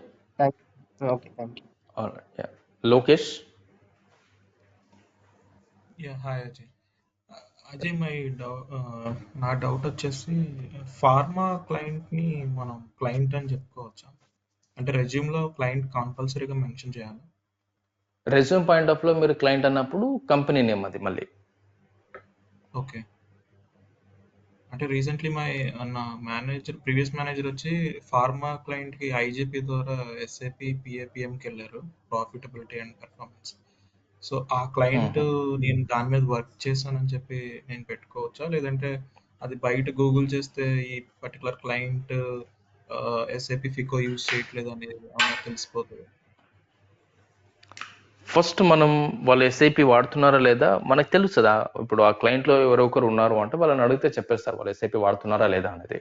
Speaker 8: okay thank you.
Speaker 2: Lokesh.
Speaker 9: Hi Ajay. Ajay నా డౌట్ వచ్చేసి ఫార్మా క్లయింట్ని మనం క్లయింట్ అని చెప్పుకోవచ్చా? అంటే రెజ్యూమ్లో క్లయింట్ కంపల్సరీగా మెన్షన్ చేయాలి?
Speaker 2: రెజ్యూమ్ పాయింట్ ఆఫ్ లో మీరు క్లయింట్ అన్నప్పుడు కంపెనీ నేమ్ అది మళ్ళీ.
Speaker 9: ఓకే. అంటే రీసెంట్లీ నా ప్రీవియస్ మేనేజర్ వచ్చి ఫార్మా క్లయింట్కి ఐజీపీ ద్వారా ఎస్ఏపి పిఏపిఎంకి వెళ్ళారు, ప్రాఫిటబిలిటీ అండ్ పెర్ఫార్మెన్స్. సో ఆ క్లయింట్ నేను దాని మీద వర్క్ చేశానని చెప్పి నేను పెట్టుకోవచ్చా, లేదంటే అది బయట గూగుల్ చేస్తే ఈ particular client SAP Fico use చేయట్లేదు అనేది తెలిసిపోతుంది?
Speaker 2: ఫస్ట్ మనం వాళ్ళు ఎస్ఐపి వాడుతున్నారా లేదా మనకు తెలుస్తుందా? ఇప్పుడు ఆ క్లయింట్లో ఎవరో ఒకరు ఉన్నారు అంటే వాళ్ళని అడిగితే చెప్పేస్తారు వాళ్ళు ఎస్ఐపి వాడుతున్నారా లేదా అనేది.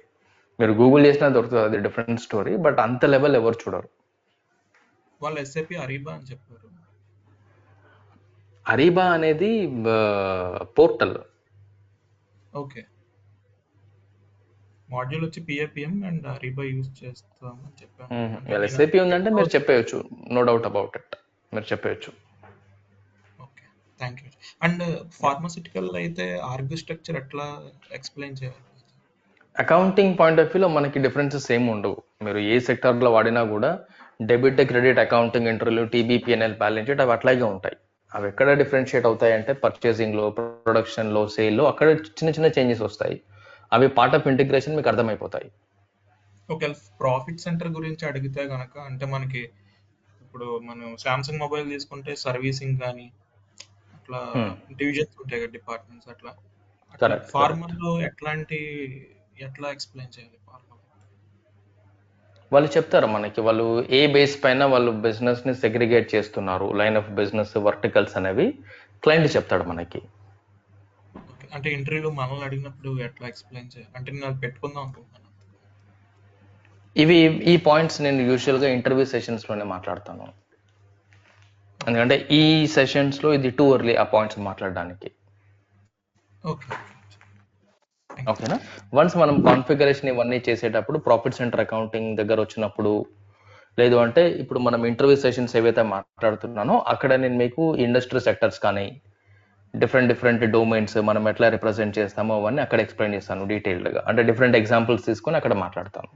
Speaker 2: మీరు గూగుల్ చేసినా దొరుకుతుంది, అది డిఫరెంట్ స్టోరీ. బట్ అంత లెవెల్ ఎవరు చూడరు.
Speaker 9: వాళ్ళు ఎస్ఐపి అరీబా అని చెప్పారు.
Speaker 2: అరీబా అనేది పోర్టల్.
Speaker 9: ఓకే. మాడ్యూల్ వచ్చి పిఏపిఎం అండ్ అరీబా యూజ్ చేస్తామని చెప్పాను.
Speaker 2: ఎస్ఐపి ఉందంటే మీరు చెప్పేయచ్చు, నో డౌట్ అబౌట్ ఇట్, మీరు చెప్పేయచ్చు.
Speaker 9: Okay, thank you. And pharmaceutical అయితే ఆర్గ్యూ స్ట్రక్చర్ ఎట్లా ఎక్స్ప్లెయిన్ చేయాలి?
Speaker 2: అకౌంటింగ్ పాయింట్ ఆఫ్ వ్యూలో మనకి డిఫరెన్సెస్ ఏమి ఉండవు. మీరు ఏ సెక్టార్లో వాడినా కూడా డెబిట్ క్రెడిట్ అకౌంటింగ్ ఎంట్రీలు, టీబీపీఎన్ఎల్ బ్యాలెన్స్ షీట్ అవి అట్లాగే ఉంటాయి. అవి ఎక్కడ డిఫరెన్షియేట్ అవుతాయి అంటే పర్చేసింగ్లో, ప్రొడక్షన్లో, సేల్లో అక్కడ చిన్న చిన్న చేంజెస్ వస్తాయి. అవి పార్ట్ ఆఫ్ ఇంటిగ్రేషన్ మీకు అర్థమైపోతాయి.
Speaker 9: ఒకవేళ ప్రాఫిట్ సెంటర్ గురించి అడిగితే కనుక, అంటే మనకి ఇప్పుడు మనం సామ్సంగ్ మొబైల్ తీసుకుంటే సర్వీసింగ్ కానీ అట్లా డివిజన్స్ ఉంటాయి కదా, డిపార్ట్మెంట్స్, అట్లా అట్లా
Speaker 2: కరెక్ట్
Speaker 9: ఫార్మర్లో ఎట్లా ఎక్స్ప్లెయిన్ చేయాలి ఫార్మర్?
Speaker 2: వాళ్ళు చెప్తారు మనకి, వాళ్ళు ఏ బేస్ పైన వాళ్ళు బిజినెస్ ని సెగ్రిగేట్ చేస్తున్నారు, లైన్ ఆఫ్ బిజినెస్ వర్టికల్స్ అనేవి క్లయింట్ చెప్తాడు మనకి.
Speaker 9: ఓకే, అంటే ఇంటర్వ్యూలో మనల్ని అడిగినప్పుడు ఎట్లా ఎక్స్ప్లెయిన్ చేయాలి? అంటే నేను అది పెట్టుకుందాం అనుకుంటున్నాను.
Speaker 2: ఈ పాయింట్స్ నేను యూజువల్గా ఇంటర్వ్యూ సెషన్స్లోనే మాట్లాడతాను, ఎందుకంటే ఈ సెషన్స్లో ఇది టూ ఎర్లీ ఆ పాయింట్స్ మాట్లాడడానికి.
Speaker 9: ఓకే,
Speaker 2: ఓకేనా? వన్స్ మనం కాన్ఫిగరేషన్ ఇవన్నీ చేసేటప్పుడు ప్రాఫిట్ సెంటర్ అకౌంటింగ్ దగ్గర వచ్చినప్పుడు, లేదు అంటే ఇప్పుడు మనం ఇంటర్వ్యూ సెషన్స్ ఏవైతే మాట్లాడుతున్నానో అక్కడ నేను మీకు ఇండస్ట్రీ సెక్టర్స్ కానీ డిఫరెంట్ డొమైన్స్ మనం ఎట్లా రిప్రజెంట్ చేస్తామో అవన్నీ అక్కడ ఎక్స్ప్లెయిన్ చేస్తాను డీటెయిల్డ్గా, అంటే డిఫరెంట్ ఎగ్జాంపుల్స్ తీసుకొని అక్కడ మాట్లాడతాను.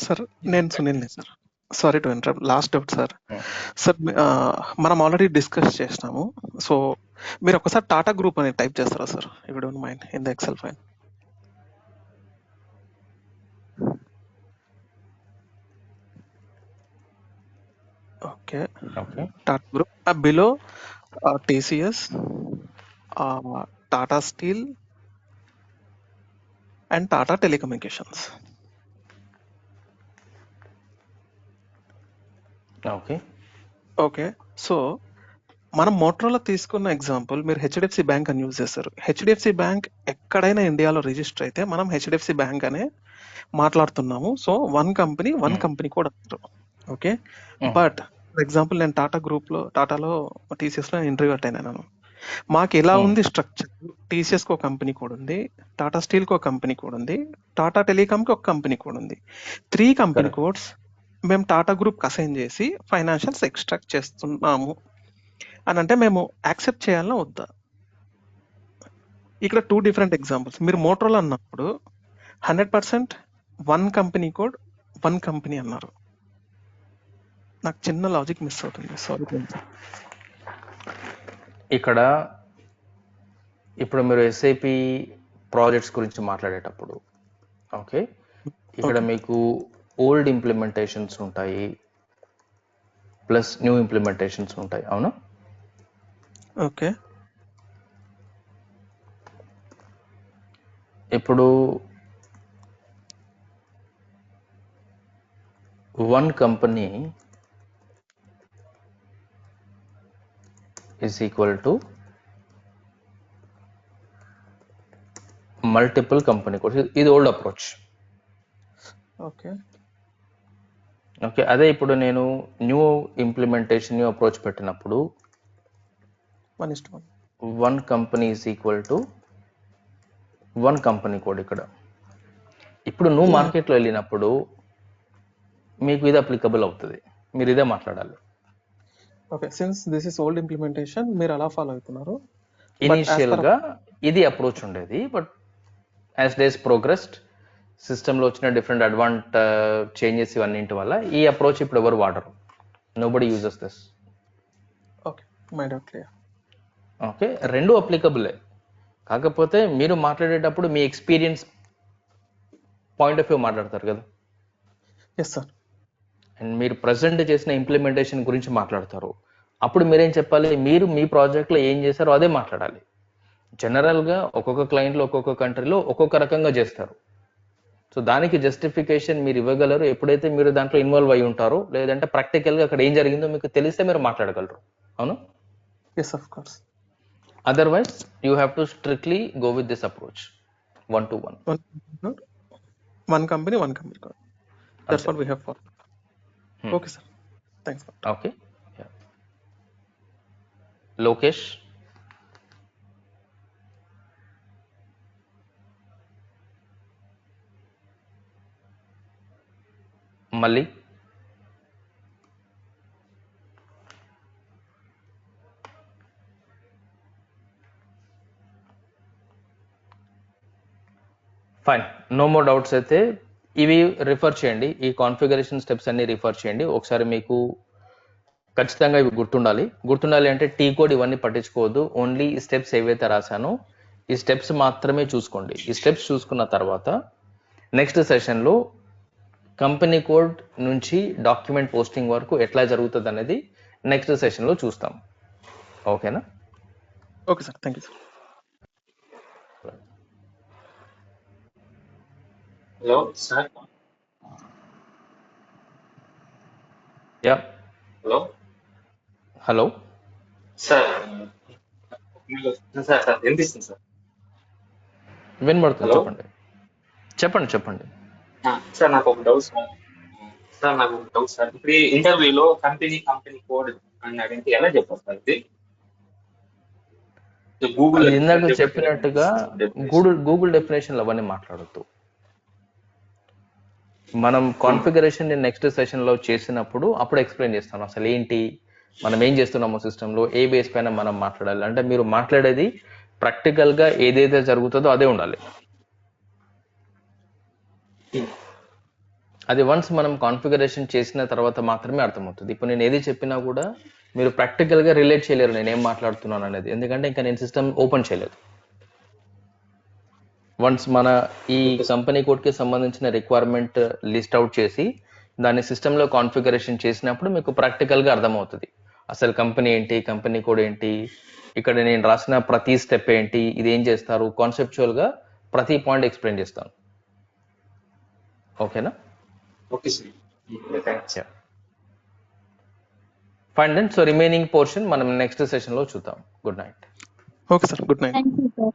Speaker 4: సార్ నేను సునీల్ని సార్, sorry to interrupt, last doubt sir. Sir మనం ఆల్రెడీ డిస్కస్ చేసినాము, సో మీరు ఒకసారి టాటా గ్రూప్ అని టైప్ చేస్తారా sir, if you don't mind, in the excel file? Okay, Tata group below TCS, Tata steel and Tata telecommunications. Okay, so మనం మోటరోలా తీసుకున్న example మీరు HDFC bank అని యూజ్ చేస్తారు. HDFC బ్యాంక్ ఎక్కడైనా ఇండియాలో రిజిస్టర్ అయితే మనం HDFC బ్యాంక్ అనే మాట్లాడుతున్నాము. సో వన్ కంపెనీ కూడా అంటారు. ఓకే, బట్ ఫర్ ఎగ్జాంపుల్ నేను టాటాలో TCS లో ఇంటర్వ్యూ అటెండ్ అయినాను. మాకు ఎలా ఉంది స్ట్రక్చర్, TCS కి ఒక కంపెనీ కూడా ఉంది, టాటా స్టీల్ కి ఒక కంపెనీ కూడా ఉంది, టాటా టెలికామ్ కి ఒక కంపెనీ కూడా ఉంది. 3 కంపెనీ కోడ్స్ మేము టాటా గ్రూప్ కి అసైన్ చేసి ఫైనాన్షియల్స్ ఎక్స్ట్రాక్ట్ చేస్తున్నాము అని అంటే మేము యాక్సెప్ట్ చేయాలన్నా వద్దా? ఇక్కడ 2 డిఫరెంట్ ఎగ్జాంపుల్స్. మీరు మోటరోలా అన్నప్పుడు 100% one company code one company అన్నారు. నాకు చిన్న లాజిక్ మిస్ అవుతుంది, సారీ.
Speaker 2: ఇక్కడ ఇప్పుడు మీరు SAP ప్రాజెక్ట్స్ గురించి మాట్లాడేటప్పుడు, ఓకే, ఇక్కడ మీకు ఓల్డ్ ఇంప్లిమెంటేషన్స్ ఉంటాయి ప్లస్ న్యూ ఇంప్లిమెంటేషన్స్ ఉంటాయి, అవునా?
Speaker 4: ఓకే,
Speaker 2: ఇప్పుడు one company is equal to multiple company codes. ఇది ఓల్డ్ అప్రోచ్.
Speaker 4: ఓకే,
Speaker 2: అదే ఇప్పుడు నేను న్యూ ఇంప్లిమెంటేషన్ న్యూ అప్రోచ్ పెట్టినప్పుడు
Speaker 4: 1:1
Speaker 2: one company is equal to one company code. ఇక్కడ ఇప్పుడు నువ్వు మార్కెట్లో వెళ్ళినప్పుడు మీకు ఇది అప్లికబుల్ అవుతుంది, మీరు ఇదే మాట్లాడాలి.
Speaker 4: Okay, since this is old implementation మీరు అలా ఫాలో అవుతున్నారు.
Speaker 2: ఇనిషియల్ గా ఇది అప్రోచ్ ఉండేది, బట్ యాజ్ డేస్ ప్రోగ్రెస్డ్ సిస్టంలో వచ్చిన డిఫరెంట్ చేంజెస్ ఇవన్నింటి వల్ల ఈ అప్రోచ్ ఇప్పుడు ఎవరు వాడరు. Nobody uses this.
Speaker 4: Okay, my doubt clear.
Speaker 2: Okay, రెండు అప్లికబులే, కాకపోతే మీరు మాట్లాడేటప్పుడు మీ ఎక్స్పీరియన్స్ పాయింట్ ఆఫ్ వ్యూ మాట్లాడతారు కదా.
Speaker 4: Yes sir.
Speaker 2: అండ్ మీరు ప్రజెంట్ చేసిన ఇంప్లిమెంటేషన్ గురించి మాట్లాడతారు. అప్పుడు మీరేం చెప్పాలి, మీరు మీ ప్రాజెక్ట్లో ఏం చేశారో అదే మాట్లాడాలి. జనరల్గా ఒక్కొక్క క్లయింట్లో ఒక్కొక్క కంట్రీలో ఒక్కొక్క రకంగా చేస్తారు. సో దానికి జస్టిఫికేషన్ మీరు ఇవ్వగలరు ఎప్పుడైతే మీరు దాంట్లో ఇన్వాల్వ్ అయి ఉంటారో, లేదంటే ప్రాక్టికల్గా అక్కడ ఏం జరిగిందో మీకు తెలిస్తే మీరు మాట్లాడగలరు, అవును?
Speaker 4: Yes, of course.
Speaker 2: Otherwise you have to strictly go with this approach 1-to-1.
Speaker 4: One company code. That's what we have far. Okay sir, thanks.
Speaker 2: Okay, Lokesh. మళ్ళీ ఫైన్, నో మోర్ డౌట్స్. అయితే ఇవి రిఫర్ చేయండి, ఈ కాన్ఫిగరేషన్ స్టెప్స్ అన్ని refer చేయండి ఒకసారి. మీకు ఖచ్చితంగా ఇవి గుర్తుండాలి అంటే టీ కోడ్ ఇవన్నీ పట్టించుకోవద్దు. ఓన్లీ ఈ స్టెప్స్ ఏవైతే రాశానో ఈ స్టెప్స్ మాత్రమే చూసుకోండి. ఈ స్టెప్స్ చూసుకున్న తర్వాత నెక్స్ట్ సెషన్లో కంపెనీ కోడ్ నుంచి డాక్యుమెంట్ పోస్టింగ్ వరకు ఎట్లా జరుగుతుంది అనేది నెక్స్ట్ సెషన్లో చూస్తాం. ఓకేనా?
Speaker 4: Okay sir, thank you sir.
Speaker 10: Hello sir.
Speaker 2: Yeah
Speaker 10: hello
Speaker 2: hello
Speaker 10: sir. Sir sir వినిపిస్తుంది సార్.
Speaker 2: వినబడుతుంది,
Speaker 10: హలో
Speaker 2: చెప్పండి చెప్పండి చెప్పండి.
Speaker 10: సార్ నాకు ఒక డౌట్ సార్. సార్ ఇప్పుడు ఇంటర్వ్యూలో కంపెనీ కోడ్ అని అడిగితే ఎలా చెప్పారు సార్ ఇది? గూగుల్
Speaker 2: అది ఇందాక చెప్పినట్టుగా గూగుల్ డెఫినేషన్లు అవన్నీ మాట్లాడద్దు. మనం కాన్ఫిగరేషన్ నెక్స్ట్ సెషన్ లో చేసినప్పుడు అప్పుడు ఎక్స్ప్లెయిన్ చేస్తాను అసలు ఏంటి, మనం ఏం చేస్తున్నామో సిస్టంలో, ఏ బేస్ పైన మనం మాట్లాడాలి. అంటే మీరు మాట్లాడేది ప్రాక్టికల్ గా ఏదైతే జరుగుతుందో అదే ఉండాలి. అది వన్స్ మనం కాన్ఫిగరేషన్ చేసిన తర్వాత మాత్రమే అర్థమవుతుంది. ఇప్పుడు నేను ఏది చెప్పినా కూడా మీరు ప్రాక్టికల్ గా రిలేట్ చేయలేరు నేను ఏం మాట్లాడుతున్నాను అనేది, ఎందుకంటే ఇంకా నేను సిస్టమ్ ఓపెన్ చేయలేదు. వన్స్ మన ఈ కంపెనీ కోడ్కి సంబంధించిన రిక్వైర్మెంట్ లిస్ట్ అవుట్ చేసి దాన్ని సిస్టంలో కాన్ఫిగరేషన్ చేసినప్పుడు మీకు ప్రాక్టికల్గా అర్థమవుతుంది అసలు కంపెనీ ఏంటి, కంపెనీ కోడ్ ఏంటి, ఇక్కడ నేను రాసిన ప్రతి స్టెప్ ఏంటి, ఇది ఏం చేస్తారు, కాన్సెప్చువల్గా ప్రతి పాయింట్ ఎక్స్ప్లెయిన్ చేస్తాను. ఓకేనా?
Speaker 10: Okay sir.
Speaker 2: Fine then. So remaining portion మనం నెక్స్ట్ సెషన్లో చూద్దాం. Good night.
Speaker 4: Okay sir, good night.
Speaker 5: Thank you, sir.